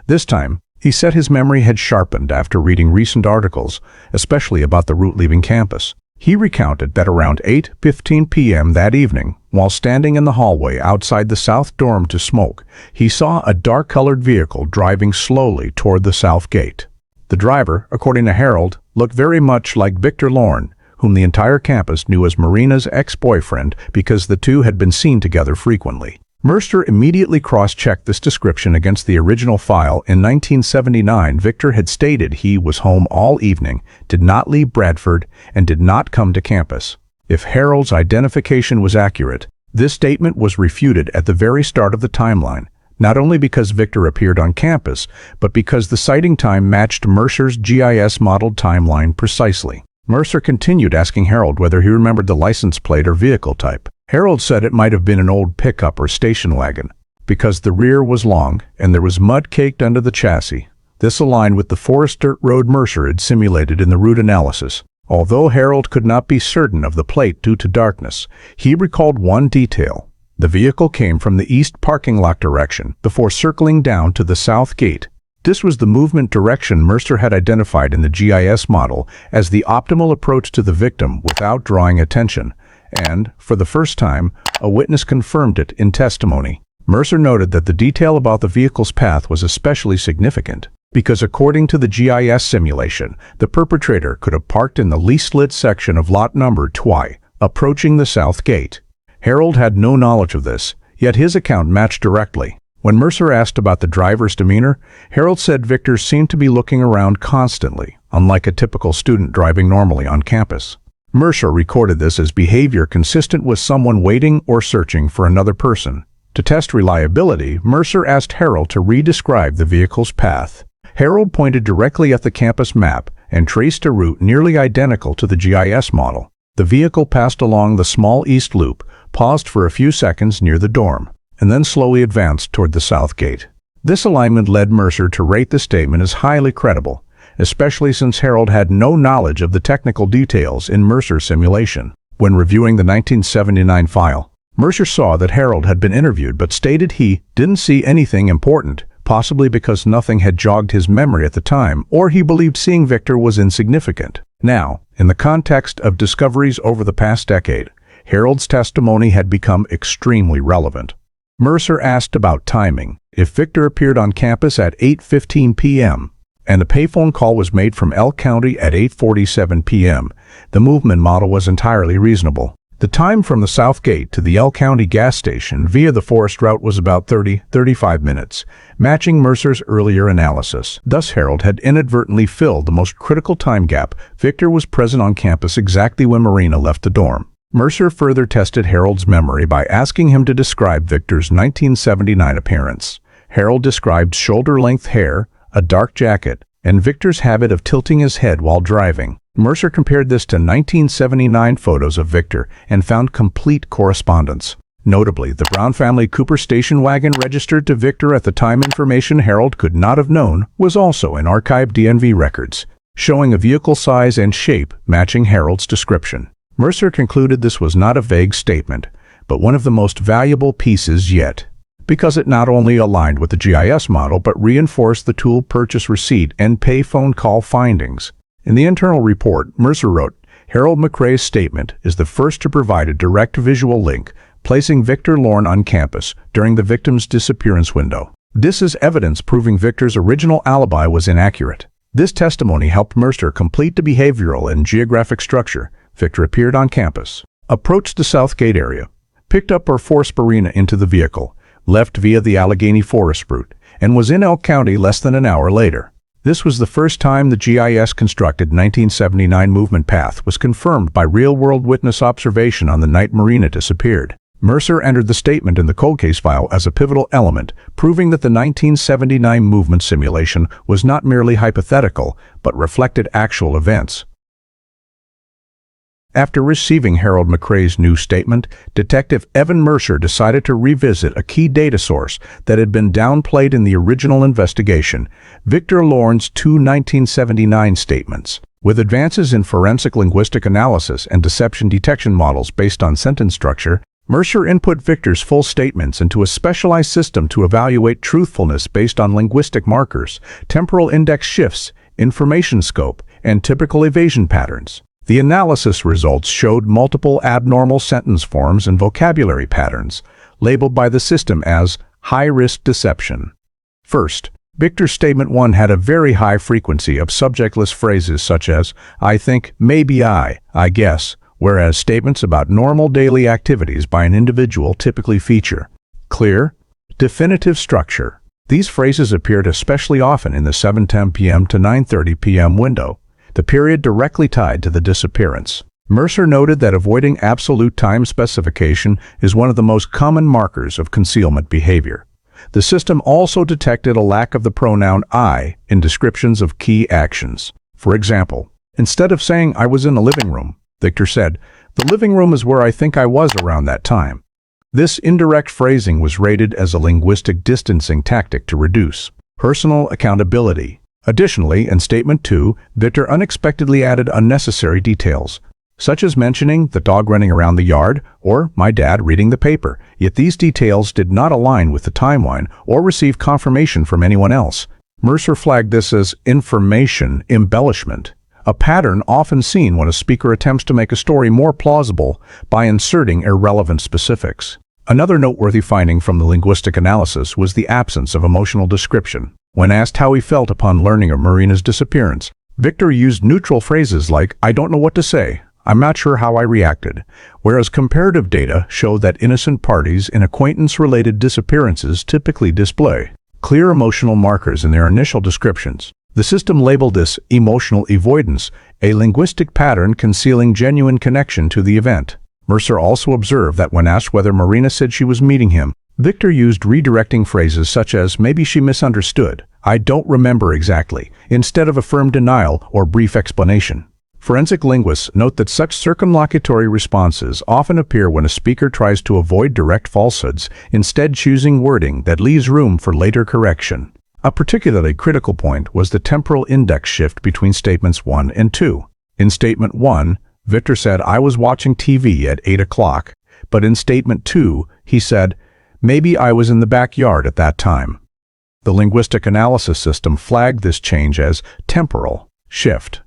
This time, he said his memory had sharpened after reading recent articles, especially about the route leaving campus. He recounted that around 8:15 p.m. that evening, while standing in the hallway outside the south dorm to smoke, he saw a dark-colored vehicle driving slowly toward the south gate. The driver, according to Harold, looked very much like Victor Lorn, whom the entire campus knew as Marina's ex-boyfriend because the two had been seen together frequently. Mercer immediately cross-checked this description against the original file. In 1979, Victor had stated he was home all evening, did not leave Bradford, and did not come to campus. If Harold's identification was accurate, this statement was refuted at the very start of the timeline, not only because Victor appeared on campus, but because the sighting time matched Mercer's GIS modeled timeline precisely. Mercer continued asking Harold whether he remembered the license plate or vehicle type. Harold said it might have been an old pickup or station wagon, because the rear was long and there was mud caked under the chassis. This aligned with the forest dirt road Mercer had simulated in the route analysis. Although Harold could not be certain of the plate due to darkness, he recalled one detail. The vehicle came from the east parking lot direction before circling down to the south gate. This was the movement direction Mercer had identified in the GIS model as the optimal approach to the victim without drawing attention, and, for the first time, a witness confirmed it in testimony. Mercer noted that the detail about the vehicle's path was especially significant, because according to the GIS simulation, the perpetrator could have parked in the least lit section of lot number 2, approaching the south gate. Harold had no knowledge of this, yet his account matched directly. When Mercer asked about the driver's demeanor, Harold said Victor seemed to be looking around constantly, unlike a typical student driving normally on campus. Mercer recorded this as behavior consistent with someone waiting or searching for another person. To test reliability, Mercer asked Harold to re-describe the vehicle's path. Harold pointed directly at the campus map and traced a route nearly identical to the GIS model. The vehicle passed along the small east loop, paused for a few seconds near the dorm, and then slowly advanced toward the south gate. This alignment led Mercer to rate the statement as highly credible. especially since Harold had no knowledge of the technical details in Mercer's simulation. When reviewing the 1979 file, Mercer saw that Harold had been interviewed but stated he didn't see anything important, possibly because nothing had jogged his memory at the time, or he believed seeing Victor was insignificant. Now, in the context of discoveries over the past decade, Harold's testimony had become extremely relevant. Mercer asked about timing. If Victor appeared on campus at 8:15 p.m., and a payphone call was made from Elk County at 8:47 p.m., the movement model was entirely reasonable. The time from the South Gate to the Elk County gas station via the forest route was about 30-35 minutes, matching Mercer's earlier analysis. Thus, Harold had inadvertently filled the most critical time gap. Victor was present on campus exactly when Marina left the dorm. Mercer further tested Harold's memory by asking him to describe Victor's 1979 appearance. Harold described shoulder-length hair, a dark jacket, and Victor's habit of tilting his head while driving. Mercer compared this to 1979 photos of Victor and found complete correspondence. Notably, the Brown family Cooper station wagon registered to Victor at the time, information Harold could not have known, was also in archived DMV records, showing a vehicle size and shape matching Harold's description. Mercer concluded this was not a vague statement, but one of the most valuable pieces yet, because it not only aligned with the GIS model but reinforced the tool purchase receipt and payphone call findings. In the internal report, Mercer wrote, Harold McRae's statement is the first to provide a direct visual link, placing Victor Lorn on campus during the victim's disappearance window. This is evidence proving Victor's original alibi was inaccurate. This testimony helped Mercer complete the behavioral and geographic structure. Victor appeared on campus, approached the South Gate area, picked up or forced Marina into the vehicle, left via the Allegheny Forest route, and was in Elk County less than an hour later. This was the first time the GIS-constructed 1979 movement path was confirmed by real-world witness observation on the night Marina disappeared. Mercer entered the statement in the cold case file as a pivotal element, proving that the 1979 movement simulation was not merely hypothetical, but reflected actual events. After receiving Harold McRae's new statement, Detective Evan Mercer decided to revisit a key data source that had been downplayed in the original investigation, Victor Lorn's two 1979 statements. With advances in forensic linguistic analysis and deception detection models based on sentence structure, Mercer input Victor's full statements into a specialized system to evaluate truthfulness based on linguistic markers, temporal index shifts, information scope, and typical evasion patterns. The analysis results showed multiple abnormal sentence forms and vocabulary patterns, labeled by the system as high-risk deception. First, Victor's Statement 1 had a very high frequency of subjectless phrases such as, I think, maybe I guess, whereas statements about normal daily activities by an individual typically feature clear, definitive structure. These phrases appeared especially often in the 7:10 p.m. to 9:30 p.m. window, the period directly tied to the disappearance. Mercer noted that avoiding absolute time specification is one of the most common markers of concealment behavior. The system also detected a lack of the pronoun I in descriptions of key actions. For example, instead of saying I was in the living room, Victor said, the living room is where I think I was around that time. This indirect phrasing was rated as a linguistic distancing tactic to reduce personal accountability. Additionally, in Statement 2, Victor unexpectedly added unnecessary details, such as mentioning the dog running around the yard or my dad reading the paper, yet these details did not align with the timeline or receive confirmation from anyone else. Mercer flagged this as information embellishment, a pattern often seen when a speaker attempts to make a story more plausible by inserting irrelevant specifics. Another noteworthy finding from the linguistic analysis was the absence of emotional description. When asked how he felt upon learning of Marina's disappearance, Victor used neutral phrases like, I don't know what to say, I'm not sure how I reacted, whereas comparative data show that innocent parties in acquaintance-related disappearances typically display clear emotional markers in their initial descriptions. The system labeled this emotional avoidance, a linguistic pattern concealing genuine connection to the event. Mercer also observed that when asked whether Marina said she was meeting him, Victor used redirecting phrases such as, maybe she misunderstood, I don't remember exactly, instead of a firm denial or brief explanation. Forensic linguists note that such circumlocutory responses often appear when a speaker tries to avoid direct falsehoods, instead choosing wording that leaves room for later correction. A particularly critical point was the temporal index shift between statements 1 and 2. In statement 1, Victor said, "I was watching TV at 8 o'clock," but in statement 2, he said, "Maybe I was in the backyard at that time." The linguistic analysis system flagged this change as temporal shift,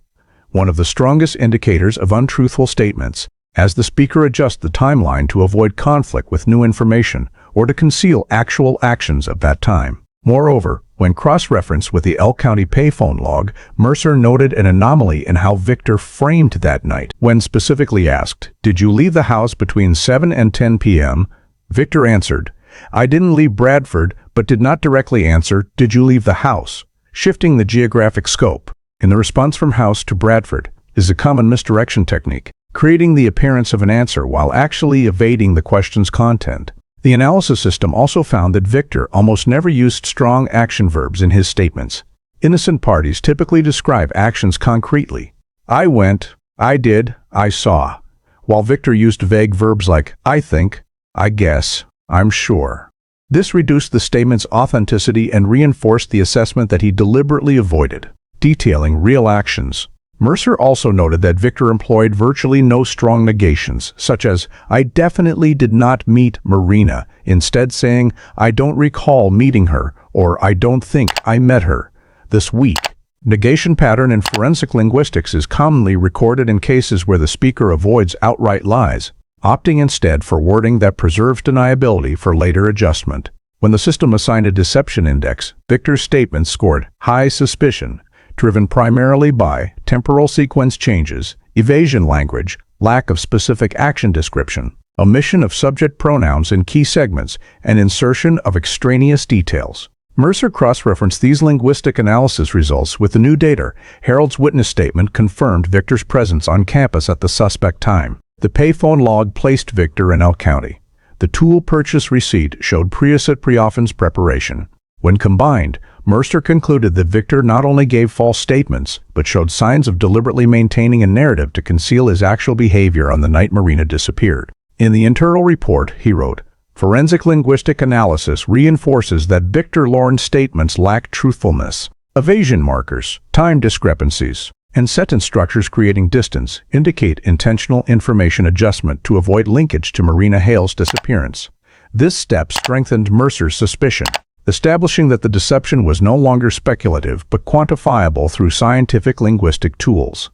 one of the strongest indicators of untruthful statements, as the speaker adjusts the timeline to avoid conflict with new information or to conceal actual actions of that time. Moreover, when cross-referenced with the L County payphone log, Mercer noted an anomaly in how Victor framed that night. When specifically asked, "Did you leave the house between 7 and 10 p.m.?" Victor answered, "I didn't leave Bradford," but did not directly answer, "Did you leave the house?" Shifting the geographic scope in the response from house to Bradford is a common misdirection technique, creating the appearance of an answer while actually evading the question's content. The analysis system also found that Victor almost never used strong action verbs in his statements. Innocent parties typically describe actions concretely. "I went," "I did," "I saw," while Victor used vague verbs like "I think," "I guess," "I'm sure." This reduced the statement's authenticity and reinforced the assessment that he deliberately avoided detailing real actions. Mercer also noted that Victor employed virtually no strong negations, such as, "I definitely did not meet Marina," instead saying, "I don't recall meeting her," or "I don't think I met her." This weak negation pattern in forensic linguistics is commonly recorded in cases where the speaker avoids outright lies, opting instead for wording that preserves deniability for later adjustment. When the system assigned a deception index, Victor's statement scored high suspicion, driven primarily by temporal sequence changes, evasion language, lack of specific action description, omission of subject pronouns in key segments, and insertion of extraneous details. Mercer cross-referenced these linguistic analysis results with the new data. Harold's witness statement confirmed Victor's presence on campus at the suspect time. The payphone log placed Victor in L County. The tool purchase receipt showed pre-Offin's preparation. When combined, Mercer concluded that Victor not only gave false statements, but showed signs of deliberately maintaining a narrative to conceal his actual behavior on the night Marina disappeared. In the internal report, he wrote, "Forensic linguistic analysis reinforces that Victor Lorn's statements lack truthfulness. Evasion markers, time discrepancies, and sentence structures creating distance indicate intentional information adjustment to avoid linkage to Marina Hale's disappearance." This step strengthened Mercer's suspicion, establishing that the deception was no longer speculative but quantifiable through scientific linguistic tools.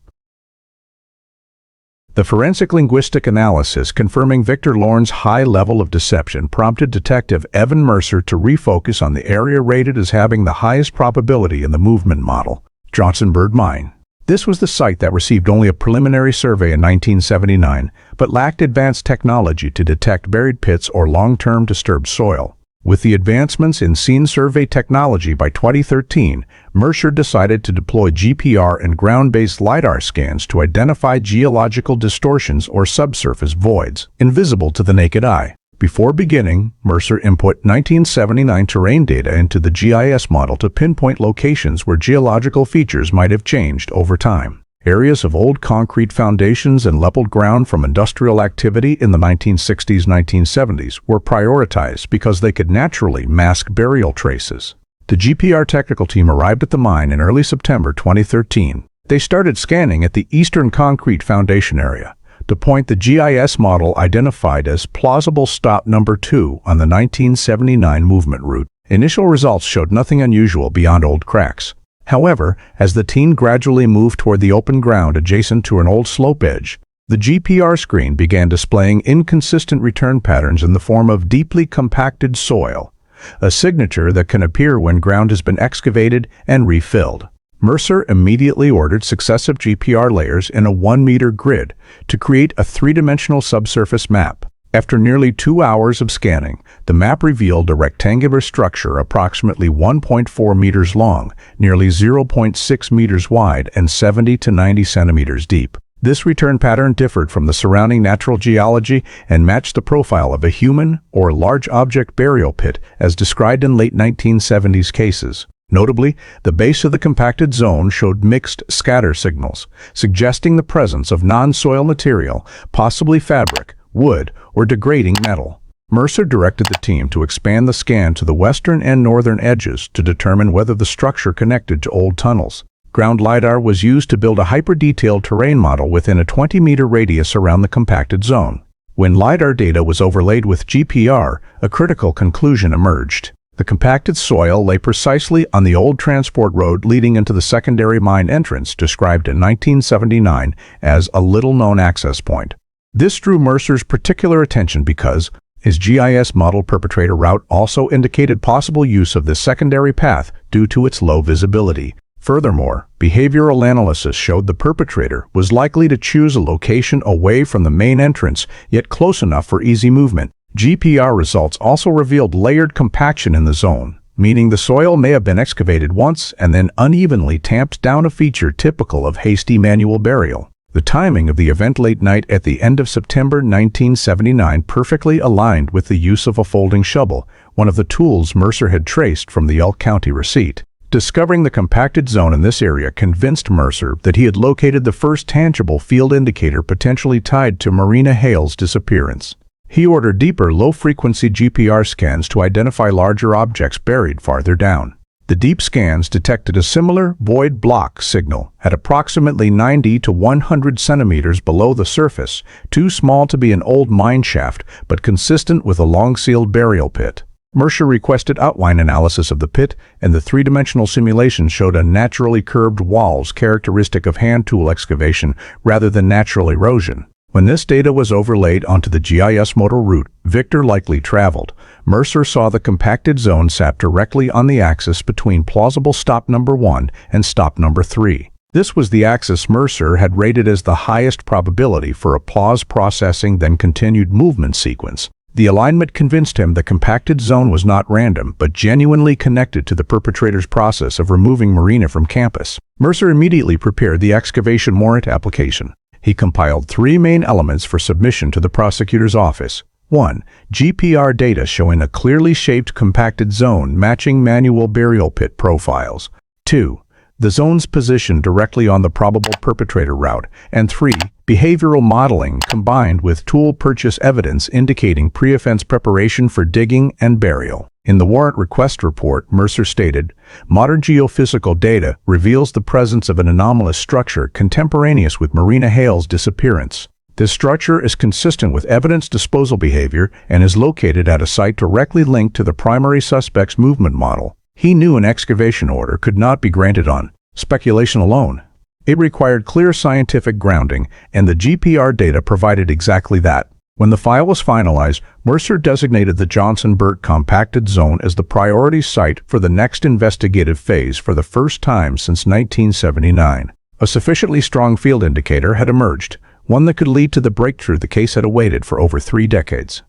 The forensic linguistic analysis confirming Victor Lorn's high level of deception prompted Detective Evan Mercer to refocus on the area rated as having the highest probability in the movement model, Johnsonburg Mine. This was the site that received only a preliminary survey in 1979, but lacked advanced technology to detect buried pits or long-term disturbed soil. With the advancements in scene survey technology by 2013, Mercer decided to deploy GPR and ground-based LiDAR scans to identify geological distortions or subsurface voids, invisible to the naked eye. Before beginning, Mercer input 1979 terrain data into the GIS model to pinpoint locations where geological features might have changed over time. Areas of old concrete foundations and leveled ground from industrial activity in the 1960s-1970s were prioritized because they could naturally mask burial traces. The GPR technical team arrived at the mine in early September 2013. They started scanning at the eastern concrete foundation area, the point the GIS model identified as plausible stop number 2 on the 1979 movement route. Initial results showed nothing unusual beyond old cracks. However, as the team gradually moved toward the open ground adjacent to an old slope edge, the GPR screen began displaying inconsistent return patterns in the form of deeply compacted soil, a signature that can appear when ground has been excavated and refilled. Mercer immediately ordered successive GPR layers in a 1-meter grid to create a three-dimensional subsurface map. After nearly 2 hours of scanning, the map revealed a rectangular structure approximately 1.4 meters long, nearly 0.6 meters wide, and 70 to 90 centimeters deep. This return pattern differed from the surrounding natural geology and matched the profile of a human or large object burial pit as described in late 1970s cases. Notably, the base of the compacted zone showed mixed scatter signals, suggesting the presence of non-soil material, possibly fabric, wood, or degrading metal. Mercer directed the team to expand the scan to the western and northern edges to determine whether the structure connected to old tunnels. Ground LiDAR was used to build a hyper-detailed terrain model within a 20-meter radius around the compacted zone. When LiDAR data was overlaid with GPR, a critical conclusion emerged. The compacted soil lay precisely on the old transport road leading into the secondary mine entrance described in 1979 as a little-known access point. This drew Mercer's particular attention because his GIS model perpetrator route also indicated possible use of this secondary path due to its low visibility. Furthermore, behavioral analysis showed the perpetrator was likely to choose a location away from the main entrance, yet close enough for easy movement. GPR results also revealed layered compaction in the zone, meaning the soil may have been excavated once and then unevenly tamped down, a feature typical of hasty manual burial. The timing of the event, late night at the end of September 1979, perfectly aligned with the use of a folding shovel, one of the tools Mercer had traced from the Elk County receipt. Discovering the compacted zone in this area convinced Mercer that he had located the first tangible field indicator potentially tied to Marina Hale's disappearance. He ordered deeper, low-frequency GPR scans to identify larger objects buried farther down. The deep scans detected a similar void block signal at approximately 90 to 100 centimeters below the surface, too small to be an old mine shaft, but consistent with a long-sealed burial pit. Mercer requested outline analysis of the pit, and the three-dimensional simulation showed unnaturally curved walls characteristic of hand tool excavation rather than natural erosion. When this data was overlaid onto the GIS model route Victor likely traveled, Mercer saw the compacted zone sat directly on the axis between plausible stop number 1 and stop number 3. This was the axis Mercer had rated as the highest probability for a pause processing then continued movement sequence. The alignment convinced him the compacted zone was not random, but genuinely connected to the perpetrator's process of removing Marina from campus. Mercer immediately prepared the excavation warrant application. He compiled 3 main elements for submission to the prosecutor's office. 1. GPR data showing a clearly shaped compacted zone matching manual burial pit profiles. 2. The zone's position directly on the probable perpetrator route. And 3. Behavioral modeling combined with tool purchase evidence indicating pre-offense preparation for digging and burial. In the warrant request report, Mercer stated, "Modern geophysical data reveals the presence of an anomalous structure contemporaneous with Marina Hale's disappearance. This structure is consistent with evidence disposal behavior and is located at a site directly linked to the primary suspect's movement model." He knew an excavation order could not be granted on speculation alone. It required clear scientific grounding, and the GPR data provided exactly that. When the file was finalized, Mercer designated the Johnsonburg compacted zone as the priority site for the next investigative phase for the first time since 1979. A sufficiently strong field indicator had emerged, one that could lead to the breakthrough the case had awaited for over 3 decades.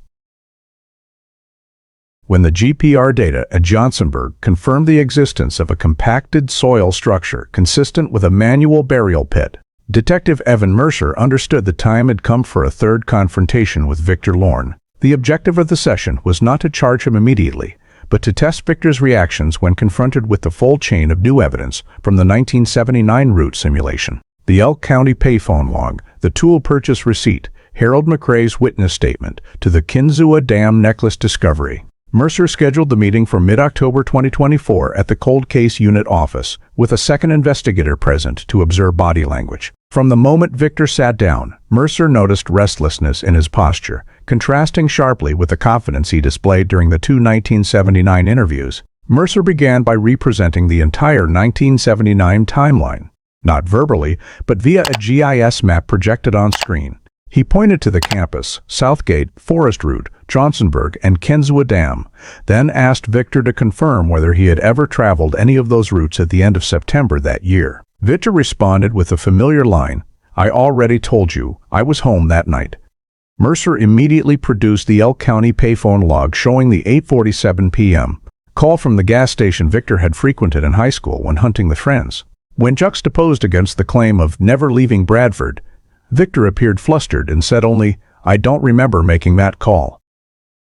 When the GPR data at Johnsonburg confirmed the existence of a compacted soil structure consistent with a manual burial pit, Detective Evan Mercer understood the time had come for a third confrontation with Victor Lorn. The objective of the session was not to charge him immediately, but to test Victor's reactions when confronted with the full chain of new evidence from the 1979 route simulation. The Elk County payphone log, the tool purchase receipt, Harold McRae's witness statement to the Kinzua Dam necklace discovery. Mercer scheduled the meeting for mid-October 2024 at the Cold Case Unit office, with a second investigator present to observe body language. From the moment Victor sat down, Mercer noticed restlessness in his posture, contrasting sharply with the confidence he displayed during the 2 1979 interviews. Mercer began by representing the entire 1979 timeline, not verbally, but via a GIS map projected on screen. He pointed to the campus, Southgate, Forest Route, Johnsonburg, and Kinzua Dam, then asked Victor to confirm whether he had ever traveled any of those routes at the end of September that year. Victor responded with a familiar line, "I already told you, I was home that night." Mercer immediately produced the Elk County payphone log showing the 8:47 p.m. call from the gas station Victor had frequented in high school when hunting with friends. When juxtaposed against the claim of never leaving Bradford, Victor appeared flustered and said only, "I don't remember making that call."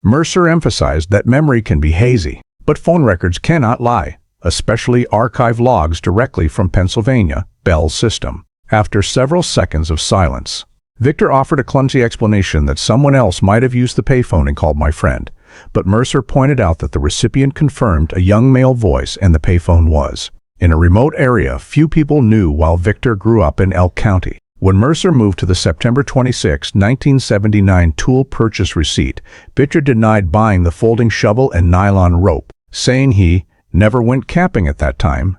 Mercer emphasized that memory can be hazy, but phone records cannot lie, especially archive logs directly from Pennsylvania, Bell's system. After several seconds of silence, Victor offered a clumsy explanation that someone else might have used the payphone and called my friend, but Mercer pointed out that the recipient confirmed a young male voice and the payphone was in a remote area few people knew while Victor grew up in Elk County. When Mercer moved to the September 26, 1979 tool purchase receipt, Victor denied buying the folding shovel and nylon rope, saying he never went camping at that time.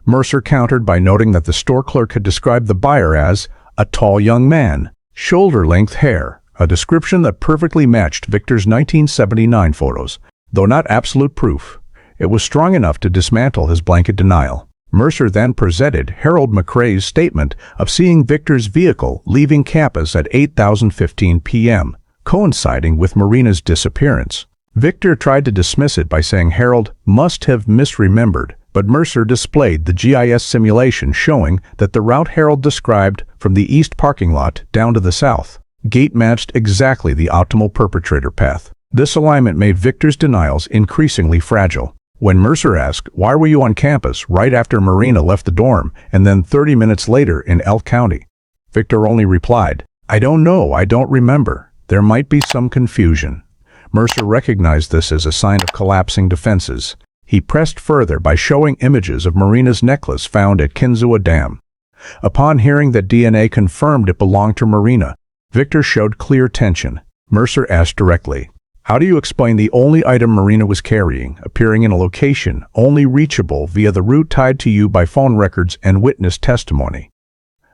Mercer countered by noting that the store clerk had described the buyer as a tall young man, shoulder-length hair, a description that perfectly matched Victor's 1979 photos. Though not absolute proof, it was strong enough to dismantle his blanket denial. Mercer then presented Harold McRae's statement of seeing Victor's vehicle leaving campus at 8:15 p.m., coinciding with Marina's disappearance. Victor tried to dismiss it by saying Harold must have misremembered, but Mercer displayed the GIS simulation showing that the route Harold described from the east parking lot down to the south gate matched exactly the optimal perpetrator path. This alignment made Victor's denials increasingly fragile. When Mercer asked, "Why were you on campus right after Marina left the dorm and then 30 minutes later in Elk County?" Victor only replied, "I don't know, I don't remember. There might be some confusion." Mercer recognized this as a sign of collapsing defenses. He pressed further by showing images of Marina's necklace found at Kinzua Dam. Upon hearing that DNA confirmed it belonged to Marina, Victor showed clear tension. Mercer asked directly, "How do you explain the only item Marina was carrying appearing in a location only reachable via the route tied to you by phone records and witness testimony?"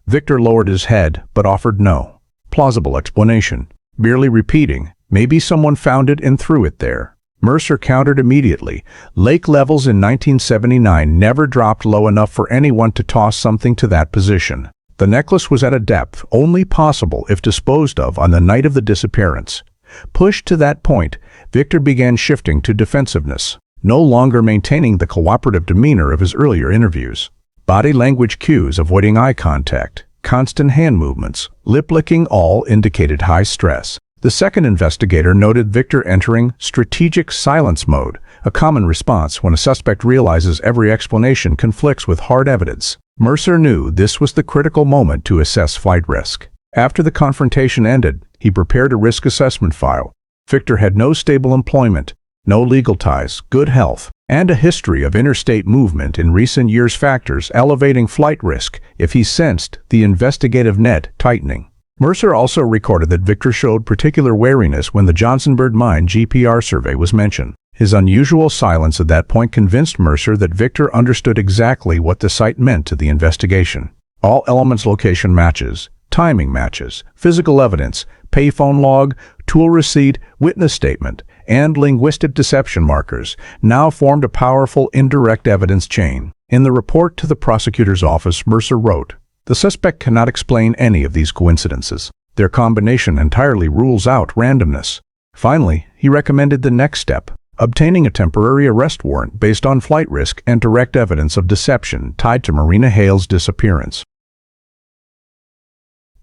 Victor lowered his head but offered no plausible explanation, merely repeating, "Maybe someone found it and threw it there." Mercer countered immediately. Lake levels in 1979 never dropped low enough for anyone to toss something to that position. The necklace was at a depth only possible if disposed of on the night of the disappearance. Pushed to that point, Victor began shifting to defensiveness, no longer maintaining the cooperative demeanor of his earlier interviews. Body language cues avoiding eye contact, constant hand movements, lip-licking all indicated high stress. The second investigator noted Victor entering strategic silence mode, a common response when a suspect realizes every explanation conflicts with hard evidence. Mercer knew this was the critical moment to assess flight risk. After the confrontation ended, he prepared a risk assessment file. Victor had no stable employment, no legal ties, good health, and a history of interstate movement in recent years, factors elevating flight risk if he sensed the investigative net tightening. Mercer also recorded that Victor showed particular wariness when the Johnsonburg Mine GPR survey was mentioned. His unusual silence at that point convinced Mercer that Victor understood exactly what the site meant to the investigation. All elements, location matches, timing matches, physical evidence, payphone log, tool receipt, witness statement, and linguistic deception markers now formed a powerful indirect evidence chain. In the report to the prosecutor's office, Mercer wrote, "The suspect cannot explain any of these coincidences. Their combination entirely rules out randomness." Finally, he recommended the next step, obtaining a temporary arrest warrant based on flight risk and direct evidence of deception tied to Marina Hale's disappearance.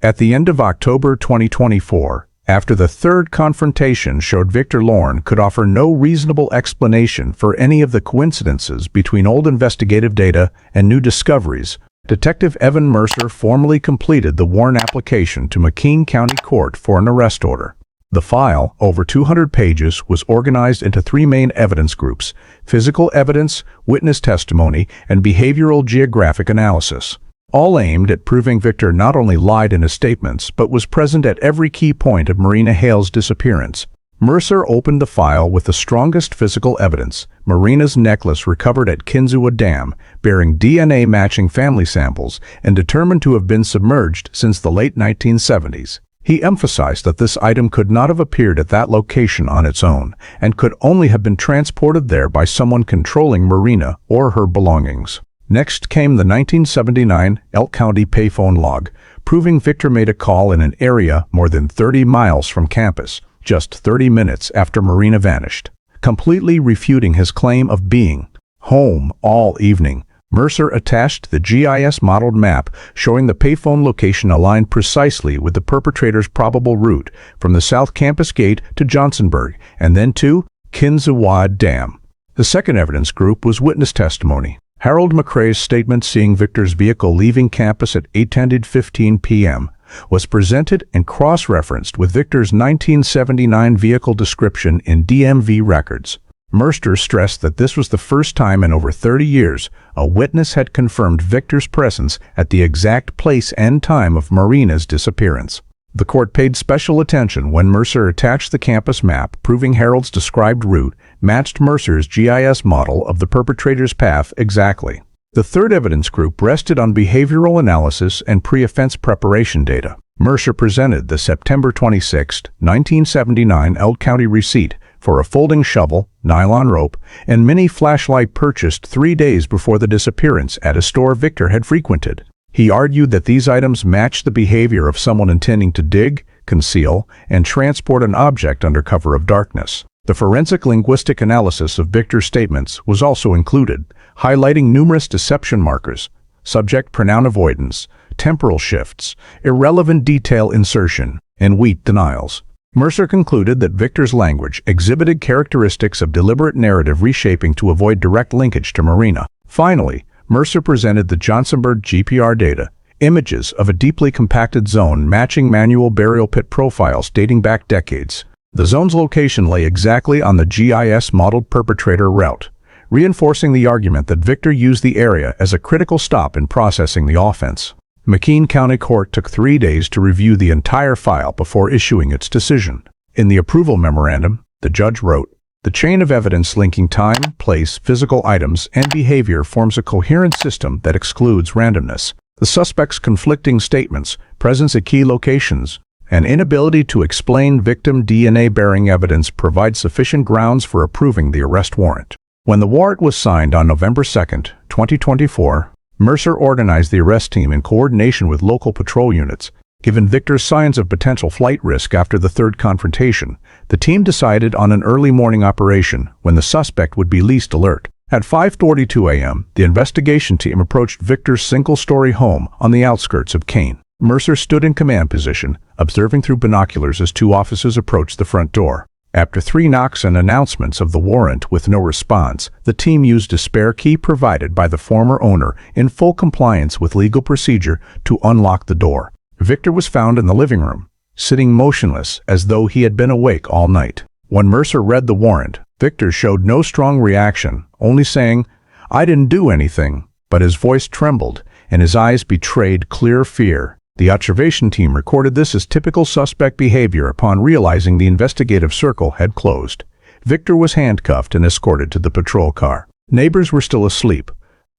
At the end of October 2024, after the third confrontation showed Victor Lorn could offer no reasonable explanation for any of the coincidences between old investigative data and new discoveries, Detective Evan Mercer formally completed the warrant application to McKean County Court for an arrest order. The file, over 200 pages, was organized into three main evidence groups: physical evidence, witness testimony, and behavioral geographic analysis, all aimed at proving Victor not only lied in his statements but was present at every key point of Marina Hale's disappearance. Mercer opened the file with the strongest physical evidence, Marina's necklace recovered at Kinzua Dam, bearing DNA matching family samples and determined to have been submerged since the late 1970s. He emphasized that this item could not have appeared at that location on its own, and could only have been transported there by someone controlling Marina or her belongings. Next came the 1979 Elk County payphone log, proving Victor made a call in an area more than 30 miles from campus, just 30 minutes after Marina vanished, completely refuting his claim of being home all evening. Mercer attached the GIS-modeled map showing the payphone location aligned precisely with the perpetrator's probable route from the South Campus Gate to Johnsonburg and then to Kinzua Dam. The second evidence group was witness testimony. Harold McRae's statement seeing Victor's vehicle leaving campus at 8:15 p.m., was presented and cross-referenced with Victor's 1979 vehicle description in DMV records. Mercer stressed that this was the first time in over 30 years a witness had confirmed Victor's presence at the exact place and time of Marina's disappearance. The court paid special attention when Mercer attached the campus map proving Harold's described route matched Mercer's GIS model of the perpetrator's path exactly. The third evidence group rested on behavioral analysis and pre-offense preparation data. Mercer presented the September 26, 1979 Elk County receipt for a folding shovel, nylon rope, and mini flashlight purchased 3 days before the disappearance at a store Victor had frequented. He argued that these items matched the behavior of someone intending to dig, conceal, and transport an object under cover of darkness. The forensic linguistic analysis of Victor's statements was also included, highlighting numerous deception markers, subject pronoun avoidance, temporal shifts, irrelevant detail insertion, and weak denials. Mercer concluded that Victor's language exhibited characteristics of deliberate narrative reshaping to avoid direct linkage to Marina. Finally, Mercer presented the Johnsonburg GPR data, images of a deeply compacted zone matching manual burial pit profiles dating back decades. The zone's location lay exactly on the GIS-modeled perpetrator route, reinforcing the argument that Victor used the area as a critical stop in processing the offense. McKean County Court took 3 days to review the entire file before issuing its decision. In the approval memorandum, the judge wrote, "The chain of evidence linking time, place, physical items, and behavior forms a coherent system that excludes randomness. The suspect's conflicting statements, presence at key locations, and inability to explain victim DNA-bearing evidence provide sufficient grounds for approving the arrest warrant." When the warrant was signed on November 2, 2024, Mercer organized the arrest team in coordination with local patrol units. Given Victor's signs of potential flight risk after the third confrontation, the team decided on an early morning operation when the suspect would be least alert. At 5:42 a.m., the investigation team approached Victor's single-story home on the outskirts of Kane. Mercer stood in command position, observing through binoculars as 2 officers approached the front door. After 3 knocks and announcements of the warrant with no response, the team used a spare key provided by the former owner in full compliance with legal procedure to unlock the door. Victor was found in the living room, sitting motionless as though he had been awake all night. When Mercer read the warrant, Victor showed no strong reaction, only saying, "I didn't do anything," but his voice trembled and his eyes betrayed clear fear. The observation team recorded this as typical suspect behavior upon realizing the investigative circle had closed. Victor was handcuffed and escorted to the patrol car. Neighbors were still asleep,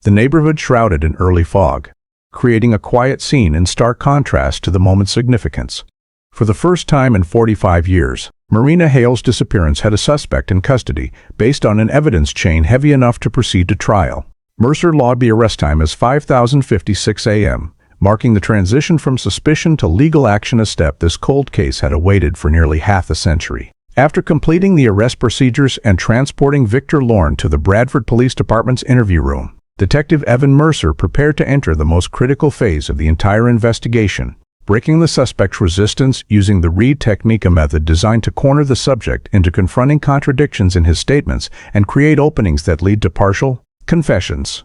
the neighborhood shrouded in early fog, creating a quiet scene in stark contrast to the moment's significance. For the first time in 45 years, Marina Hale's disappearance had a suspect in custody based on an evidence chain heavy enough to proceed to trial. Mercer logged the arrest time as 5:56 a.m., marking the transition from suspicion to legal action, a step this cold case had awaited for nearly half a century. After completing the arrest procedures and transporting Victor Lorn to the Bradford Police Department's interview room, Detective Evan Mercer prepared to enter the most critical phase of the entire investigation, breaking the suspect's resistance using the Reed technique, a method designed to corner the subject into confronting contradictions in his statements and create openings that lead to partial confessions.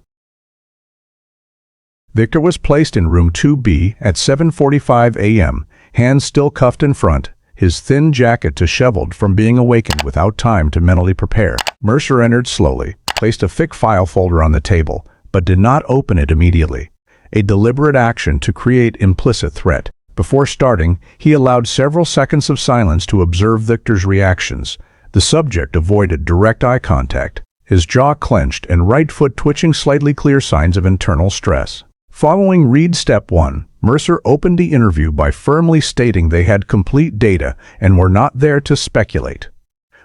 Victor was placed in room 2B at 7:45 a.m., hands still cuffed in front, his thin jacket disheveled from being awakened without time to mentally prepare. Mercer entered slowly, placed a thick file folder on the table, but did not open it immediately, a deliberate action to create implicit threat. Before starting, he allowed several seconds of silence to observe Victor's reactions. The subject avoided direct eye contact, his jaw clenched and right foot twitching, slightly clear signs of internal stress. Following Reed Step 1, Mercer opened the interview by firmly stating they had complete data and were not there to speculate.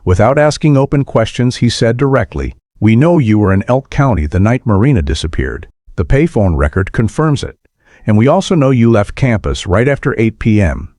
Without asking open questions, he said directly, "We know you were in Elk County the night Marina disappeared. The payphone record confirms it. And we also know you left campus right after 8 p.m.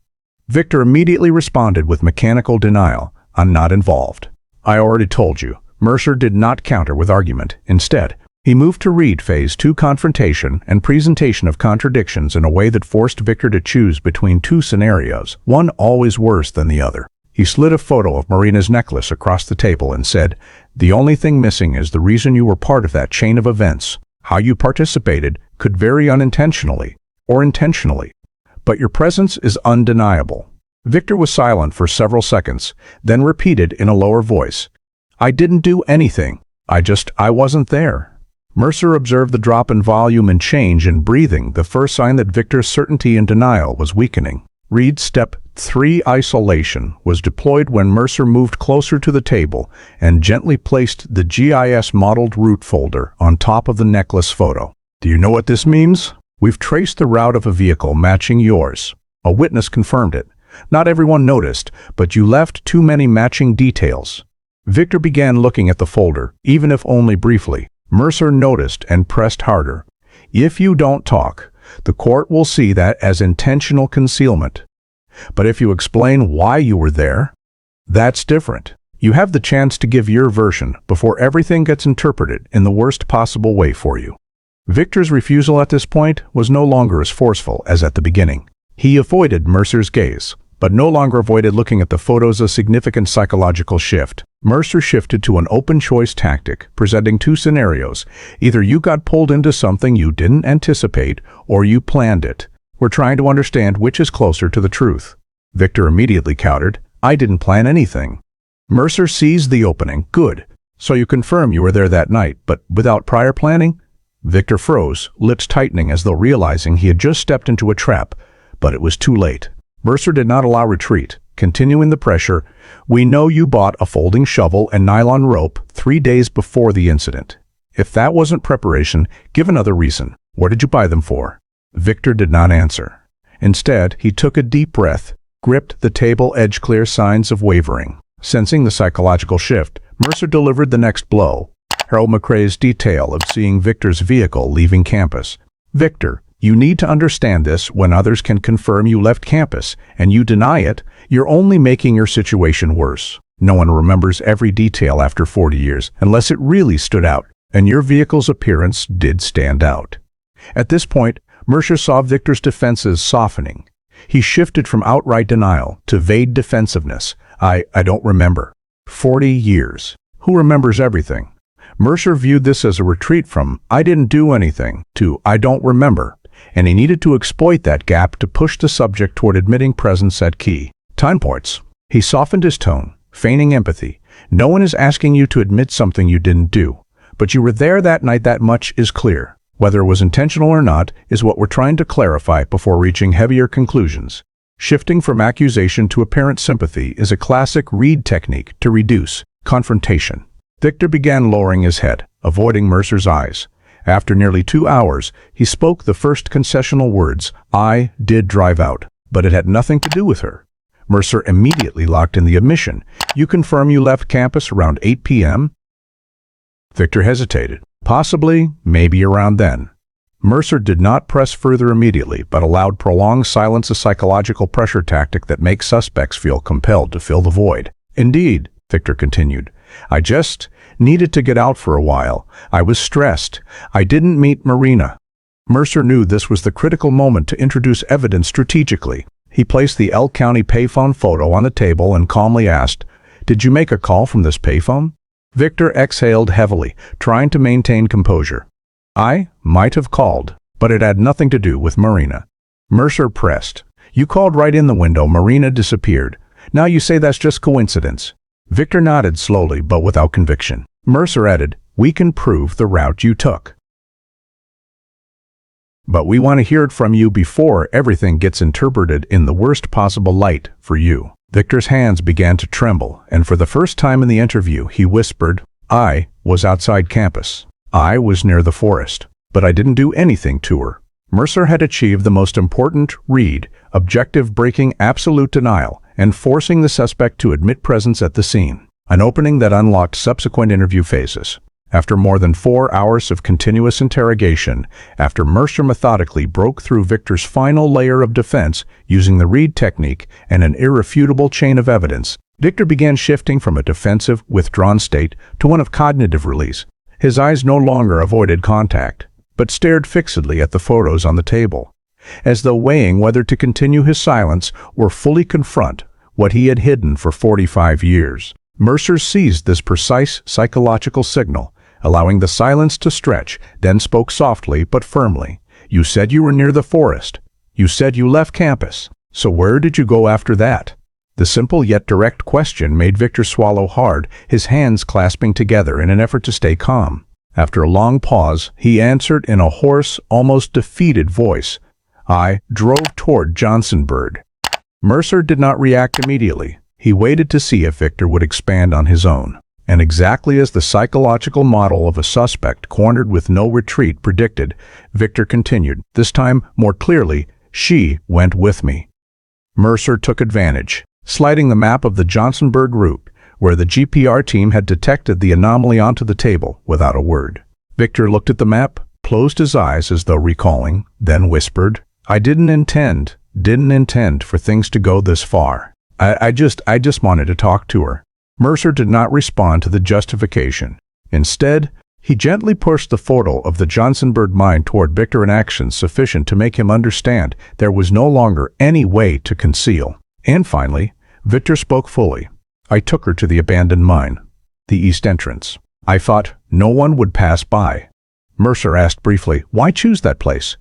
Victor immediately responded with mechanical denial, "I'm not involved." "I already told you." Mercer did not counter with argument. Instead, he moved to Reed Phase 2 confrontation and presentation of contradictions in a way that forced Victor to choose between 2 scenarios, one always worse than the other. He slid a photo of Marina's necklace across the table and said, "The only thing missing is the reason you were part of that chain of events. How you participated could vary unintentionally or intentionally, but your presence is undeniable." Victor was silent for several seconds, then repeated in a lower voice, "I didn't do anything. I wasn't there." Mercer observed the drop in volume and change in breathing, the first sign that Victor's certainty and denial was weakening. Read Step 3 Isolation was deployed when Mercer moved closer to the table and gently placed the GIS modeled route folder on top of the necklace photo. "Do you know what this means? We've traced the route of a vehicle matching yours. A witness confirmed it. Not everyone noticed, but you left too many matching details." Victor began looking at the folder, even if only briefly. Mercer noticed and pressed harder. "If you don't talk, the court will see that as intentional concealment. But if you explain why you were there, that's different. You have the chance to give your version before everything gets interpreted in the worst possible way for you." Victor's refusal at this point was no longer as forceful as at the beginning. He avoided Mercer's gaze, but no longer avoided looking at the photos. A significant psychological shift. Mercer shifted to an open-choice tactic, presenting two scenarios. Either you got pulled into something you didn't anticipate, or you planned it. We're trying to understand which is closer to the truth. Victor immediately countered, "I didn't plan anything." Mercer seized the opening. "Good. So you confirm you were there that night, but without prior planning?" Victor froze, lips tightening as though realizing he had just stepped into a trap, but it was too late. Mercer did not allow retreat, continuing the pressure. "We know you bought a folding shovel and nylon rope 3 days before the incident. If that wasn't preparation, give another reason. What did you buy them for?" Victor did not answer. Instead, he took a deep breath, gripped the table edge, clear signs of wavering. Sensing the psychological shift, Mercer delivered the next blow. Harold McCrae's detail of seeing Victor's vehicle leaving campus. "Victor, you need to understand this. When others can confirm you left campus and you deny it, you're only making your situation worse. No one remembers every detail after 40 years unless it really stood out, and your vehicle's appearance did stand out." At this point, Mercer saw Victor's defenses softening. He shifted from outright denial to vague defensiveness. I don't remember." 40 years. Who remembers everything? Mercer viewed this as a retreat from "I didn't do anything" to "I don't remember," and he needed to exploit that gap to push the subject toward admitting presence at key time points. He softened his tone, feigning empathy. "No one is asking you to admit something you didn't do, but you were there that night. That much is clear. Whether it was intentional or not is what we're trying to clarify before reaching heavier conclusions." Shifting from accusation to apparent sympathy is a classic Reed technique to reduce confrontation. Victor began lowering his head, avoiding Mercer's eyes. After nearly 2 hours, he spoke the first concessional words. "I did drive out, but it had nothing to do with her." Mercer immediately locked in the admission. "You confirm you left campus around 8 p.m.? Victor hesitated. "Possibly, maybe around then." Mercer did not press further immediately, but allowed prolonged silence, a psychological pressure tactic that makes suspects feel compelled to fill the void. "Indeed," Victor continued, "I just needed to get out for a while. I was stressed. I didn't meet Marina." Mercer knew this was the critical moment to introduce evidence strategically. He placed the Elk County payphone photo on the table and calmly asked, "Did you make a call from this payphone?" Victor exhaled heavily, trying to maintain composure. "I might have called, but it had nothing to do with Marina." Mercer pressed. "You called right in the window. Marina disappeared. Now you say that's just coincidence." Victor nodded slowly but without conviction. Mercer added, "We can prove the route you took, but we want to hear it from you before everything gets interpreted in the worst possible light for you." Victor's hands began to tremble, and for the first time in the interview, he whispered, "I was outside campus. I was near the forest, but I didn't do anything to her." Mercer had achieved the most important read, objective, breaking absolute denial and forcing the suspect to admit presence at the scene, an opening that unlocked subsequent interview phases. After more than 4 hours of continuous interrogation, after Mercer methodically broke through Victor's final layer of defense using the Reed technique and an irrefutable chain of evidence, Victor began shifting from a defensive, withdrawn state to one of cognitive release. His eyes no longer avoided contact, but stared fixedly at the photos on the table, as though weighing whether to continue his silence or fully confront what he had hidden for 45 years. Mercer seized this precise psychological signal, allowing the silence to stretch, then spoke softly but firmly. "You said you were near the forest. You said you left campus. So where did you go after that? The simple yet direct question made Victor swallow hard, his hands clasping together in an effort to stay calm. After a long pause, he answered in a hoarse, almost defeated voice, I drove toward Johnsonburg. Mercer did not react immediately. He waited to see if Victor would expand on his own. And exactly as the psychological model of a suspect cornered with no retreat predicted, Victor continued, this time more clearly, she went with me. Mercer took advantage, sliding the map of the Johnsonburg route, where the GPR team had detected the anomaly onto the table without a word. Victor looked at the map, closed his eyes as though recalling, then whispered, I didn't intend for things to go this far. I just wanted to talk to her. Mercer did not respond to the justification. Instead, he gently pushed the photo of the Johnsonburg mine toward Victor in action sufficient to make him understand there was no longer any way to conceal. And finally, Victor spoke fully. I took her to the abandoned mine, the east entrance. I thought no one would pass by. Mercer asked briefly, why choose that place?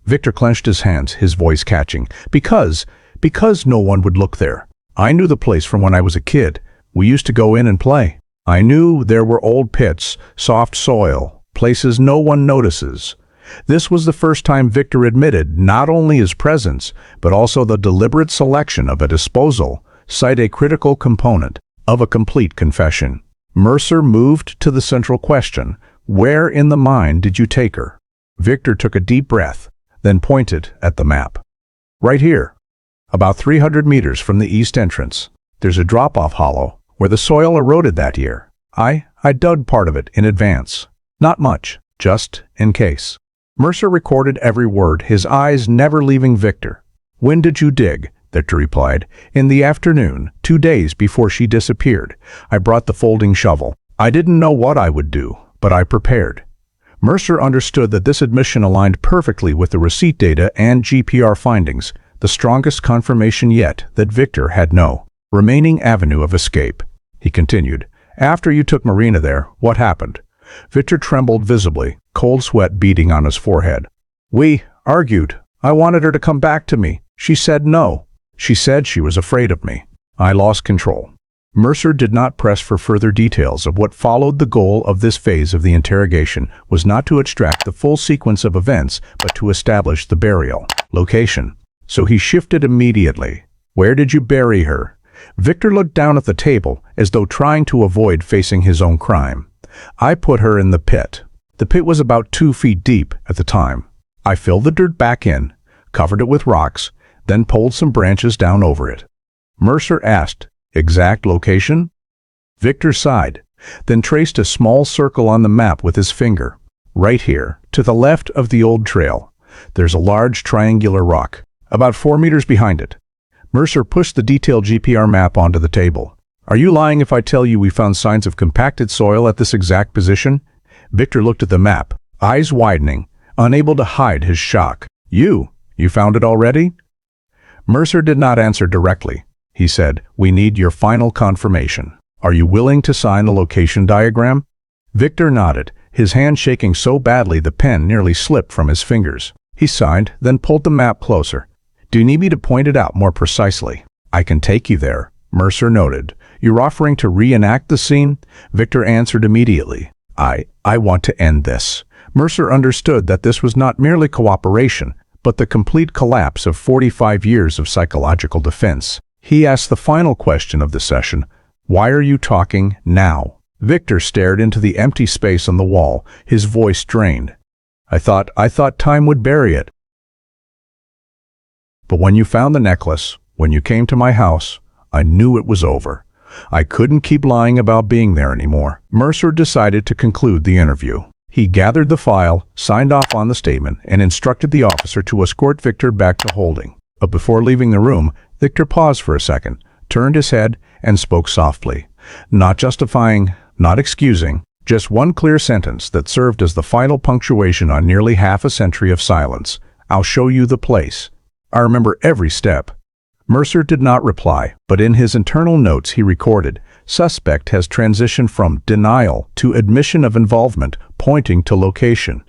Victor clenched his hands, his voice catching. Because no one would look there. I knew the place from when I was a kid. We used to go in and play. I knew there were old pits, soft soil, places no one notices. This was the first time Victor admitted not only his presence, but also the deliberate selection of a disposal site, a critical component of a complete confession. Mercer moved to the central question, where in the mine did you take her? Victor took a deep breath, then pointed at the map. Right here, about 300 meters from the east entrance, there's a drop-off hollow where the soil eroded that year. I dug part of it in advance. Not much, just in case. Mercer recorded every word, his eyes never leaving Victor. When did you dig? Victor replied. In the afternoon, 2 days before she disappeared. I brought the folding shovel. I didn't know what I would do, but I prepared. Mercer understood that this admission aligned perfectly with the receipt data and GPR findings, the strongest confirmation yet that Victor had no remaining avenue of escape. He continued, after you took Marina there, what happened? Victor trembled visibly, cold sweat beading on his forehead. We argued. I wanted her to come back to me. She said no. She said she was afraid of me. I lost control. Mercer did not press for further details of what followed. The goal of this phase of the interrogation was not to extract the full sequence of events, but to establish the burial location. So he shifted immediately. Where did you bury her? Victor looked down at the table as though trying to avoid facing his own crime. I put her in the pit. The pit was about 2 feet deep at the time. I filled the dirt back in, covered it with rocks, then pulled some branches down over it. Mercer asked, exact location? Victor sighed, then traced a small circle on the map with his finger. Right here, to the left of the old trail, there's a large triangular rock, about 4 meters behind it. Mercer pushed the detailed GPR map onto the table. Are you lying if I tell you we found signs of compacted soil at this exact position? Victor looked at the map, eyes widening, unable to hide his shock. You found it already? Mercer did not answer directly. He said, we need your final confirmation. Are you willing to sign the location diagram? Victor nodded, his hand shaking so badly the pen nearly slipped from his fingers. He signed, then pulled the map closer. Do you need me to point it out more precisely? I can take you there, Mercer noted. You're offering to reenact the scene? Victor answered immediately. I want to end this. Mercer understood that this was not merely cooperation, but the complete collapse of 45 years of psychological defense. He asked the final question of the session, why are you talking now? Victor stared into the empty space on the wall, his voice strained. I thought time would bury it. But when you found the necklace, when you came to my house, I knew it was over. I couldn't keep lying about being there anymore. Mercer decided to conclude the interview. He gathered the file, signed off on the statement, and instructed the officer to escort Victor back to holding. But before leaving the room, Victor paused for a second, turned his head, and spoke softly. Not justifying, not excusing, just one clear sentence that served as the final punctuation on nearly half a century of silence. I'll show you the place. I remember every step. Mercer did not reply, but in his internal notes he recorded, suspect has transitioned from denial to admission of involvement, pointing to location.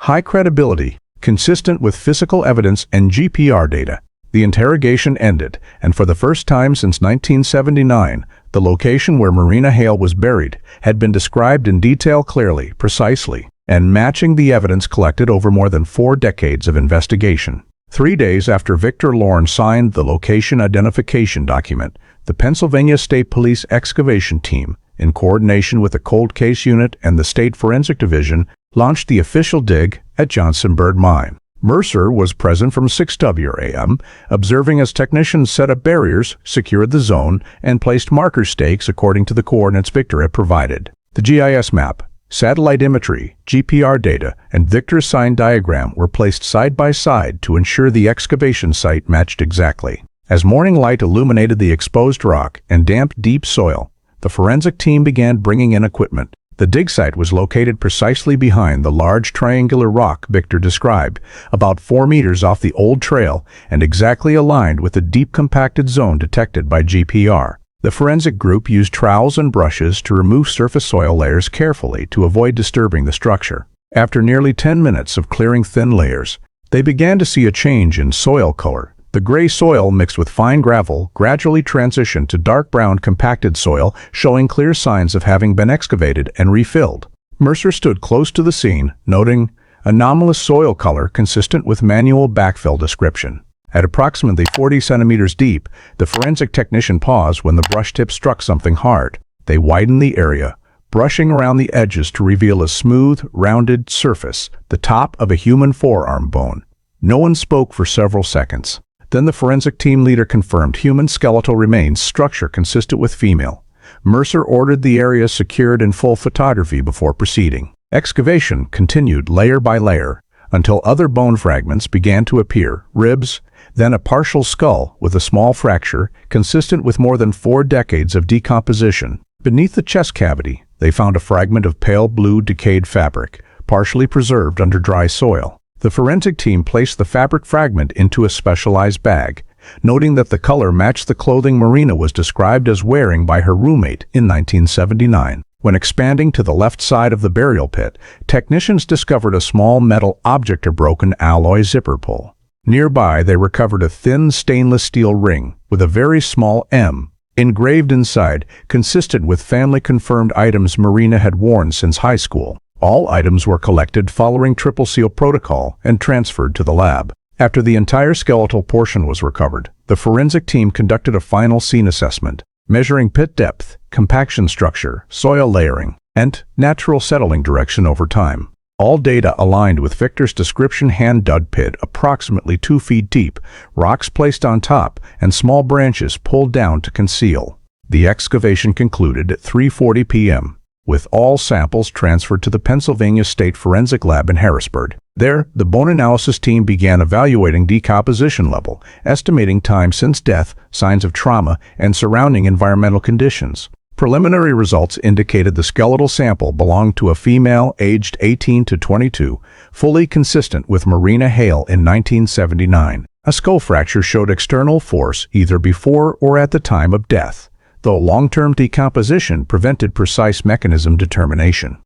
High credibility, consistent with physical evidence and GPR data. The interrogation ended, and for the first time since 1979, the location where Marina Hale was buried had been described in detail clearly, precisely, and matching the evidence collected over more than 4 decades of investigation. 3 days after Victor Lorn signed the location identification document, the Pennsylvania State Police excavation team, in coordination with the Cold Case Unit and the State Forensic Division, launched the official dig at Johnson Bird Mine. Mercer was present from 6 a.m., observing as technicians set up barriers, secured the zone, and placed marker stakes according to the coordinates Victor had provided. The GIS map, satellite imagery, GPR data, and Victor's sign diagram were placed side by side to ensure the excavation site matched exactly. As morning light illuminated the exposed rock and damp, deep soil, the forensic team began bringing in equipment. The dig site was located precisely behind the large triangular rock Victor described, about 4 meters off the old trail and exactly aligned with the deep compacted zone detected by GPR. The forensic group used trowels and brushes to remove surface soil layers carefully to avoid disturbing the structure. After nearly 10 minutes of clearing thin layers, they began to see a change in soil color. The gray soil mixed with fine gravel gradually transitioned to dark brown compacted soil, showing clear signs of having been excavated and refilled. Mercer stood close to the scene, noting anomalous soil color consistent with manual backfill description. At approximately 40 centimeters deep, the forensic technician paused when the brush tip struck something hard. They widened the area, brushing around the edges to reveal a smooth, rounded surface, the top of a human forearm bone. No one spoke for several seconds. Then the forensic team leader confirmed human skeletal remains, structure consistent with female. Mercer ordered the area secured in full photography before proceeding. Excavation continued layer by layer until other bone fragments began to appear, ribs, then a partial skull with a small fracture consistent with more than 4 decades of decomposition. Beneath the chest cavity, they found a fragment of pale blue decayed fabric, partially preserved under dry soil. The forensic team placed the fabric fragment into a specialized bag, noting that the color matched the clothing Marina was described as wearing by her roommate in 1979. When expanding to the left side of the burial pit, technicians discovered a small metal object, a broken alloy zipper pull. Nearby, they recovered a thin stainless steel ring with a very small M engraved inside, consistent with family-confirmed items Marina had worn since high school. All items were collected following triple seal protocol and transferred to the lab. After the entire skeletal portion was recovered, the forensic team conducted a final scene assessment, measuring pit depth, compaction structure, soil layering, and natural settling direction over time. All data aligned with Victor's description: hand-dug pit approximately 2 feet deep, rocks placed on top, and small branches pulled down to conceal. The excavation concluded at 3:40 p.m. with all samples transferred to the Pennsylvania State Forensic Lab in Harrisburg. There, the bone analysis team began evaluating decomposition level, estimating time since death, signs of trauma, and surrounding environmental conditions. Preliminary results indicated the skeletal sample belonged to a female aged 18 to 22, fully consistent with Marina Hale in 1979. A skull fracture showed external force either before or at the time of death, though long-term decomposition prevented precise mechanism determination.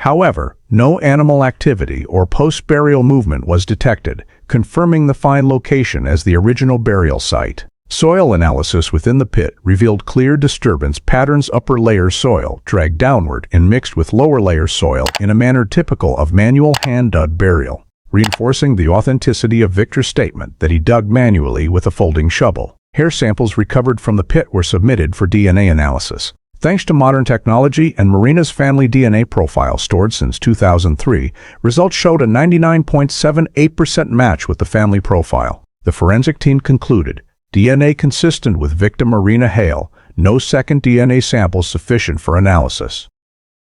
However, no animal activity or post-burial movement was detected, confirming the find location as the original burial site. Soil analysis within the pit revealed clear disturbance patterns: upper layer soil dragged downward and mixed with lower layer soil in a manner typical of manual hand-dug burial, reinforcing the authenticity of Victor's statement that he dug manually with a folding shovel. Hair samples recovered from the pit were submitted for DNA analysis. Thanks to modern technology and Marina's family DNA profile stored since 2003, results showed a 99.78% match with the family profile. The forensic team concluded DNA consistent with victim Marina Hale, no second DNA samples sufficient for analysis.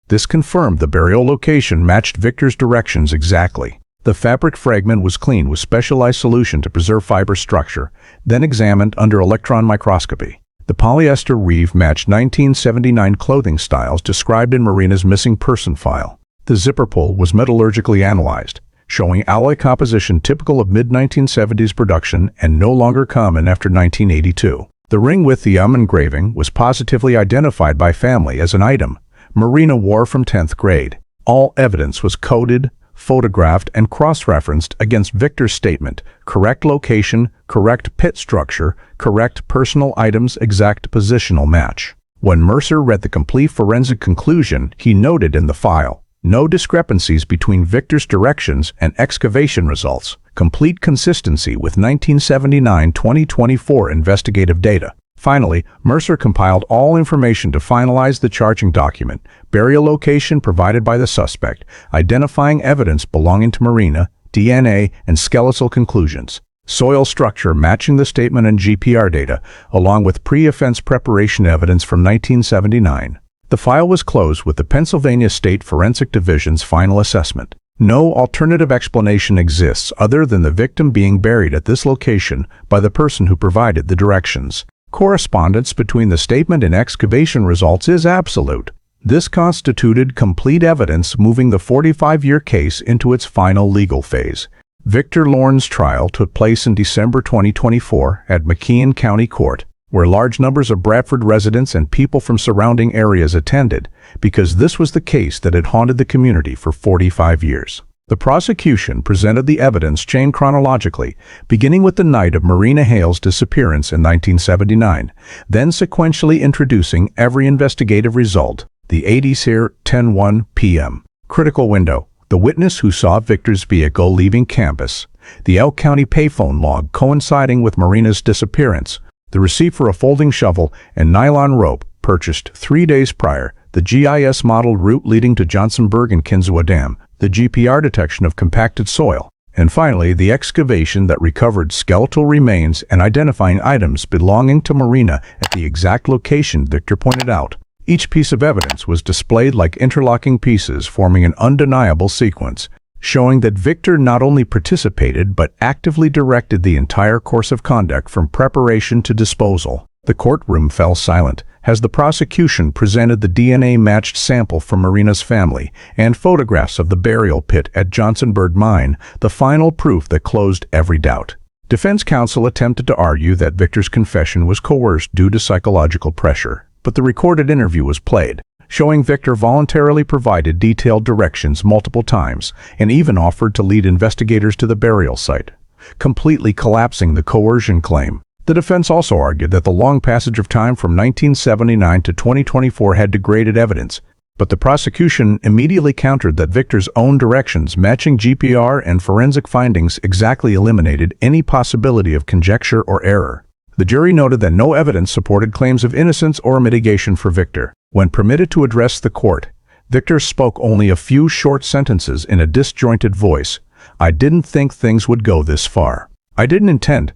This confirmed the burial location matched Victor's directions exactly. The fabric fragment was cleaned with specialized solution to preserve fiber structure, then examined under electron microscopy. The polyester weave matched 1979 clothing styles described in Marina's missing person file. The zipper pull was metallurgically analyzed, showing alloy composition typical of mid-1970s production and no longer common after 1982. The ring with the engraving was positively identified by family as an item Marina wore from 10th grade. All evidence was coded, photographed, and cross-referenced against Victor's statement: correct location, correct pit structure, correct personal items, exact positional match. When Mercer read the complete forensic conclusion, he noted in the file, no discrepancies between Victor's directions and excavation results, complete consistency with 1979-2024 investigative data. Finally, Mercer compiled all information to finalize the charging document: burial location provided by the suspect, identifying evidence belonging to Marina, DNA, and skeletal conclusions, soil structure matching the statement and GPR data, along with pre-offense preparation evidence from 1979. The file was closed with the Pennsylvania State Forensic Division's final assessment. No alternative explanation exists other than the victim being buried at this location by the person who provided the directions. Correspondence between the statement and excavation results is absolute. This constituted complete evidence, moving the 45-year case into its final legal phase. Victor Lorn's trial took place in December 2024 at McKean County Court, where large numbers of Bradford residents and people from surrounding areas attended, because this was the case that had haunted the community for 45 years. The prosecution presented the evidence chain chronologically, beginning with the night of Marina Hale's disappearance in 1979, then sequentially introducing every investigative result. The 80s here, 10:01 p.m. Critical window: the witness who saw Victor's vehicle leaving campus, the Elk County payphone log coinciding with Marina's disappearance, the receipt for a folding shovel and nylon rope purchased 3 days prior, the GIS-modeled route leading to Johnsonburg and Kinzua Dam, the GPR detection of compacted soil, and finally the excavation that recovered skeletal remains and identifying items belonging to Marina at the exact location Victor pointed out. Each piece of evidence was displayed like interlocking pieces, forming an undeniable sequence, showing that Victor not only participated but actively directed the entire course of conduct from preparation to disposal. The courtroom fell silent as the prosecution presented the DNA-matched sample from Marina's family and photographs of the burial pit at Johnsonburg Mine, the final proof that closed every doubt. Defense counsel attempted to argue that Victor's confession was coerced due to psychological pressure, but the recorded interview was played, showing Victor voluntarily provided detailed directions multiple times and even offered to lead investigators to the burial site, completely collapsing the coercion claim. The defense also argued that the long passage of time from 1979 to 2024 had degraded evidence, but the prosecution immediately countered that Victor's own directions, matching GPR and forensic findings, exactly eliminated any possibility of conjecture or error. The jury noted that no evidence supported claims of innocence or mitigation for Victor. When permitted to address the court, Victor spoke only a few short sentences in a disjointed voice. "I didn't think things would go this far. I didn't intend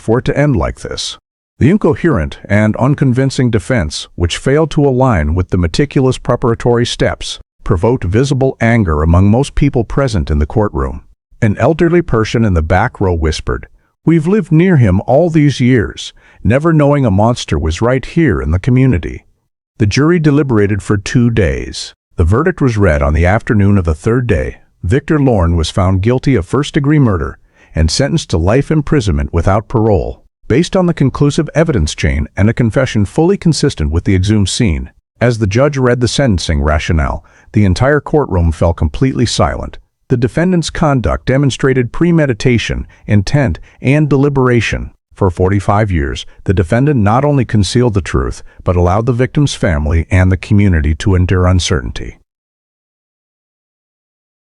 for it to end like this." The incoherent and unconvincing defense, which failed to align with the meticulous preparatory steps, provoked visible anger among most people present in the courtroom. An elderly person in the back row whispered, "We've lived near him all these years, never knowing a monster was right here in the community." The jury deliberated for 2 days. The verdict was read on the afternoon of the third day. Victor Lorn was found guilty of first-degree murder and sentenced to life imprisonment without parole, based on the conclusive evidence chain and a confession fully consistent with the exhumed scene. As the judge read the sentencing rationale, the entire courtroom fell completely silent. The defendant's conduct demonstrated premeditation, intent, and deliberation. For 45 years, the defendant not only concealed the truth, but allowed the victim's family and the community to endure uncertainty.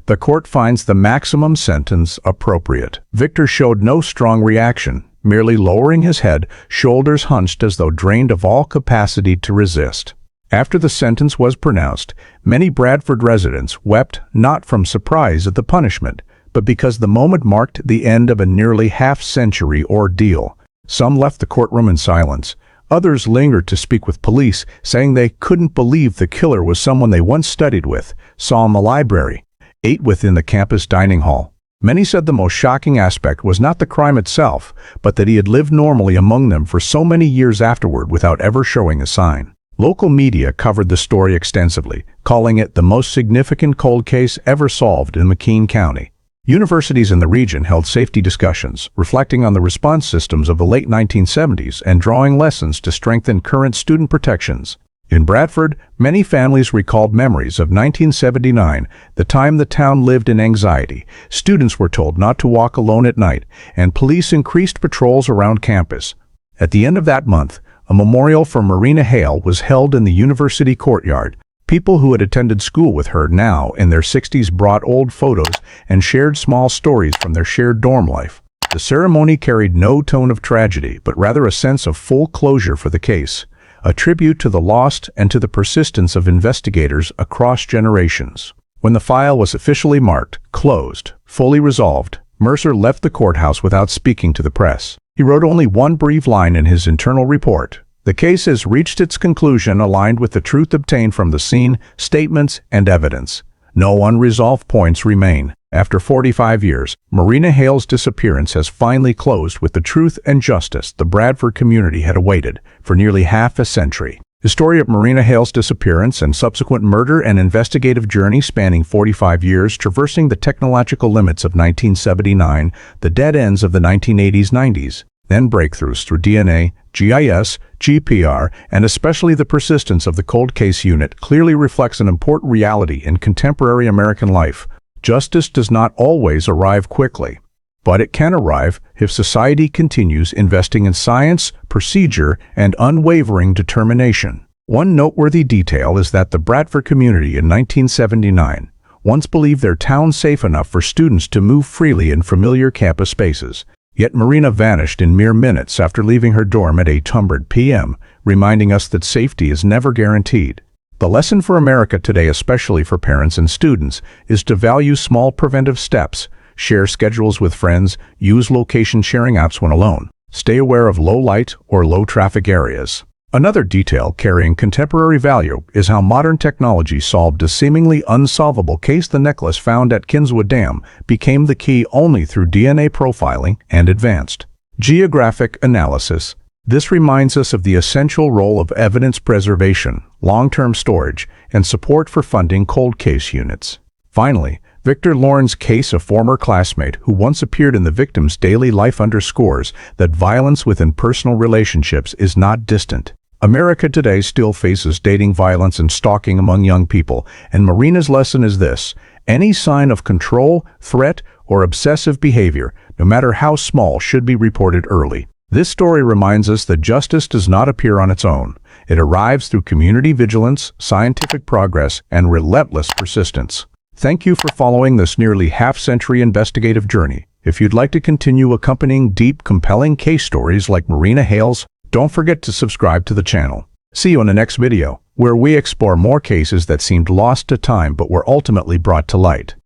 The court finds the maximum sentence appropriate. Victor showed no strong reaction, merely lowering his head, shoulders hunched as though drained of all capacity to resist. After the sentence was pronounced, many Bradford residents wept not from surprise at the punishment, but because the moment marked the end of a nearly half-century ordeal. Some left the courtroom in silence. Others lingered to speak with police, saying they couldn't believe the killer was someone they once studied with, saw in the library, ate with in the campus dining hall. Many said the most shocking aspect was not the crime itself, but that he had lived normally among them for so many years afterward without ever showing a sign. Local media covered the story extensively, calling it the most significant cold case ever solved in McKean County. Universities in the region held safety discussions, reflecting on the response systems of the late 1970s and drawing lessons to strengthen current student protections. In Bradford, many families recalled memories of 1979, the time the town lived in anxiety. Students were told not to walk alone at night, and police increased patrols around campus. At the end of that month, a memorial for Marina Hale was held in the university courtyard. People who had attended school with her, now in their 60s, brought old photos and shared small stories from their shared dorm life. The ceremony carried no tone of tragedy, but rather a sense of full closure for the case, a tribute to the lost and to the persistence of investigators across generations. When the file was officially marked closed, fully resolved, Mercer left the courthouse without speaking to the press. He wrote only one brief line in his internal report: "The case has reached its conclusion aligned with the truth obtained from the scene, statements, and evidence. No unresolved points remain." After 45 years, Marina Hale's disappearance has finally closed with the truth and justice the Bradford community had awaited for nearly half a century. The story of Marina Hale's disappearance and subsequent murder, an investigative journey spanning 45 years, traversing the technological limits of 1979, the dead ends of the 1980s-90s, then breakthroughs through DNA, GIS, GPR, and especially the persistence of the cold case unit, clearly reflects an important reality in contemporary American life. Justice does not always arrive quickly, but it can arrive if society continues investing in science, procedure, and unwavering determination. One noteworthy detail is that the Bradford community in 1979 once believed their town safe enough for students to move freely in familiar campus spaces. Yet Marina vanished in mere minutes after leaving her dorm at 8:00 p.m., reminding us that safety is never guaranteed. The lesson for America today, especially for parents and students, is to value small preventive steps, share schedules with friends, use location sharing apps when alone, stay aware of low light or low traffic areas. Another detail carrying contemporary value is how modern technology solved a seemingly unsolvable case. The necklace found at Kinzua Dam became the key only through DNA profiling and advanced geographic analysis. This reminds us of the essential role of evidence preservation, long-term storage, and support for funding cold case units. Finally, Victor Lorn's case, a former classmate who once appeared in the victim's daily life, underscores that violence within personal relationships is not distant. America today still faces dating violence and stalking among young people, and Marina's lesson is this: any sign of control, threat, or obsessive behavior, no matter how small, should be reported early. This story reminds us that justice does not appear on its own. It arrives through community vigilance, scientific progress, and relentless persistence. Thank you for following this nearly half-century investigative journey. If you'd like to continue accompanying deep, compelling case stories like Marina Hale's, don't forget to subscribe to the channel. See you in the next video, where we explore more cases that seemed lost to time but were ultimately brought to light.